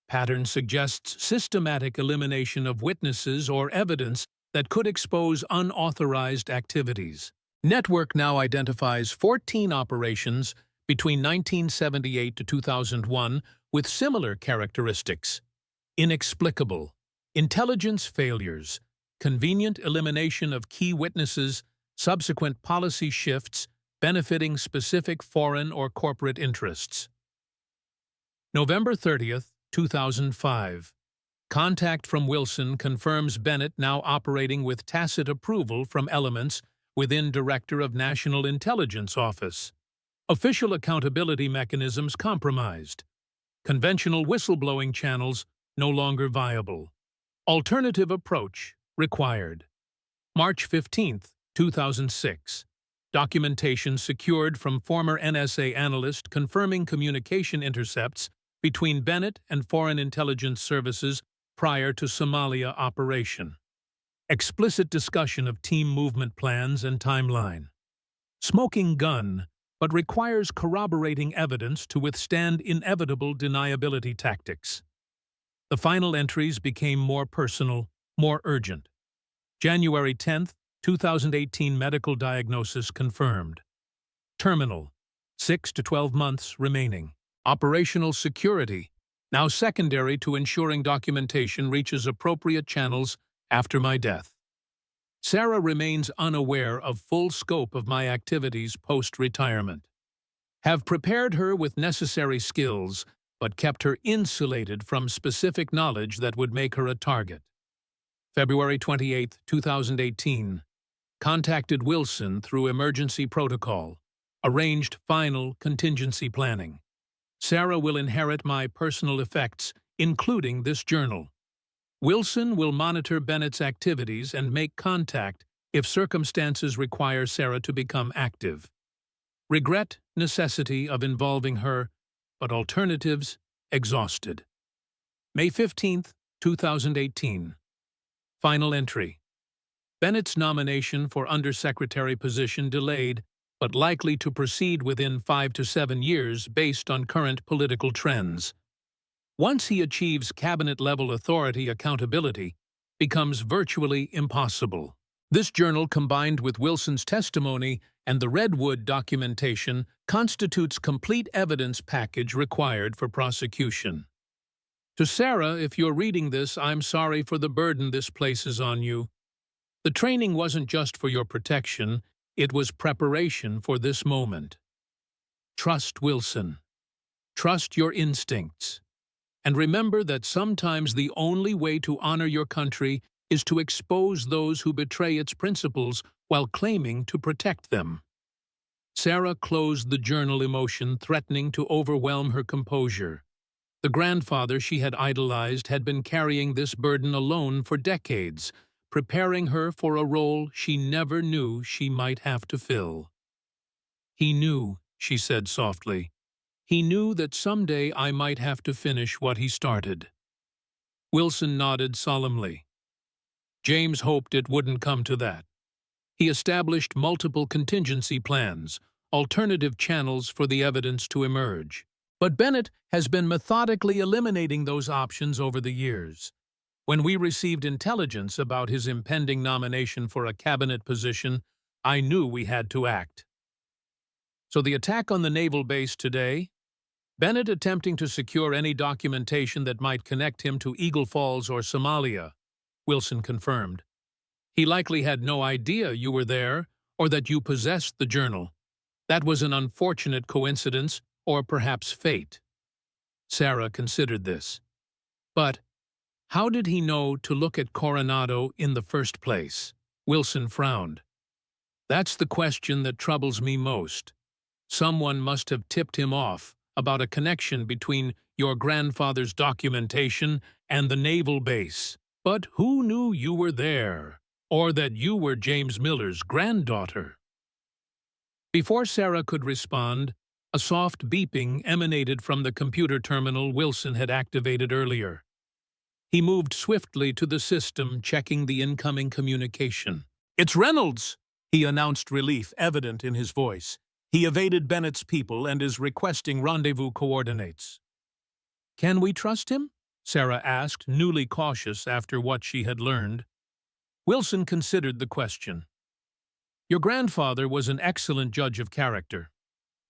Pattern suggests systematic elimination of witnesses or evidence that could expose unauthorized activities. Network now identifies 14 operations between 1978 to 2001 with similar characteristics: inexplicable, intelligence failures, convenient elimination of key witnesses, subsequent policy shifts benefiting specific foreign or corporate interests. November 30th, 2005. Contact from Wilson confirms Bennett now operating with tacit approval from elements within Director of National Intelligence Office. Official accountability mechanisms compromised. Conventional whistleblowing channels no longer viable. Alternative approach required. March 15, 2006. Documentation secured from former NSA analyst confirming communication intercepts between Bennett and foreign intelligence services prior to Somalia operation. Explicit discussion of team movement plans and timeline. Smoking gun, but requires corroborating evidence to withstand inevitable deniability tactics. The final entries became more personal, more urgent. January 10, 2018 medical diagnosis confirmed. Terminal, 6 to 12 months remaining. Operational security, now secondary to ensuring documentation reaches appropriate channels after my death. Sarah remains unaware of full scope of my activities post-retirement. Have prepared her with necessary skills, but kept her insulated from specific knowledge that would make her a target. February 28, 2018. Contacted Wilson through emergency protocol. Arranged final contingency planning. Sarah will inherit my personal effects, including this journal. Wilson will monitor Bennett's activities and make contact if circumstances require Sarah to become active. Regret necessity of involving her, but alternatives exhausted. May 15, 2018. Final entry. Bennett's nomination for undersecretary position delayed, but likely to proceed within 5 to 7 years based on current political trends. Once he achieves cabinet-level authority, accountability becomes virtually impossible. This journal, combined with Wilson's testimony and the Redwood documentation, constitutes complete evidence package required for prosecution. To Sarah, if you're reading this, I'm sorry for the burden this places on you. The training wasn't just for your protection, It was preparation for this moment. Trust Wilson. Trust your instincts. And remember that sometimes the only way to honor your country is to expose those who betray its principles while claiming to protect them. Sarah closed the journal, emotion threatening to overwhelm her composure. The grandfather she had idolized had been carrying this burden alone for decades, preparing her for a role she never knew she might have to fill. "He knew," she said softly. "He knew that someday I might have to finish what he started." Wilson nodded solemnly. James hoped it wouldn't come to that. He established multiple contingency plans, alternative channels for the evidence to emerge. But Bennett has been methodically eliminating those options over the years. When we received intelligence about his impending nomination for a cabinet position, I knew we had to act. So the attack on the naval base today? Bennett attempting to secure any documentation that might connect him to Eagle Falls or Somalia, Wilson confirmed. He likely had no idea you were there or that you possessed the journal. That was an unfortunate coincidence, or perhaps fate. Sarah considered this. But how did he know to look at Coronado in the first place? Wilson frowned. That's the question that troubles me most. Someone must have tipped him off about a connection between your grandfather's documentation and the naval base. But who knew you were there, or that you were James Miller's granddaughter? Before Sarah could respond, a soft beeping emanated from the computer terminal Wilson had activated earlier. He moved swiftly to the system, checking the incoming communication. "It's Reynolds," he announced, relief evident in his voice. "He evaded Bennett's people and is requesting rendezvous coordinates." "Can we trust him?" Sarah asked, newly cautious after what she had learned. Wilson considered the question. "Your grandfather was an excellent judge of character.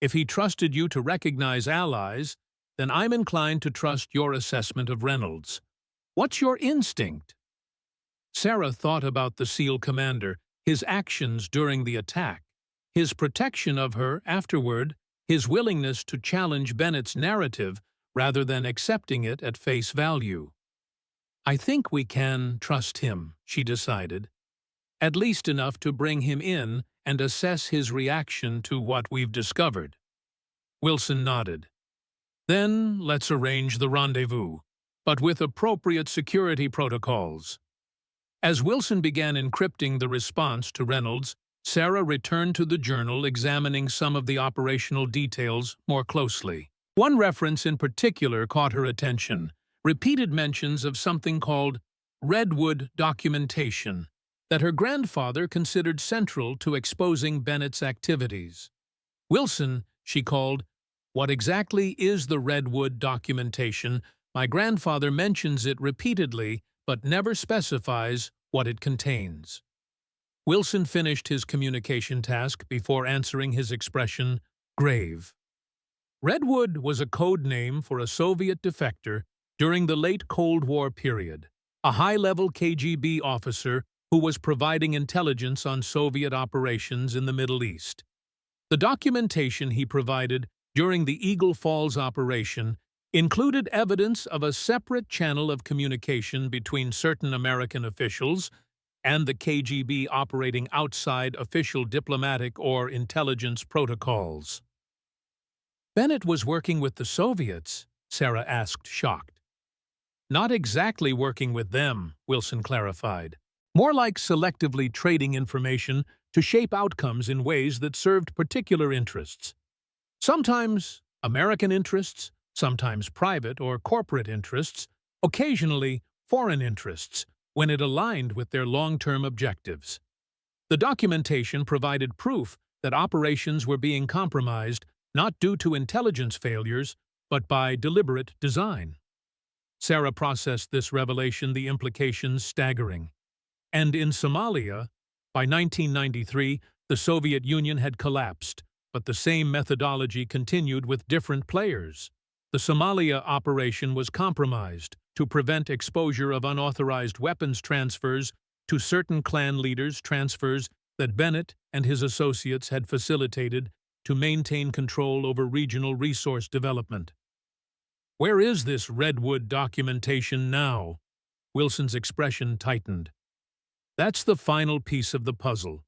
If he trusted you to recognize allies, then I'm inclined to trust your assessment of Reynolds. What's your instinct?" Sarah thought about the SEAL commander, his actions during the attack, his protection of her afterward, his willingness to challenge Bennett's narrative rather than accepting it at face value. "I think we can trust him," she decided. "At least enough to bring him in and assess his reaction to what we've discovered." Wilson nodded. "Then let's arrange the rendezvous, but with appropriate security protocols." As Wilson began encrypting the response to Reynolds, Sarah returned to the journal, examining some of the operational details more closely. One reference in particular caught her attention: repeated mentions of something called redwood documentation that her grandfather considered central to exposing Bennett's activities. "Wilson," she called, "what exactly is the redwood documentation? My grandfather mentions it repeatedly, but never specifies what it contains." Wilson finished his communication task before answering, his expression grave. Redwood was a code name for a Soviet defector during the late Cold War period, a high-level KGB officer who was providing intelligence on Soviet operations in the Middle East. The documentation he provided during the Eagle Falls operation included evidence of a separate channel of communication between certain American officials and the KGB operating outside official diplomatic or intelligence protocols. "Bennett was working with the Soviets?" Sarah asked, shocked. "Not exactly working with them," Wilson clarified. "More like selectively trading information to shape outcomes in ways that served particular interests. Sometimes American interests, sometimes private or corporate interests, occasionally foreign interests, when it aligned with their long-term objectives. The documentation provided proof that operations were being compromised not due to intelligence failures, but by deliberate design." Sarah processed this revelation, the implications staggering. And in Somalia, by 1993, the Soviet Union had collapsed, but the same methodology continued with different players. The Somalia operation was compromised to prevent exposure of unauthorized weapons transfers to certain clan leaders, transfers that Bennett and his associates had facilitated to maintain control over regional resource development. "Where is this redwood documentation now?" Wilson's expression tightened. "That's the final piece of the puzzle.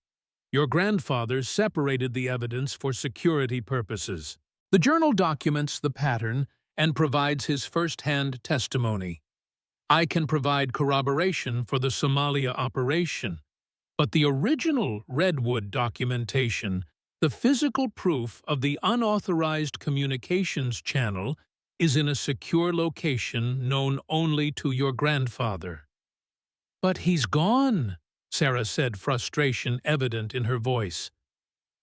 Your grandfather separated the evidence for security purposes. The journal documents the pattern and provides his first-hand testimony. I can provide corroboration for the Somalia operation, but the original redwood documentation, the physical proof of the unauthorized communications channel, is in a secure location known only to your grandfather." "But he's gone," Sarah said, frustration evident in her voice.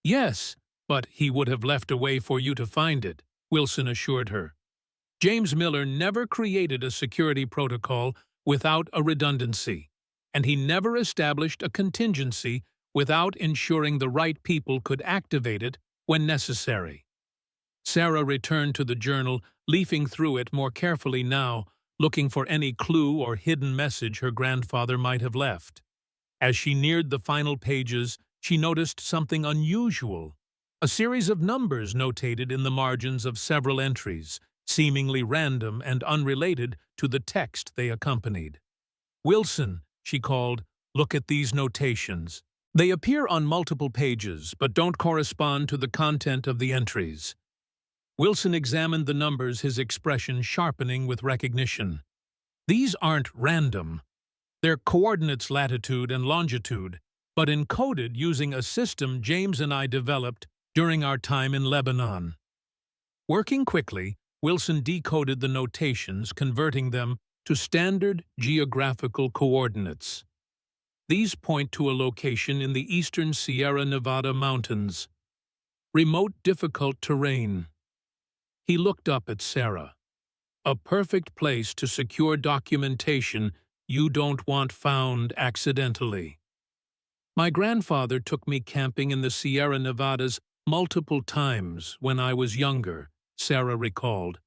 "Yes, but he would have left a way for you to find it," Wilson assured her. "James Miller never created a security protocol without a redundancy, and he never established a contingency without ensuring the right people could activate it when necessary." Sarah returned to the journal, leafing through it more carefully now, looking for any clue or hidden message her grandfather might have left. As she neared the final pages, she noticed something unusual. A series of numbers notated in the margins of several entries, seemingly random and unrelated to the text they accompanied. "Wilson," she called, "look at these notations. They appear on multiple pages, but don't correspond to the content of the entries." Wilson examined the numbers, his expression sharpening with recognition. "These aren't random. They're coordinates, latitude and longitude, but encoded using a system James and I developed during our time in Lebanon." Working quickly, Wilson decoded the notations, converting them to standard geographical coordinates. These point to a location in the eastern Sierra Nevada mountains. Remote, difficult terrain. He looked up at Sarah. "A perfect place to secure documentation you don't want found accidentally." "My grandfather took me camping in the Sierra Nevadas multiple times when I was younger," Sarah recalled.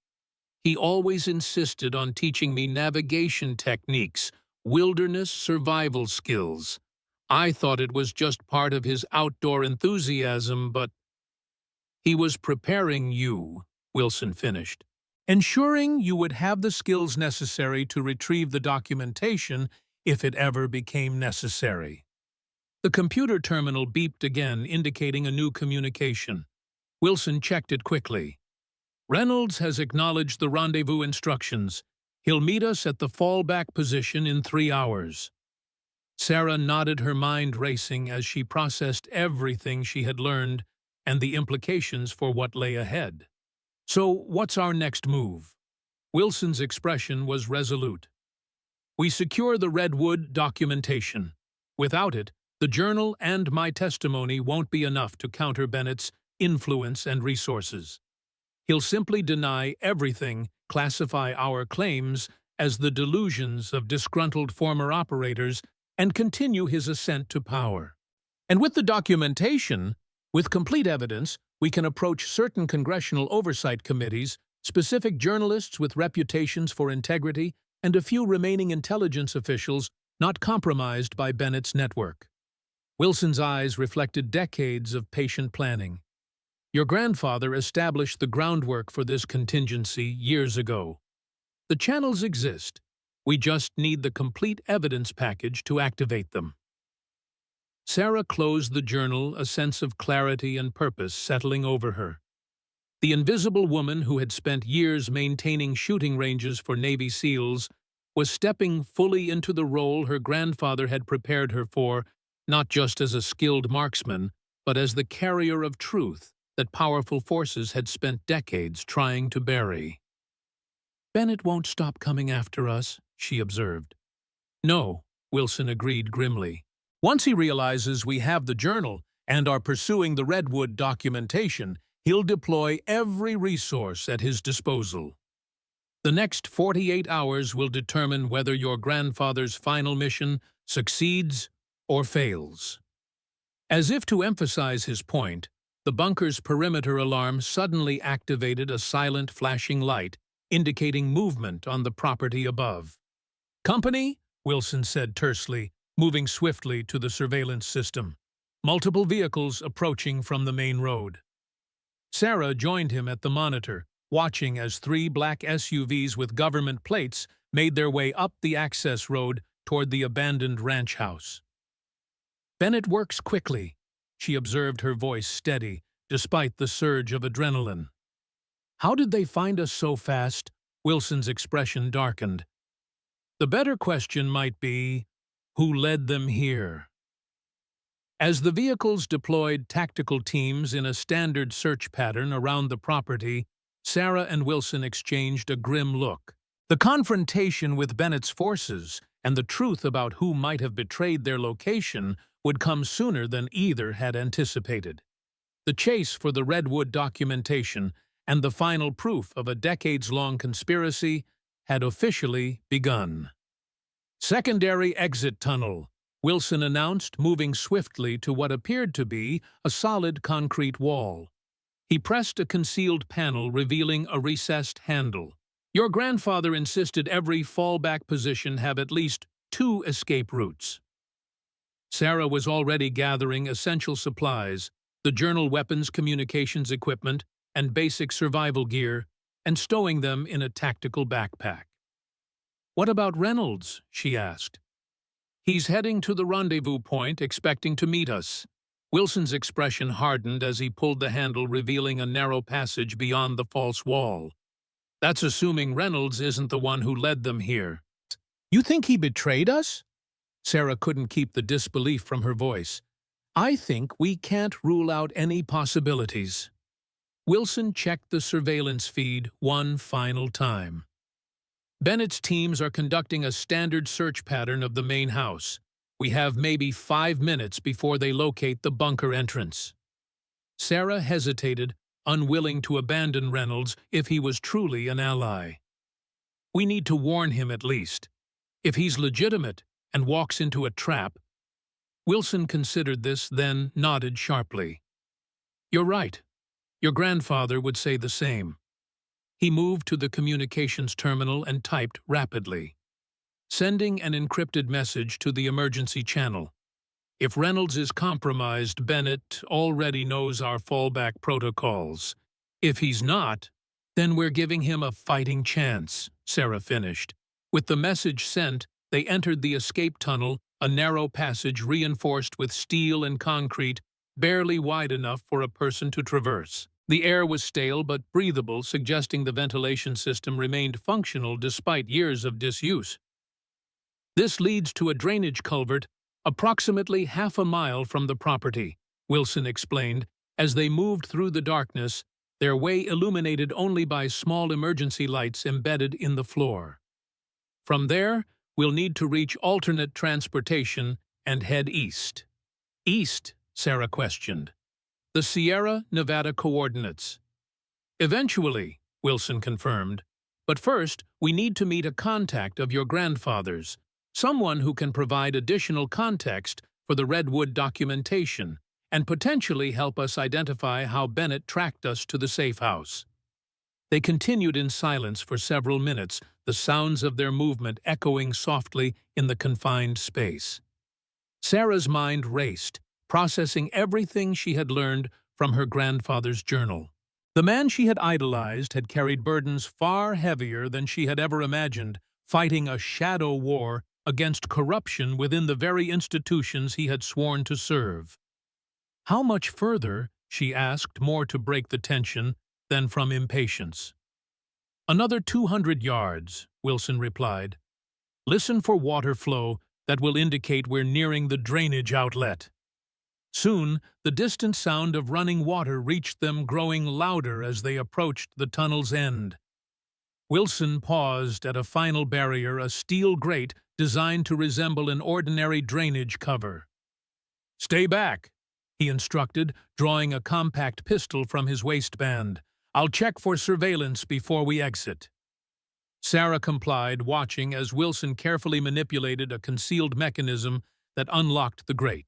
"He always insisted on teaching me navigation techniques, wilderness survival skills. I thought it was just part of his outdoor enthusiasm, but—" "He was preparing you," Wilson finished, "ensuring you would have the skills necessary to retrieve the documentation if it ever became necessary." The computer terminal beeped again, indicating a new communication. Wilson checked it quickly. "Reynolds has acknowledged the rendezvous instructions. He'll meet us at the fallback position in 3 hours." Sarah nodded, her mind racing as she processed everything she had learned and the implications for what lay ahead. "So, what's our next move?" Wilson's expression was resolute. "We secure the redwood documentation. Without it, the journal and my testimony won't be enough to counter Bennett's influence and resources. He'll simply deny everything, classify our claims as the delusions of disgruntled former operators, and continue his ascent to power. And with the documentation, with complete evidence, we can approach certain congressional oversight committees, specific journalists with reputations for integrity, and a few remaining intelligence officials not compromised by Bennett's network." Wilson's eyes reflected decades of patient planning. "Your grandfather established the groundwork for this contingency years ago. The channels exist. We just need the complete evidence package to activate them." Sarah closed the journal, a sense of clarity and purpose settling over her. The invisible woman who had spent years maintaining shooting ranges for Navy SEALs was stepping fully into the role her grandfather had prepared her for, not just as a skilled marksman, but as the carrier of truth that powerful forces had spent decades trying to bury. "Bennett won't stop coming after us," she observed. "No," Wilson agreed grimly. "Once he realizes we have the journal and are pursuing the redwood documentation, he'll deploy every resource at his disposal. The next 48 hours will determine whether your grandfather's final mission succeeds or fails." As if to emphasize his point, the bunker's perimeter alarm suddenly activated a silent flashing light, indicating movement on the property above. "Company," Wilson said tersely, moving swiftly to the surveillance system. multiple vehicles approaching from the main road. Sarah joined him at the monitor, watching as 3 black SUVs with government plates made their way up the access road toward the abandoned ranch house. "Bennett works quickly," she observed, her voice steady, despite the surge of adrenaline. "How did they find us so fast?" Wilson's expression darkened. "The better question might be, who led them here?" As the vehicles deployed tactical teams in a standard search pattern around the property, Sarah and Wilson exchanged a grim look. The confrontation with Bennett's forces and the truth about who might have betrayed their location would come sooner than either had anticipated. The chase for the Redwood documentation and the final proof of a decades-long conspiracy had officially begun. "Secondary exit tunnel," Wilson announced, moving swiftly to what appeared to be a solid concrete wall. He pressed a concealed panel, revealing a recessed handle. "Your grandfather insisted every fallback position have at least 2 escape routes." Sarah was already gathering essential supplies, the journal, weapons, communications equipment, and basic survival gear, and stowing them in a tactical backpack. "What about Reynolds?" she asked. "He's heading to the rendezvous point, expecting to meet us." Wilson's expression hardened as he pulled the handle, revealing a narrow passage beyond the false wall. "That's assuming Reynolds isn't the one who led them here." "You think he betrayed us?" Sarah couldn't keep the disbelief from her voice. "I think we can't rule out any possibilities." Wilson checked the surveillance feed one final time. "Bennett's teams are conducting a standard search pattern of the main house. We have maybe 5 minutes before they locate the bunker entrance." Sarah hesitated, unwilling to abandon Reynolds if he was truly an ally. "We need to warn him at least. If he's legitimate and walks into a trap—" Wilson considered this, then nodded sharply. "You're right. Your grandfather would say the same." He moved to the communications terminal and typed rapidly, sending an encrypted message to the emergency channel. "If Reynolds is compromised, Bennett already knows our fallback protocols. If he's not, then we're giving him a fighting chance," Sarah finished. With the message sent, they entered the escape tunnel, a narrow passage reinforced with steel and concrete, barely wide enough for a person to traverse. The air was stale but breathable, suggesting the ventilation system remained functional despite years of disuse. "This leads to a drainage culvert approximately half a mile from the property," Wilson explained, as they moved through the darkness, their way illuminated only by small emergency lights embedded in the floor. "From there, we'll need to reach alternate transportation and head east." "East?" Sarah questioned. "The Sierra Nevada coordinates." "Eventually," Wilson confirmed. "But first, we need to meet a contact of your grandfather's, someone who can provide additional context for the Redwood documentation and potentially help us identify how Bennett tracked us to the safe house." They continued in silence for several minutes, the sounds of their movement echoing softly in the confined space. Sarah's mind raced, processing everything she had learned from her grandfather's journal. The man she had idolized had carried burdens far heavier than she had ever imagined, fighting a shadow war against corruption within the very institutions he had sworn to serve. "How much further?" she asked, more to break the tension than from impatience. "Another 200 yards, Wilson replied. "Listen for water flow that will indicate we're nearing the drainage outlet." Soon, the distant sound of running water reached them, growing louder as they approached the tunnel's end. Wilson paused at a final barrier, a steel grate designed to resemble an ordinary drainage cover. "Stay back," he instructed, drawing a compact pistol from his waistband. "I'll check for surveillance before we exit." Sarah complied, watching as Wilson carefully manipulated a concealed mechanism that unlocked the grate.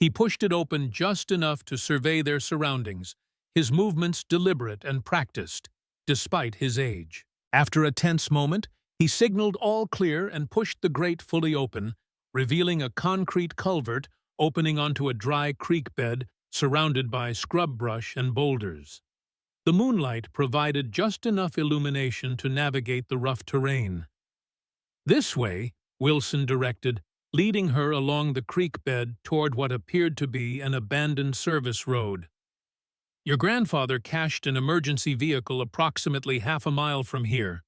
He pushed it open just enough to survey their surroundings, his movements deliberate and practiced, despite his age. After a tense moment, he signaled all clear and pushed the grate fully open, revealing a concrete culvert opening onto a dry creek bed surrounded by scrub brush and boulders. The moonlight provided just enough illumination to navigate the rough terrain. "This way," Wilson directed, leading her along the creek bed toward what appeared to be an abandoned service road. "Your grandfather cached an emergency vehicle approximately half a mile from here."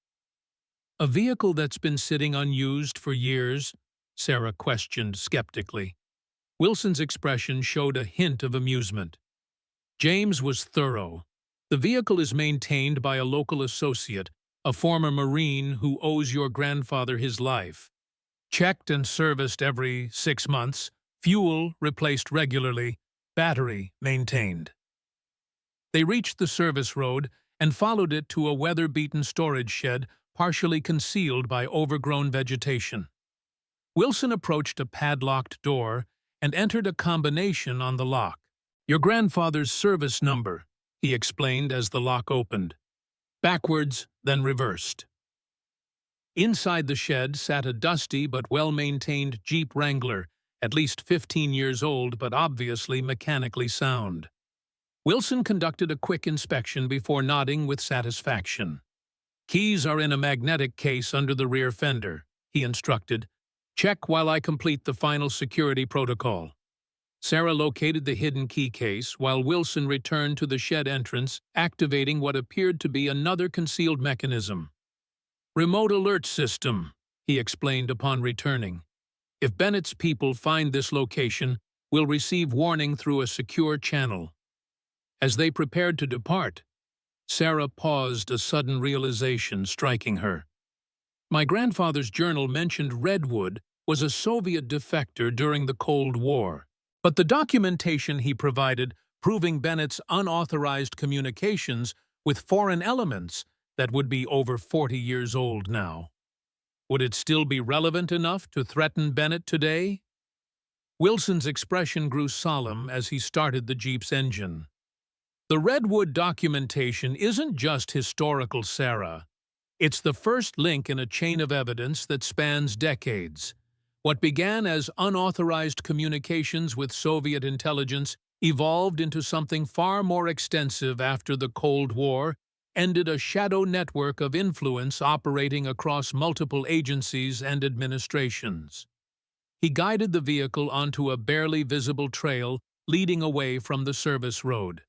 "A vehicle that's been sitting unused for years?" Sarah questioned skeptically. Wilson's expression showed a hint of amusement. James was thorough. "The vehicle is maintained by a local associate, a former Marine who owes your grandfather his life. Checked and serviced every 6 months, fuel replaced regularly, battery maintained." They reached the service road and followed it to a weather-beaten storage shed partially concealed by overgrown vegetation. Wilson approached a padlocked door and entered a combination on the lock. "Your grandfather's service number," he explained as the lock opened. Backwards, then reversed. Inside the shed sat a dusty but well-maintained Jeep Wrangler, at least 15 years old but obviously mechanically sound. Wilson conducted a quick inspection before nodding with satisfaction. "Keys are in a magnetic case under the rear fender," he instructed. "Check while I complete the final security protocol." Sarah located the hidden key case while Wilson returned to the shed entrance, activating what appeared to be another concealed mechanism. "Remote alert system," he explained upon returning. "If Bennett's people find this location, we'll receive warning through a secure channel." As they prepared to depart, Sarah paused, a sudden realization striking her. "My grandfather's journal mentioned Redwood was a Soviet defector during the Cold War, but the documentation he provided proving Bennett's unauthorized communications with foreign elements that would be over 40 years old now. Would it still be relevant enough to threaten Bennett today?" Wilson's expression grew solemn as he started the Jeep's engine. "The Redwood documentation isn't just historical, Sarah. It's the first link in a chain of evidence that spans decades. What began as unauthorized communications with Soviet intelligence evolved into something far more extensive after the Cold War, ended a shadow network of influence operating across multiple agencies and administrations." He guided the vehicle onto a barely visible trail leading away from the service road.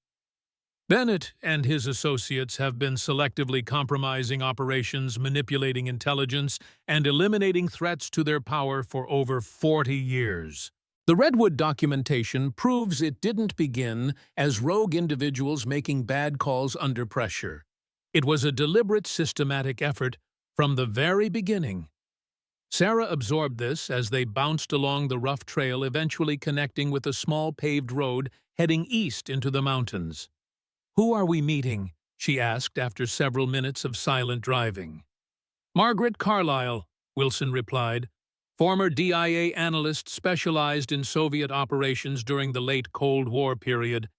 "Bennett and his associates have been selectively compromising operations, manipulating intelligence, and eliminating threats to their power for over 40 years. The Redwood documentation proves it didn't begin as rogue individuals making bad calls under pressure. It was a deliberate, systematic effort from the very beginning." Sarah absorbed this as they bounced along the rough trail, eventually connecting with a small paved road heading east into the mountains. "Who are we meeting?" she asked after several minutes of silent driving. "Margaret Carlyle," Wilson replied, "former DIA analyst specialized in Soviet operations during the late Cold War period.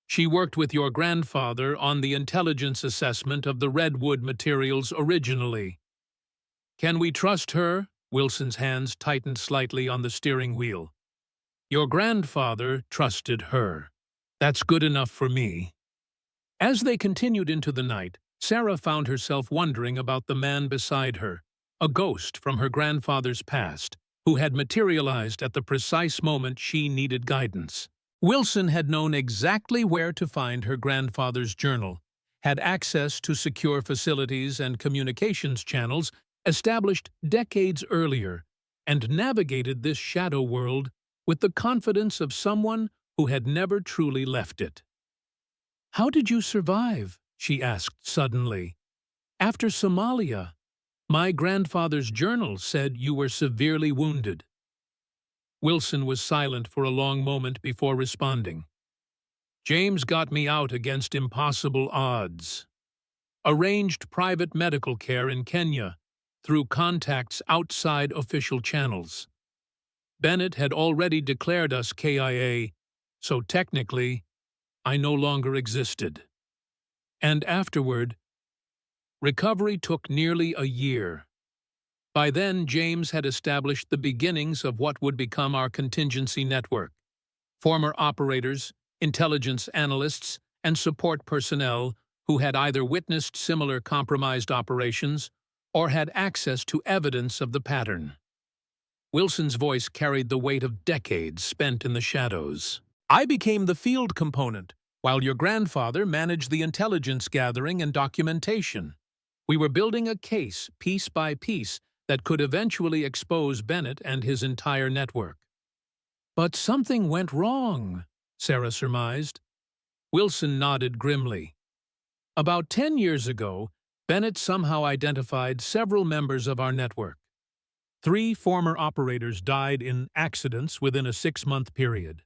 She worked with your grandfather on the intelligence assessment of the Redwood materials originally." "Can we trust her?" Wilson's hands tightened slightly on the steering wheel. "Your grandfather trusted her. That's good enough for me." As they continued into the night, Sarah found herself wondering about the man beside her, a ghost from her grandfather's past, who had materialized at the precise moment she needed guidance. Wilson had known exactly where to find her grandfather's journal, had access to secure facilities and communications channels established decades earlier, and navigated this shadow world with the confidence of someone who had never truly left it. "How did you survive?" she asked suddenly. "After Somalia, my grandfather's journal said you were severely wounded." Wilson was silent for a long moment before responding. "James got me out against impossible odds. Arranged private medical care in Kenya through contacts outside official channels. Bennett had already declared us KIA, so technically, I no longer existed. And afterward, recovery took nearly a year. By then, James had established the beginnings of what would become our contingency network. Former operators, intelligence analysts, and support personnel who had either witnessed similar compromised operations or had access to evidence of the pattern. Wilson's voice carried the weight of decades spent in the shadows. I became the field component, while your grandfather managed the intelligence gathering and documentation. We were building a case, piece by piece, that could eventually expose Bennett and his entire network. But something went wrong, Sarah surmised. Wilson nodded grimly. About 10 years ago, Bennett somehow identified several members of our network. 3 former operators died in accidents within a 6-month period.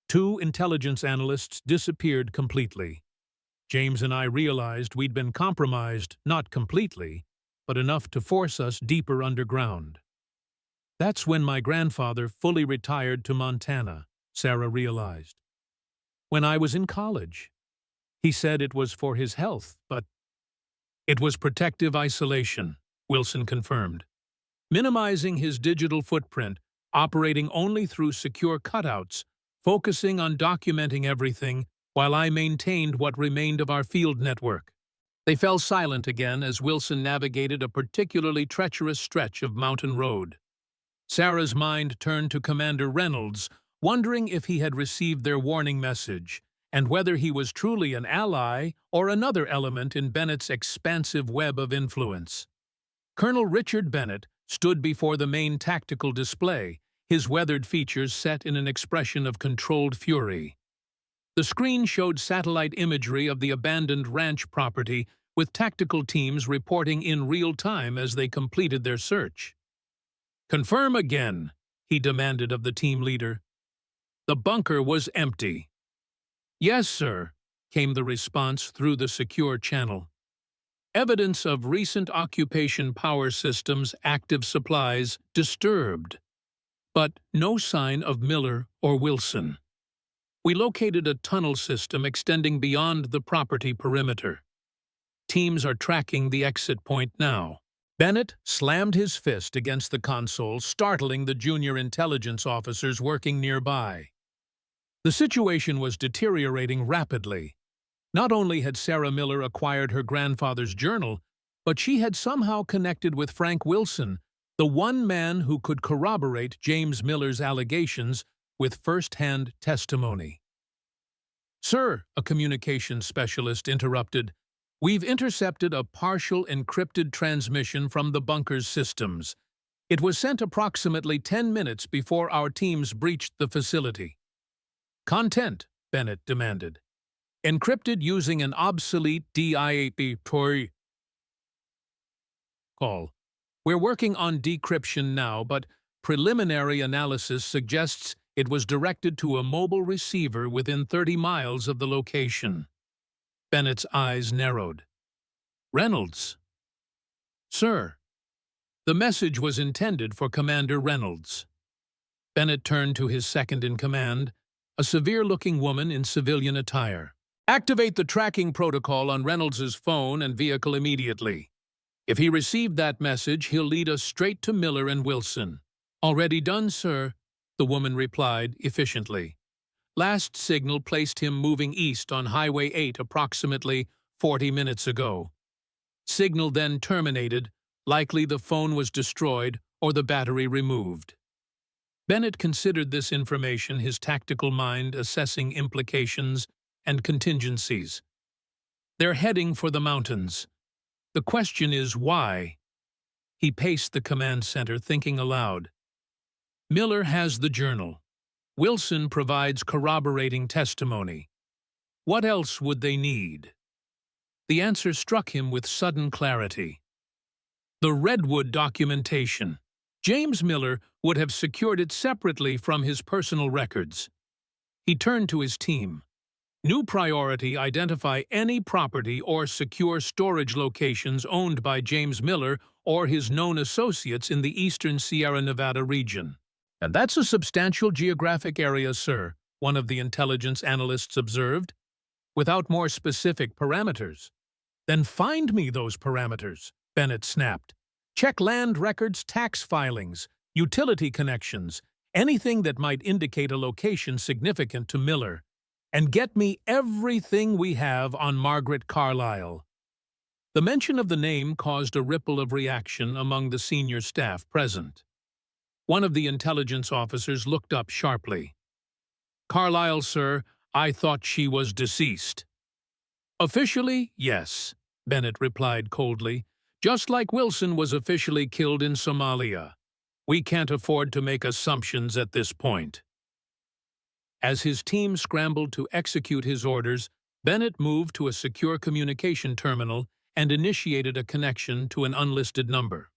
2 intelligence analysts disappeared completely. James and I realized we'd been compromised, not completely, but enough to force us deeper underground. That's when my grandfather fully retired to Montana, Sarah realized. When I was in college. He said it was for his health, but it was protective isolation, Wilson confirmed. Minimizing his digital footprint, operating only through secure cutouts, focusing on documenting everything while I maintained what remained of our field network. They fell silent again as Wilson navigated a particularly treacherous stretch of mountain road. Sarah's mind turned to Commander Reynolds, wondering if he had received their warning message, and whether he was truly an ally or another element in Bennett's expansive web of influence. Colonel Richard Bennett stood before the main tactical display, his weathered features set in an expression of controlled fury. The screen showed satellite imagery of the abandoned ranch property, with tactical teams reporting in real time as they completed their search. "Confirm again," he demanded of the team leader. The bunker was empty. "Yes, sir," came the response through the secure channel. Evidence of recent occupation power systems, active supplies, disturbed. But no sign of Miller or Wilson. We located a tunnel system extending beyond the property perimeter. Teams are tracking the exit point now. Bennett slammed his fist against the console, startling the junior intelligence officers working nearby. The situation was deteriorating rapidly. Not only had Sarah Miller acquired her grandfather's journal, but she had somehow connected with Frank Wilson, the one man who could corroborate James Miller's allegations with first-hand testimony. "Sir," a communications specialist interrupted, "we've intercepted a partial encrypted transmission from the bunker's systems. It was sent approximately 10 minutes before our teams breached the facility." "Content," Bennett demanded. "Encrypted using an obsolete DIAP call. We're working on decryption now, but preliminary analysis suggests it was directed to a mobile receiver within 30 miles of the location." Bennett's eyes narrowed. "Reynolds." "Sir." The message was intended for Commander Reynolds. Bennett turned to his second-in-command, a severe-looking woman in civilian attire. "Activate the tracking protocol on Reynolds's phone and vehicle immediately. If he received that message, he'll lead us straight to Miller and Wilson." "Already done, sir," the woman replied efficiently. "Last signal placed him moving east on Highway 8 approximately 40 minutes ago. Signal then terminated, likely the phone was destroyed or the battery removed." Bennett considered this information, his tactical mind assessing implications and contingencies. "They're heading for the mountains. The question is why?" He paced the command center, thinking aloud. "Miller has the journal. Wilson provides corroborating testimony. What else would they need?" The answer struck him with sudden clarity. The Redwood documentation. James Miller would have secured it separately from his personal records. He turned to his team. "New priority: identify any property or secure storage locations owned by James Miller or his known associates in the eastern Sierra Nevada region." "And that's a substantial geographic area, sir," one of the intelligence analysts observed, "without more specific parameters." "Then find me those parameters," Bennett snapped. "Check land records, tax filings, utility connections, anything that might indicate a location significant to Miller, and get me everything we have on Margaret Carlyle." The mention of the name caused a ripple of reaction among the senior staff present. One of the intelligence officers looked up sharply. "Carlyle, sir, I thought she was deceased." "Officially, yes," Bennett replied coldly, "just like Wilson was officially killed in Somalia. We can't afford to make assumptions at this point." As his team scrambled to execute his orders, Bennett moved to a secure communication terminal and initiated a connection to an unlisted number.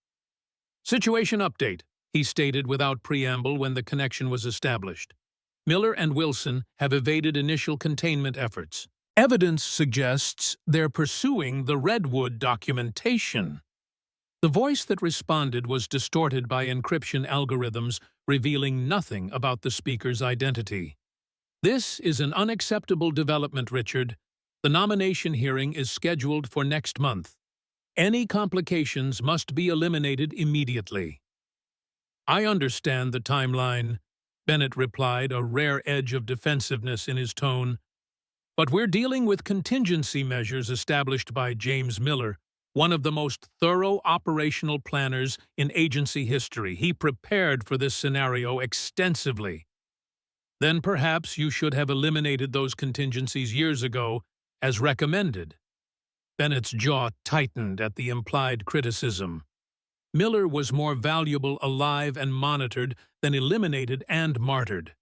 "Situation update," he stated without preamble when the connection was established. "Miller and Wilson have evaded initial containment efforts. Evidence suggests they're pursuing the Redwood documentation." The voice that responded was distorted by encryption algorithms, revealing nothing about the speaker's identity. "This is an unacceptable development, Richard. The nomination hearing is scheduled for next month. Any complications must be eliminated immediately." "I understand the timeline," Bennett replied, a rare edge of defensiveness in his tone. "But we're dealing with contingency measures established by James Miller, one of the most thorough operational planners in agency history. He prepared for this scenario extensively." "Then perhaps you should have eliminated those contingencies years ago, as recommended." Bennett's jaw tightened at the implied criticism. Miller was more valuable alive and monitored than eliminated and martyred.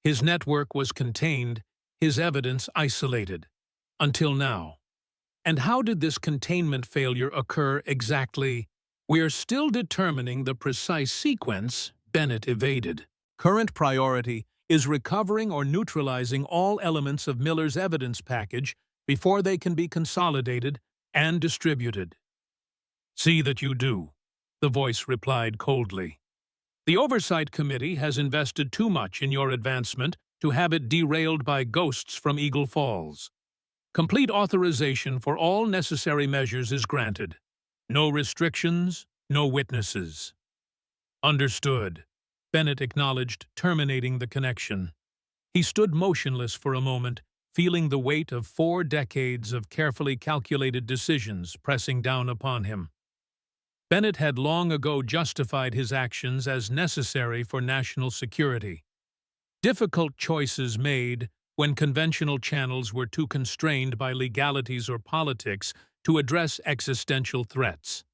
His network was contained, his evidence isolated. Until now. And how did this containment failure occur exactly? "We're still determining the precise sequence," Bennett evaded. "Current priority is recovering or neutralizing all elements of Miller's evidence package before they can be consolidated and distributed." "See that you do," the voice replied coldly. "The Oversight Committee has invested too much in your advancement to have it derailed by ghosts from Eagle Falls. Complete authorization for all necessary measures is granted. No restrictions, no witnesses." "Understood," Bennett acknowledged, terminating the connection. He stood motionless for a moment, feeling the weight of 4 decades of carefully calculated decisions pressing down upon him. Bennett had long ago justified his actions as necessary for national security. Difficult choices made when conventional channels were too constrained by legalities or politics to address existential threats.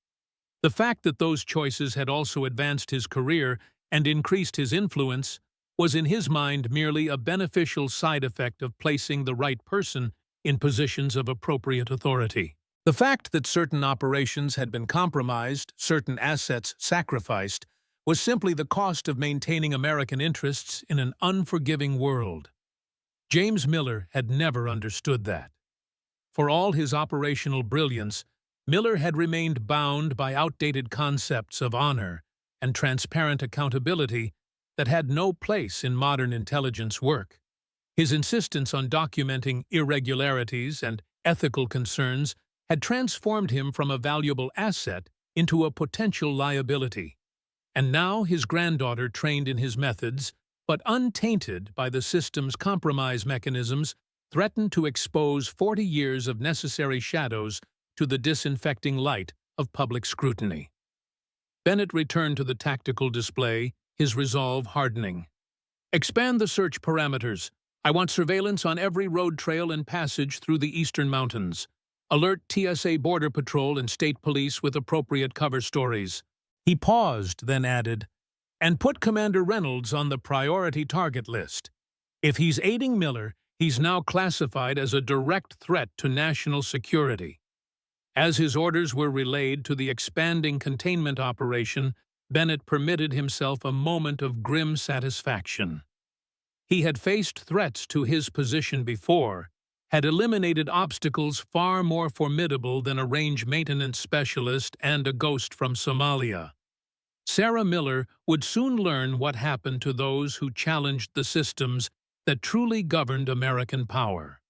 The fact that those choices had also advanced his career and increased his influence was in his mind merely a beneficial side effect of placing the right person in positions of appropriate authority. The fact that certain operations had been compromised, certain assets sacrificed, was simply the cost of maintaining American interests in an unforgiving world. James Miller had never understood that. For all his operational brilliance, Miller had remained bound by outdated concepts of honor and transparent accountability that had no place in modern intelligence work. His insistence on documenting irregularities and ethical concerns had transformed him from a valuable asset into a potential liability. And now his granddaughter, trained in his methods, but untainted by the system's compromise mechanisms, threatened to expose 40 years of necessary shadows to the disinfecting light of public scrutiny. Bennett returned to the tactical display, his resolve hardening. "Expand the search parameters. I want surveillance on every road trail and passage through the eastern mountains. Alert TSA Border Patrol and State Police with appropriate cover stories." He paused, then added, "And put Commander Reynolds on the priority target list. If he's aiding Miller, he's now classified as a direct threat to national security." As his orders were relayed to the expanding containment operation, Bennett permitted himself a moment of grim satisfaction. He had faced threats to his position before, had eliminated obstacles far more formidable than a range maintenance specialist and a ghost from Somalia. Sarah Miller would soon learn what happened to those who challenged the systems that truly governed American power.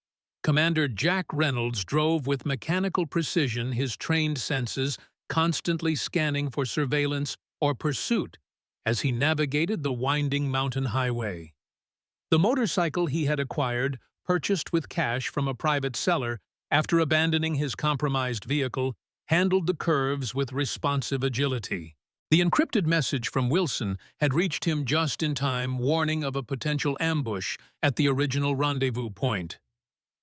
Commander Jack Reynolds drove with mechanical precision, his trained senses constantly scanning for surveillance or pursuit as he navigated the winding mountain highway. The motorcycle he had acquired, purchased with cash from a private seller after abandoning his compromised vehicle, handled the curves with responsive agility. The encrypted message from Wilson had reached him just in time, warning of a potential ambush at the original rendezvous point.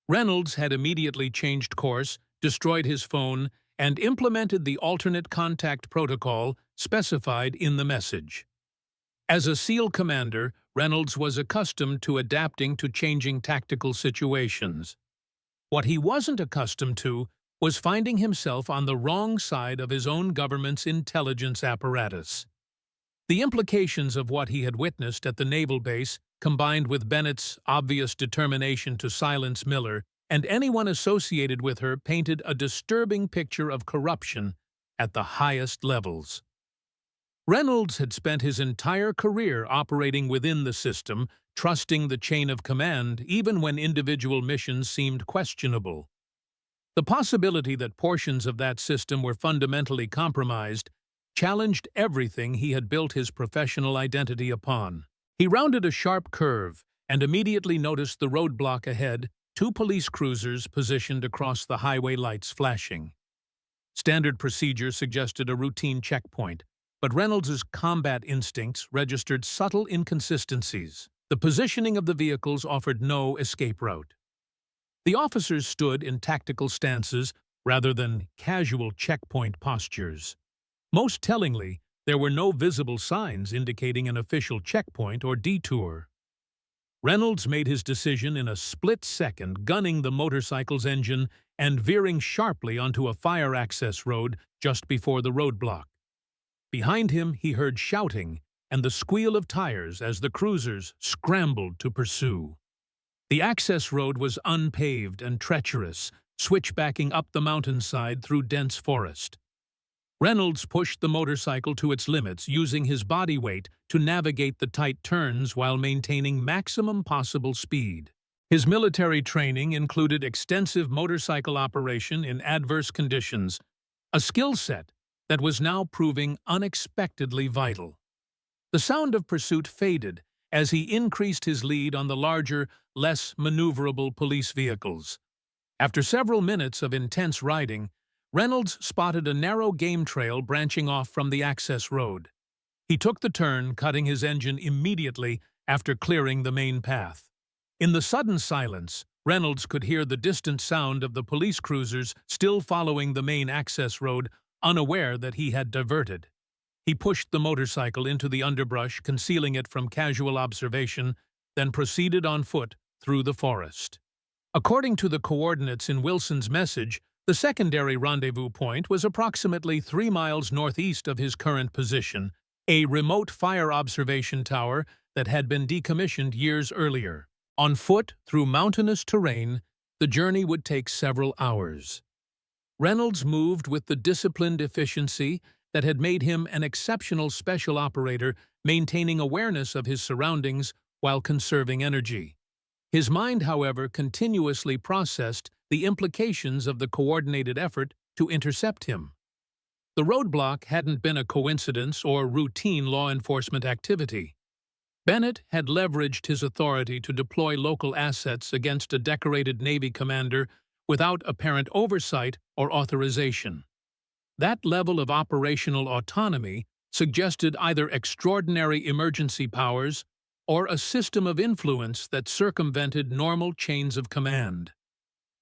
Reynolds had immediately changed course, destroyed his phone, and implemented the alternate contact protocol specified in the message. As a SEAL commander, Reynolds was accustomed to adapting to changing tactical situations. What he wasn't accustomed to was finding himself on the wrong side of his own government's intelligence apparatus. The implications of what he had witnessed at the naval base, combined with Bennett's obvious determination to silence Miller and anyone associated with her, painted a disturbing picture of corruption at the highest levels. Reynolds had spent his entire career operating within the system, trusting the chain of command even when individual missions seemed questionable. The possibility that portions of that system were fundamentally compromised challenged everything he had built his professional identity upon. He rounded a sharp curve and immediately noticed the roadblock ahead, two police cruisers positioned across the highway, lights flashing. Standard procedure suggested a routine checkpoint, but Reynolds's combat instincts registered subtle inconsistencies. The positioning of the vehicles offered no escape route. The officers stood in tactical stances rather than casual checkpoint postures. Most tellingly, there were no visible signs indicating an official checkpoint or detour. Reynolds made his decision in a split second, gunning the motorcycle's engine and veering sharply onto a fire access road just before the roadblock. Behind him, he heard shouting and the squeal of tires as the cruisers scrambled to pursue. The access road was unpaved and treacherous, switchbacking up the mountainside through dense forest. Reynolds pushed the motorcycle to its limits, using his body weight to navigate the tight turns while maintaining maximum possible speed. His military training included extensive motorcycle operation in adverse conditions, a skill set that was now proving unexpectedly vital. The sound of pursuit faded as he increased his lead on the larger, less maneuverable police vehicles. After several minutes of intense riding, Reynolds spotted a narrow game trail branching off from the access road. He took the turn, cutting his engine immediately after clearing the main path. In the sudden silence, Reynolds could hear the distant sound of the police cruisers still following the main access road, unaware that he had diverted. He pushed the motorcycle into the underbrush, concealing it from casual observation, then proceeded on foot through the forest. According to the coordinates in Wilson's message, the secondary rendezvous point was approximately 3 miles northeast of his current position, a remote fire observation tower that had been decommissioned years earlier. On foot through mountainous terrain, the journey would take several hours. Reynolds moved with the disciplined efficiency that had made him an exceptional special operator, maintaining awareness of his surroundings while conserving energy. His mind, however, continuously processed the implications of the coordinated effort to intercept him. The roadblock hadn't been a coincidence or routine law enforcement activity. Bennett had leveraged his authority to deploy local assets against a decorated Navy commander without apparent oversight or authorization. That level of operational autonomy suggested either extraordinary emergency powers or a system of influence that circumvented normal chains of command.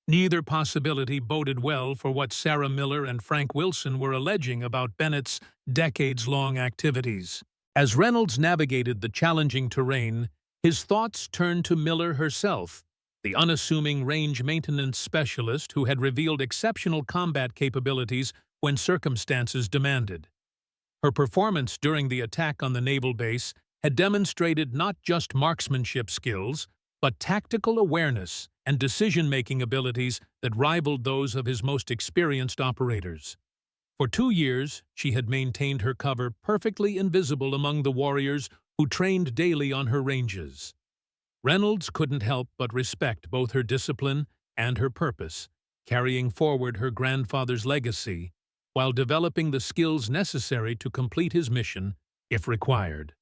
Neither possibility boded well for what Sarah Miller and Frank Wilson were alleging about Bennett's decades-long activities. As Reynolds navigated the challenging terrain, his thoughts turned to Miller herself, the unassuming range maintenance specialist who had revealed exceptional combat capabilities when circumstances demanded. Her performance during the attack on the naval base had demonstrated not just marksmanship skills, but tactical awareness and decision-making abilities that rivaled those of his most experienced operators. For 2 years, she had maintained her cover perfectly invisible among the warriors who trained daily on her ranges. Reynolds couldn't help but respect both her discipline and her purpose, carrying forward her grandfather's legacy while developing the skills necessary to complete his mission if required.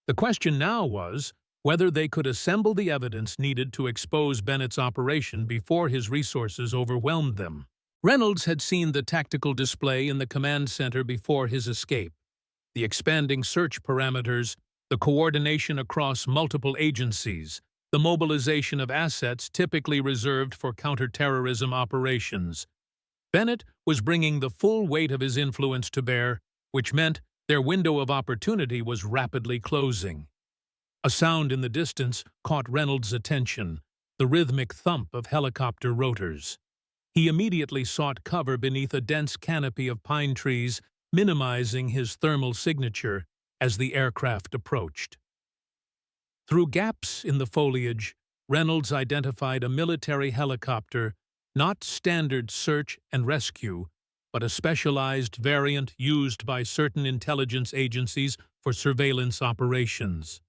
The question now was whether they could assemble the evidence needed to expose Bennett's operation before his resources overwhelmed them. Reynolds had seen the tactical display in the command center before his escape. The expanding search parameters, the coordination across multiple agencies, the mobilization of assets typically reserved for counterterrorism operations. Bennett was bringing the full weight of his influence to bear, which meant their window of opportunity was rapidly closing. A sound in the distance caught Reynolds' attention, the rhythmic thump of helicopter rotors. He immediately sought cover beneath a dense canopy of pine trees, minimizing his thermal signature as the aircraft approached. Through gaps in the foliage, Reynolds identified a military helicopter, not standard search and rescue, but a specialized variant used by certain intelligence agencies for surveillance operations.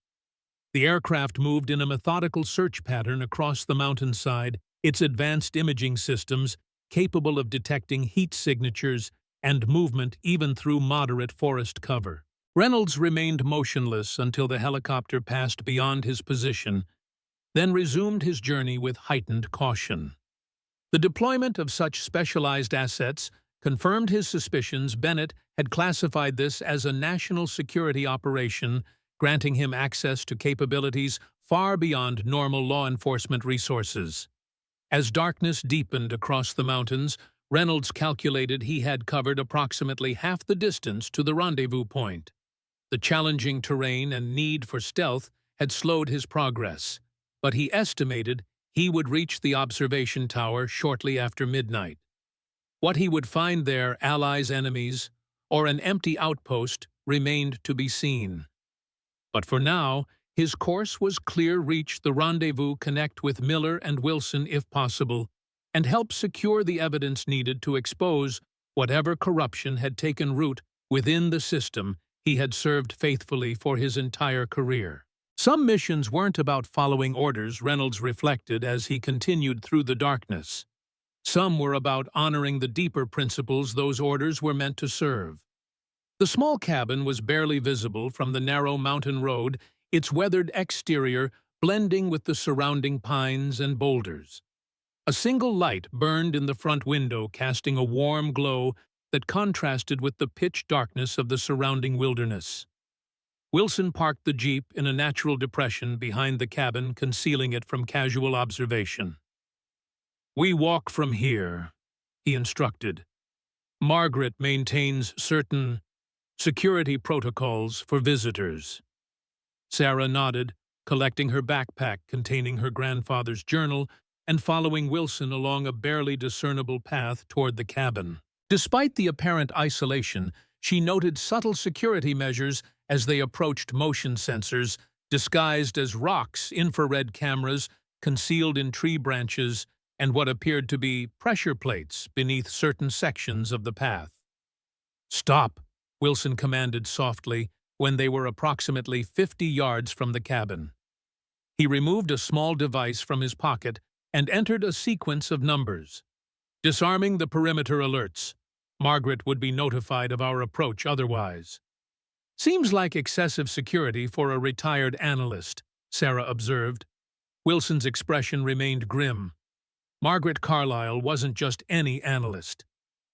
The aircraft moved in a methodical search pattern across the mountainside, its advanced imaging systems capable of detecting heat signatures and movement even through moderate forest cover. Reynolds remained motionless until the helicopter passed beyond his position, then resumed his journey with heightened caution. The deployment of such specialized assets confirmed his suspicions. Bennett had classified this as a national security operation, granting him access to capabilities far beyond normal law enforcement resources. As darkness deepened across the mountains, Reynolds calculated he had covered approximately half the distance to the rendezvous point. The challenging terrain and need for stealth had slowed his progress, but he estimated he would reach the observation tower shortly after midnight. What he would find there, allies, enemies, or an empty outpost, remained to be seen. But for now, his course was clear: reach the rendezvous, connect with Miller and Wilson if possible, and help secure the evidence needed to expose whatever corruption had taken root within the system he had served faithfully for his entire career. Some missions weren't about following orders, Reynolds reflected as he continued through the darkness. Some were about honoring the deeper principles those orders were meant to serve. The small cabin was barely visible from the narrow mountain road, its weathered exterior blending with the surrounding pines and boulders. A single light burned in the front window, casting a warm glow that contrasted with the pitch darkness of the surrounding wilderness. Wilson parked the Jeep in a natural depression behind the cabin, concealing it from casual observation. "We walk from here," he instructed. "Margaret maintains certain security protocols for visitors." Sarah nodded, collecting her backpack containing her grandfather's journal and following Wilson along a barely discernible path toward the cabin. Despite the apparent isolation, she noted subtle security measures as they approached: motion sensors, disguised as rocks, infrared cameras, concealed in tree branches, and what appeared to be pressure plates beneath certain sections of the path. "Stop," Wilson commanded softly when they were approximately 50 yards from the cabin. He removed a small device from his pocket and entered a sequence of numbers. "Disarming the perimeter alerts. Margaret would be notified of our approach otherwise." "Seems like excessive security for a retired analyst," Sarah observed. Wilson's expression remained grim. Margaret Carlyle wasn't just any analyst.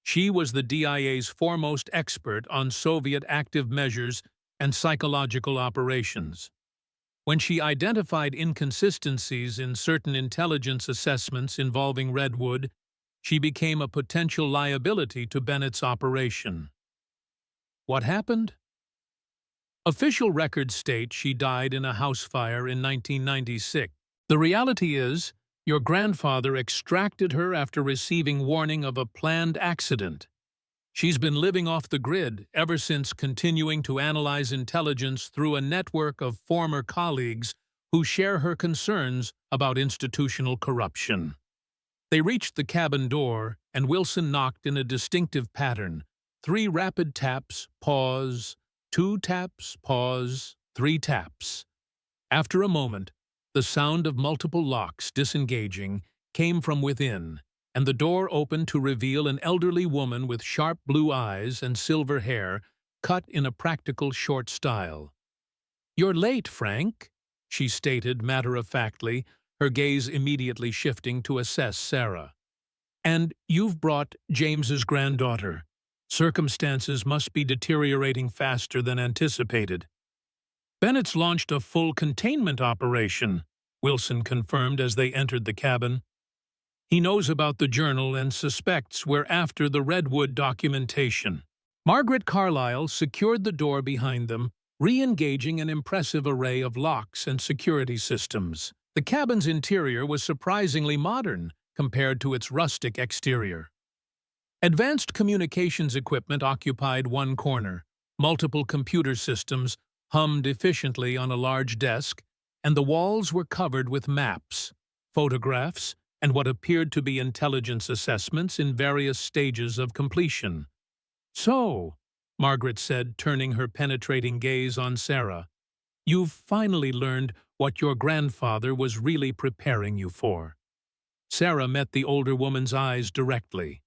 She was the DIA's foremost expert on Soviet active measures and psychological operations. When she identified inconsistencies in certain intelligence assessments involving Redwood, she became a potential liability to Bennett's operation. What happened? Official records state she died in a house fire in 1996. The reality is, your grandfather extracted her after receiving warning of a planned accident. She's been living off the grid ever since, continuing to analyze intelligence through a network of former colleagues who share her concerns about institutional corruption. They reached the cabin door, and Wilson knocked in a distinctive pattern: 3 rapid taps, pause, 2 taps, pause, 3 taps. After a moment, the sound of multiple locks disengaging came from within, and the door opened to reveal an elderly woman with sharp blue eyes and silver hair, cut in a practical short style. "You're late, Frank," she stated matter-of-factly, her gaze immediately shifting to assess Sarah. "And you've brought James's granddaughter. Circumstances must be deteriorating faster than anticipated." "Bennett's launched a full containment operation," Wilson confirmed as they entered the cabin. "He knows about the journal and suspects we're after the Redwood documentation." Margaret Carlyle secured the door behind them, re-engaging an impressive array of locks and security systems. The cabin's interior was surprisingly modern compared to its rustic exterior. Advanced communications equipment occupied one corner, multiple computer systems hummed efficiently on a large desk, and the walls were covered with maps, photographs, and what appeared to be intelligence assessments in various stages of completion. "So," Margaret said, turning her penetrating gaze on Sarah, "you've finally learned what your grandfather was really preparing you for." Sarah met the older woman's eyes directly.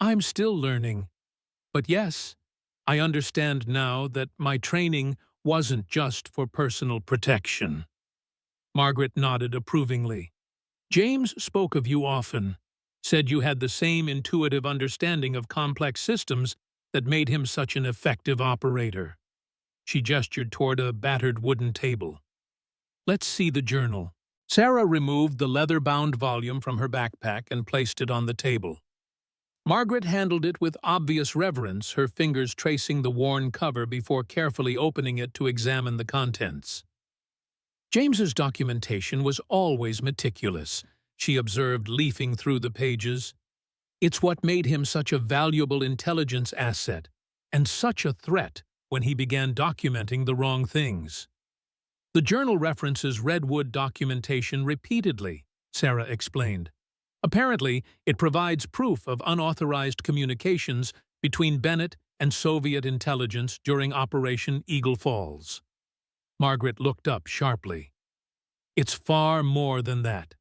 "I'm still learning. But yes, I understand now that my training wasn't just for personal protection." Margaret nodded approvingly. "James spoke of you often, said you had the same intuitive understanding of complex systems that made him such an effective operator." She gestured toward a battered wooden table. "Let's see the journal." Sarah removed the leather-bound volume from her backpack and placed it on the table. Margaret handled it with obvious reverence, her fingers tracing the worn cover before carefully opening it to examine the contents. "James's documentation was always meticulous," she observed, leafing through the pages. "It's what made him such a valuable intelligence asset, and such a threat when he began documenting the wrong things." "The journal references Redwood documentation repeatedly," Sarah explained. "Apparently, it provides proof of unauthorized communications between Bennett and Soviet intelligence during Operation Eagle Falls." Margaret looked up sharply. "It's far more than that.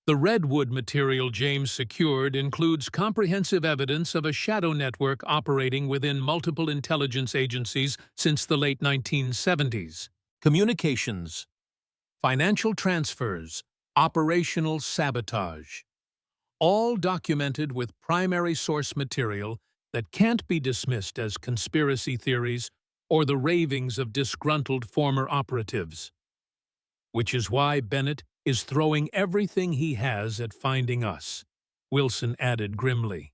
The Redwood material James secured includes comprehensive evidence of a shadow network operating within multiple intelligence agencies since the late 1970s. Communications, financial transfers, operational sabotage. All documented with primary source material that can't be dismissed as conspiracy theories or the ravings of disgruntled former operatives. Which is why Bennett is throwing everything he has at finding us," Wilson added grimly.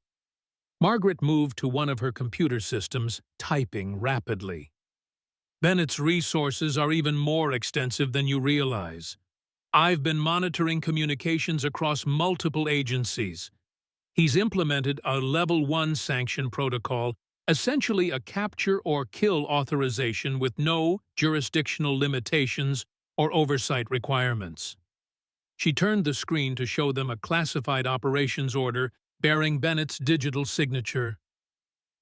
Margaret moved to one of her computer systems, typing rapidly. "Bennett's resources are even more extensive than you realize. I've been monitoring communications across multiple agencies. He's implemented a Level 1 sanction protocol, essentially a capture or kill authorization with no jurisdictional limitations or oversight requirements." She turned the screen to show them a classified operations order bearing Bennett's digital signature.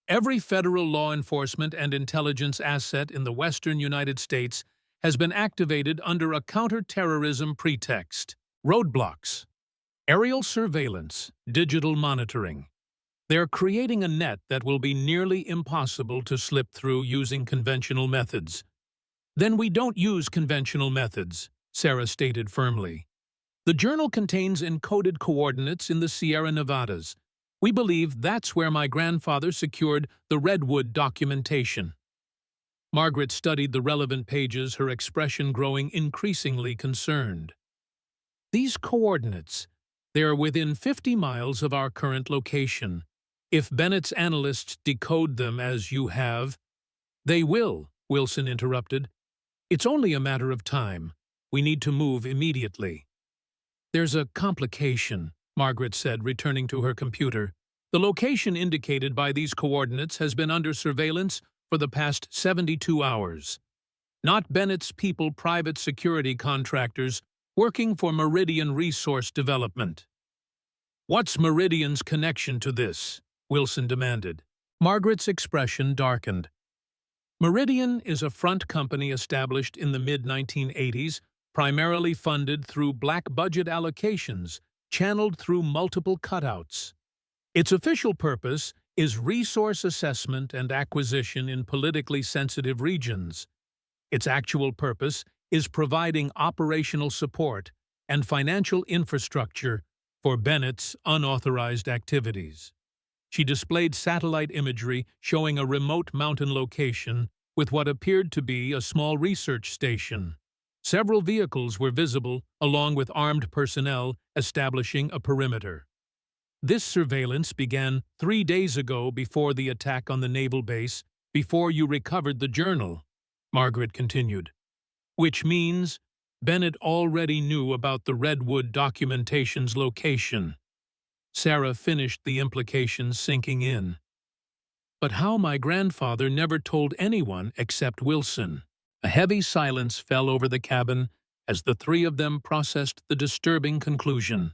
"Every federal law enforcement and intelligence asset in the western United States has been activated under a counter-terrorism pretext. Roadblocks, aerial surveillance, digital monitoring. They're creating a net that will be nearly impossible to slip through using conventional methods." "Then we don't use conventional methods," Sarah stated firmly. "The journal contains encoded coordinates in the Sierra Nevadas. We believe that's where my grandfather secured the Redwood documentation." Margaret studied the relevant pages, her expression growing increasingly concerned. "These coordinates, they're within 50 miles of our current location. If Bennett's analysts decode them as you have—" "They will," Wilson interrupted. "It's only a matter of time. We need to move immediately." "There's a complication," Margaret said, returning to her computer. "The location indicated by these coordinates has been under surveillance for the past 72 hours. Not Bennett's people, private security contractors working for Meridian Resource Development." "What's Meridian's connection to this?" Wilson demanded. Margaret's expression darkened. "Meridian is a front company established in the mid-1980s, primarily funded through black budget allocations, channeled through multiple cutouts. Its official purpose is resource assessment and acquisition in politically sensitive regions. Its actual purpose is providing operational support and financial infrastructure for Bennett's unauthorized activities. She displayed satellite imagery showing a remote mountain location with what appeared to be a small research station. Several vehicles were visible, along with armed personnel establishing a perimeter. This surveillance began 3 days ago before the attack on the naval base, before you recovered the journal, Margaret continued. Which means Bennett already knew about the Redwood documentation's location. Sarah finished the implications sinking in. But how my grandfather never told anyone except Wilson. A heavy silence fell over the cabin as the three of them processed the disturbing conclusion.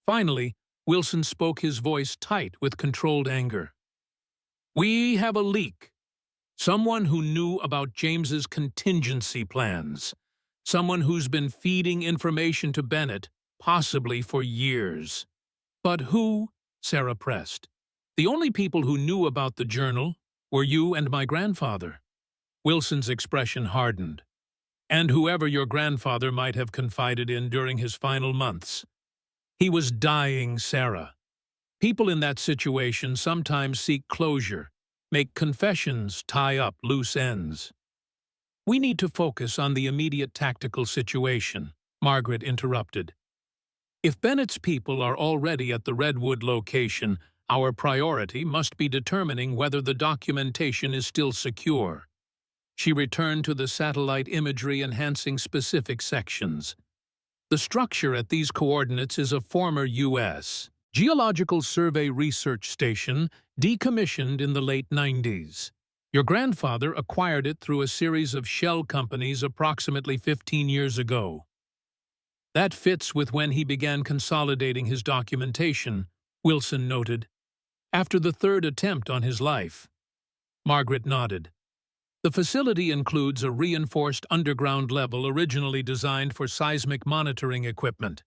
Finally, Wilson spoke, his voice tight with controlled anger. We have a leak. Someone who knew about James's contingency plans. Someone who's been feeding information to Bennett, possibly for years. But who? Sarah pressed. The only people who knew about the journal were you and my grandfather. Wilson's expression hardened. And whoever your grandfather might have confided in during his final months. He was dying, Sarah. People in that situation sometimes seek closure, make confessions, tie up loose ends. We need to focus on the immediate tactical situation, Margaret interrupted. If Bennett's people are already at the Redwood location, our priority must be determining whether the documentation is still secure. She returned to the satellite imagery enhancing specific sections. The structure at these coordinates is a former U.S. Geological Survey research station decommissioned in the late 90s. Your grandfather acquired it through a series of shell companies approximately 15 years ago. That fits with when he began consolidating his documentation, Wilson noted, after the third attempt on his life. Margaret nodded. The facility includes a reinforced underground level originally designed for seismic monitoring equipment.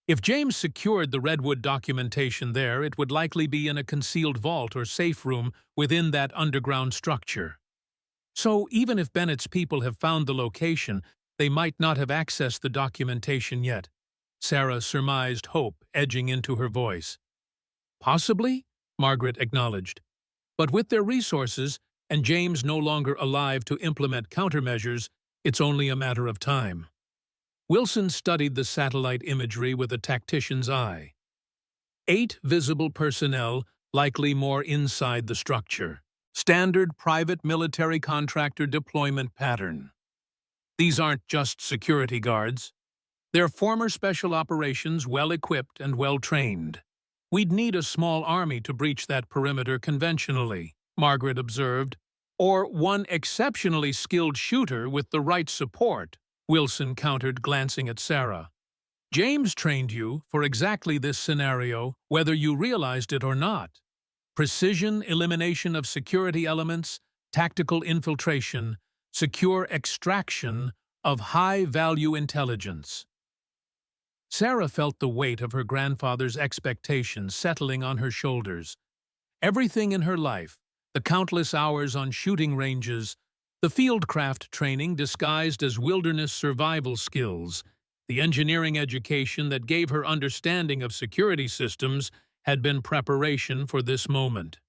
If James secured the Redwood documentation there, it would likely be in a concealed vault or safe room within that underground structure. So even if Bennett's people have found the location, they might not have accessed the documentation yet. Sarah surmised hope edging into her voice. Possibly, Margaret acknowledged. But with their resources, and James no longer alive to implement countermeasures, it's only a matter of time. Wilson studied the satellite imagery with a tactician's eye. 8 visible personnel, likely more inside the structure. Standard private military contractor deployment pattern. These aren't just security guards. They're former special operations, well-equipped and well-trained. We'd need a small army to breach that perimeter conventionally, Margaret observed, or one exceptionally skilled shooter with the right support, Wilson countered, glancing at Sarah. James trained you for exactly this scenario, whether you realized it or not. Precision elimination of security elements, tactical infiltration, secure extraction of high-value intelligence. Sarah felt the weight of her grandfather's expectations settling on her shoulders. Everything in her life, the countless hours on shooting ranges, the fieldcraft training disguised as wilderness survival skills, the engineering education that gave her understanding of security systems had been preparation for this moment.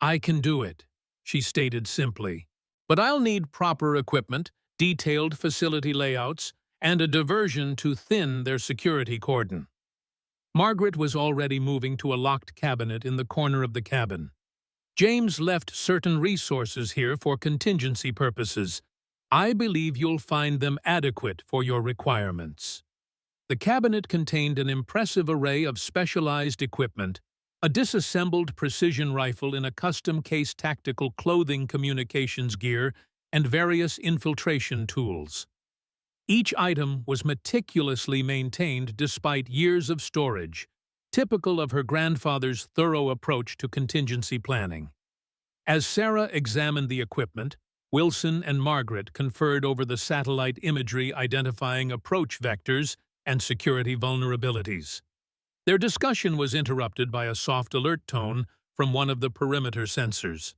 I can do it, she stated simply. But I'll need proper equipment, detailed facility layouts, and a diversion to thin their security cordon. Margaret was already moving to a locked cabinet in the corner of the cabin. James left certain resources here for contingency purposes. I believe you'll find them adequate for your requirements. The cabinet contained an impressive array of specialized equipment, a disassembled precision rifle in a custom-case tactical clothing communications gear, and various infiltration tools. Each item was meticulously maintained despite years of storage, typical of her grandfather's thorough approach to contingency planning. As Sarah examined the equipment, Wilson and Margaret conferred over the satellite imagery identifying approach vectors and security vulnerabilities. Their discussion was interrupted by a soft alert tone from one of the perimeter sensors.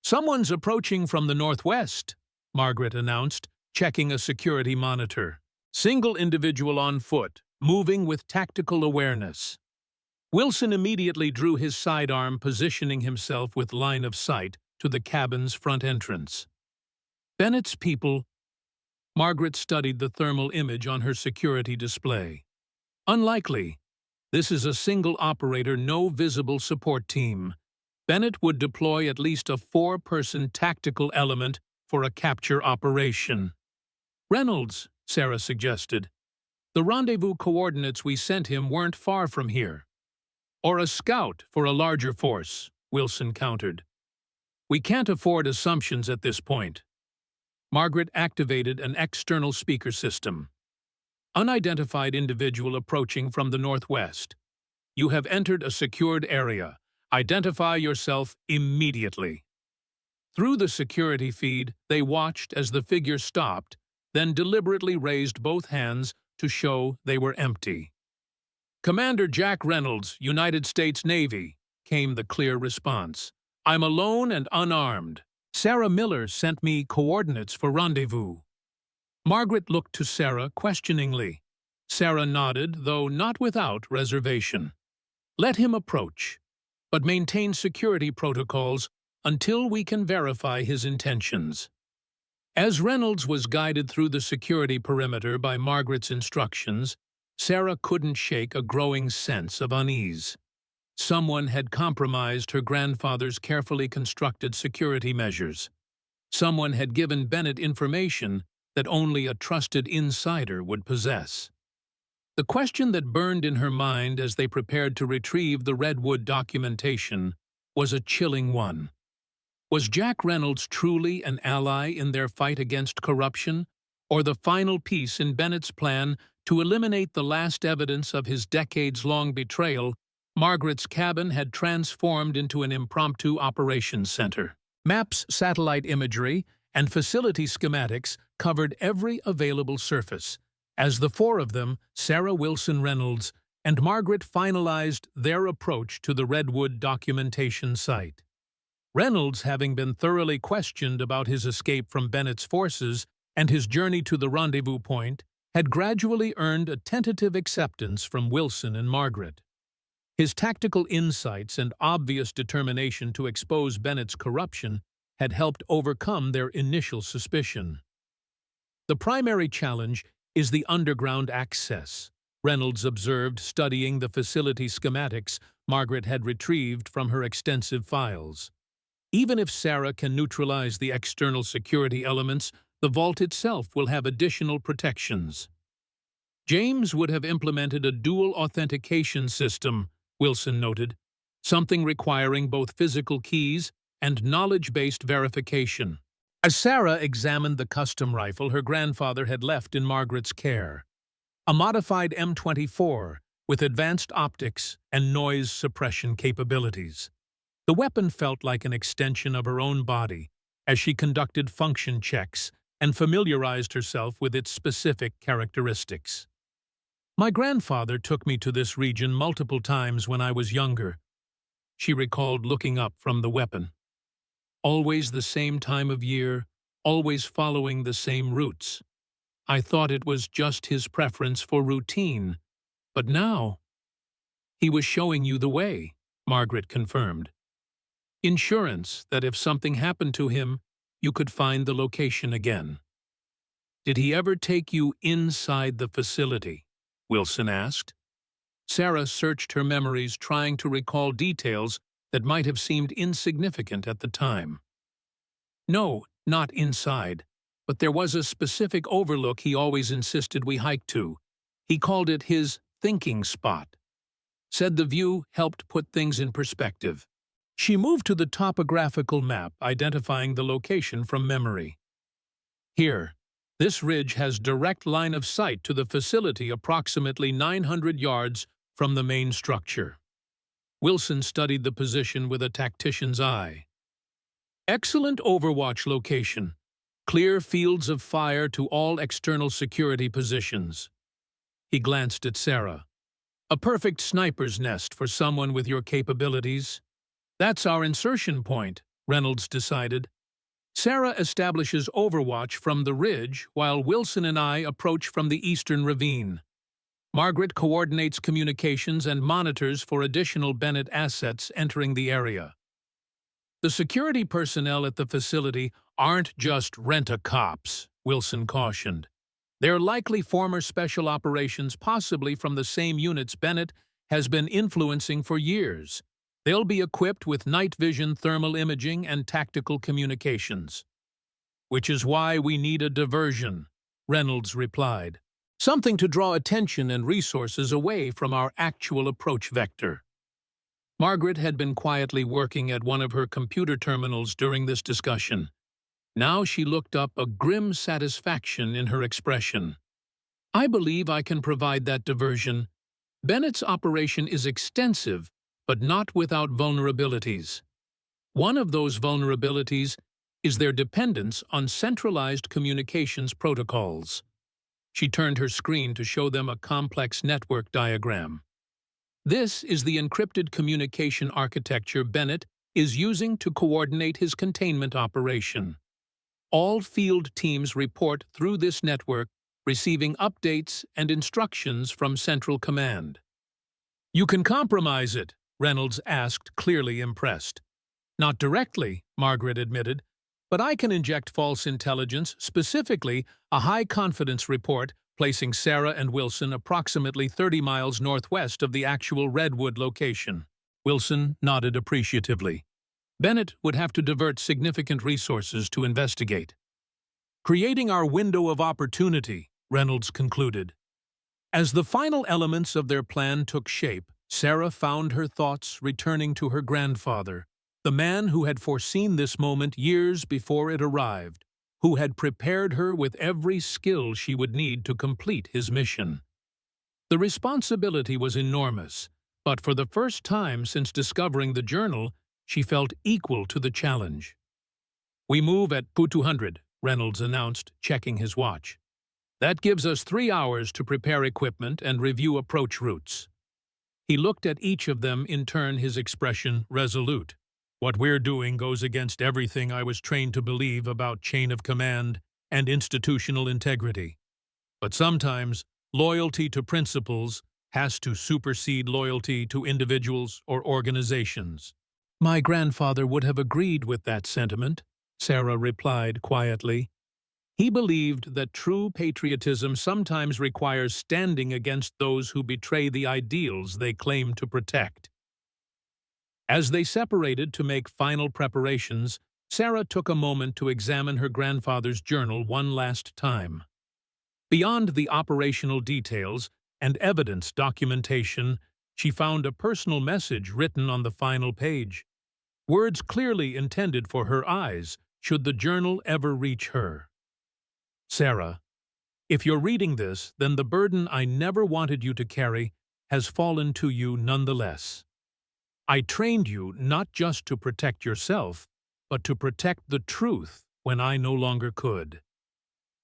"Someone's approaching from the northwest," Margaret announced, checking a security monitor. "Single individual on foot, moving with tactical awareness." Wilson immediately drew his sidearm, positioning himself with line of sight to the cabin's front entrance. "Bennett's people." Margaret studied the thermal image on her security display. "Unlikely. This is a single operator, no visible support team. Bennett would deploy at least a 4-person tactical element for a capture operation." "Reynolds," Sarah suggested. "The rendezvous coordinates we sent him weren't far from here." "Or a scout for a larger force," Wilson countered. "We can't afford assumptions at this point." Margaret activated an external speaker system. "Unidentified individual approaching from the northwest. You have entered a secured area. Identify yourself immediately." Through the security feed, they watched as the figure stopped, then deliberately raised both hands to show they were empty. "Commander Jack Reynolds, United States Navy," came the clear response. "I'm alone and unarmed. Sarah Miller sent me coordinates for rendezvous." Margaret looked to Sarah questioningly. Sarah nodded, though not without reservation. "Let him approach, but maintain security protocols until we can verify his intentions." As Reynolds was guided through the security perimeter by Margaret's instructions, Sarah couldn't shake a growing sense of unease. Someone had compromised her grandfather's carefully constructed security measures. Someone had given Bennett information that only a trusted insider would possess. The question that burned in her mind as they prepared to retrieve the Redwood documentation was a chilling one. Was Jack Reynolds truly an ally in their fight against corruption, or the final piece in Bennett's plan to eliminate the last evidence of his decades-long betrayal? Margaret's cabin had transformed into an impromptu operations center. Maps, satellite imagery, and facility schematics covered every available surface. As the four of them, Sarah Wilson Reynolds and Margaret, finalized their approach to the Redwood documentation site. Reynolds, having been thoroughly questioned about his escape from Bennett's forces and his journey to the rendezvous point, had gradually earned a tentative acceptance from Wilson and Margaret. His tactical insights and obvious determination to expose Bennett's corruption had helped overcome their initial suspicion. "The primary challenge is the underground access," Reynolds observed, studying the facility schematics Margaret had retrieved from her extensive files. "Even if Sarah can neutralize the external security elements, the vault itself will have additional protections." "James would have implemented a dual authentication system," Wilson noted, "something requiring both physical keys and knowledge-based verification." As Sarah examined the custom rifle her grandfather had left in Margaret's care, a modified M24 with advanced optics and noise suppression capabilities, the weapon felt like an extension of her own body as she conducted function checks and familiarized herself with its specific characteristics. "My grandfather took me to this region multiple times when I was younger," she recalled, looking up from the weapon. "Always the same time of year, always following the same routes. I thought it was just his preference for routine, but now—" "He was showing you the way," Margaret confirmed. "Insurance that if something happened to him, you could find the location again." "Did he ever take you inside the facility?" Wilson asked. Sarah searched her memories, trying to recall details that might have seemed insignificant at the time. "No, not inside, but there was a specific overlook he always insisted we hike to. He called it his thinking spot. Said the view helped put things in perspective." She moved to the topographical map, identifying the location from memory. "Here. This ridge has direct line of sight to the facility approximately 900 yards from the main structure." Wilson studied the position with a tactician's eye. "Excellent overwatch location. Clear fields of fire to all external security positions." He glanced at Sarah. "A perfect sniper's nest for someone with your capabilities." That's our insertion point, Reynolds decided. Sarah establishes overwatch from the ridge while Wilson and I approach from the eastern ravine. Margaret coordinates communications and monitors for additional Bennett assets entering the area. The security personnel at the facility aren't just rent-a-cops, Wilson cautioned. They're likely former special operations, possibly from the same units Bennett has been influencing for years. They'll be equipped with night vision thermal imaging and tactical communications. Which is why we need a diversion, Reynolds replied. Something to draw attention and resources away from our actual approach vector. Margaret had been quietly working at one of her computer terminals during this discussion. Now she looked up, a grim satisfaction in her expression. I believe I can provide that diversion. Bennett's operation is extensive, but not without vulnerabilities. One of those vulnerabilities is their dependence on centralized communications protocols. She turned her screen to show them a complex network diagram. This is the encrypted communication architecture Bennett is using to coordinate his containment operation. All field teams report through this network, receiving updates and instructions from Central Command. You can compromise it, Reynolds asked, clearly impressed. Not directly, Margaret admitted, but I can inject false intelligence, specifically a high-confidence report placing Sarah and Wilson approximately 30 miles northwest of the actual Redwood location. Wilson nodded appreciatively. Bennett would have to divert significant resources to investigate. Creating our window of opportunity, Reynolds concluded. As the final elements of their plan took shape, Sarah found her thoughts returning to her grandfather, the man who had foreseen this moment years before it arrived, who had prepared her with every skill she would need to complete his mission. The responsibility was enormous, but for the first time since discovering the journal, she felt equal to the challenge. We move at 200, Reynolds announced, checking his watch. That gives us 3 hours to prepare equipment and review approach routes. He looked at each of them in turn, his expression resolute. What we're doing goes against everything I was trained to believe about chain of command and institutional integrity. But sometimes, loyalty to principles has to supersede loyalty to individuals or organizations. My grandfather would have agreed with that sentiment, Sarah replied quietly. He believed that true patriotism sometimes requires standing against those who betray the ideals they claim to protect. As they separated to make final preparations, Sarah took a moment to examine her grandfather's journal one last time. Beyond the operational details and evidence documentation, she found a personal message written on the final page. Words clearly intended for her eyes, should the journal ever reach her. Sarah, if you're reading this, then the burden I never wanted you to carry has fallen to you nonetheless. I trained you not just to protect yourself, but to protect the truth when I no longer could.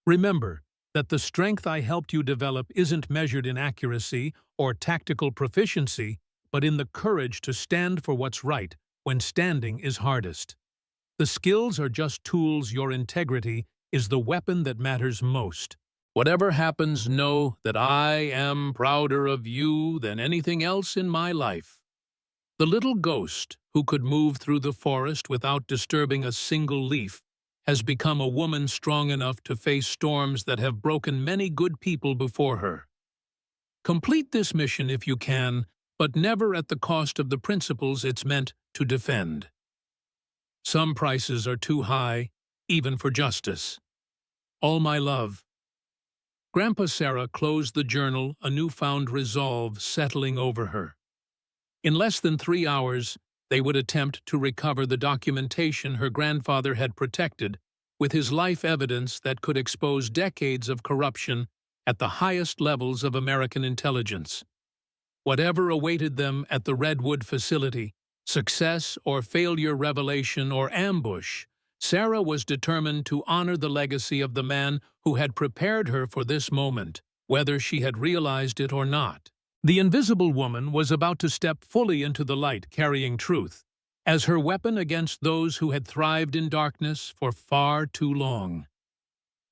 Remember that the strength I helped you develop isn't measured in accuracy or tactical proficiency, but in the courage to stand for what's right when standing is hardest. The skills are just tools. Your integrity is the weapon that matters most. Whatever happens, know that I am prouder of you than anything else in my life. The little ghost who could move through the forest without disturbing a single leaf has become a woman strong enough to face storms that have broken many good people before her. Complete this mission if you can, but never at the cost of the principles it's meant to defend. Some prices are too high, even for justice. All my love. Grandpa Sarah closed the journal, a newfound resolve settling over her. In less than 3 hours, they would attempt to recover the documentation her grandfather had protected with his life evidence that could expose decades of corruption at the highest levels of American intelligence. Whatever awaited them at the Redwood facility, success or failure, revelation or ambush, Sarah was determined to honor the legacy of the man who had prepared her for this moment, whether she had realized it or not. The invisible woman was about to step fully into the light, carrying truth, as her weapon against those who had thrived in darkness for far too long.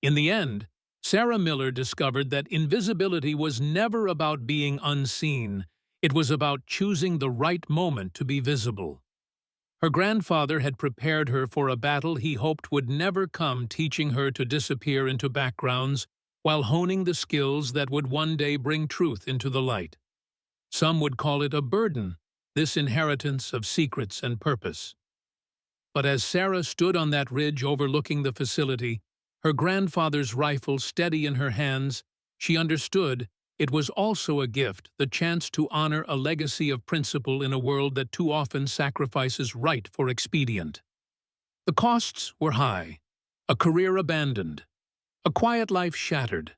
In the end, Sarah Miller discovered that invisibility was never about being unseen. It was about choosing the right moment to be visible. Her grandfather had prepared her for a battle he hoped would never come, teaching her to disappear into backgrounds while honing the skills that would one day bring truth into the light. Some would call it a burden, this inheritance of secrets and purpose. But as Sarah stood on that ridge overlooking the facility, her grandfather's rifle steady in her hands, she understood it was also a gift, the chance to honor a legacy of principle in a world that too often sacrifices right for expedient. The costs were high, a career abandoned, a quiet life shattered,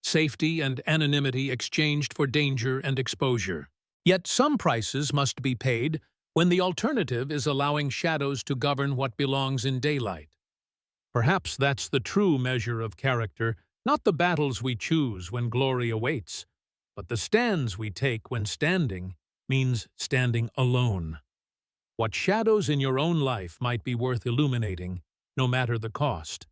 safety and anonymity exchanged for danger and exposure. Yet some prices must be paid when the alternative is allowing shadows to govern what belongs in daylight. Perhaps that's the true measure of character, not the battles we choose when glory awaits, but the stands we take when standing means standing alone. What shadows in your own life might be worth illuminating, no matter the cost?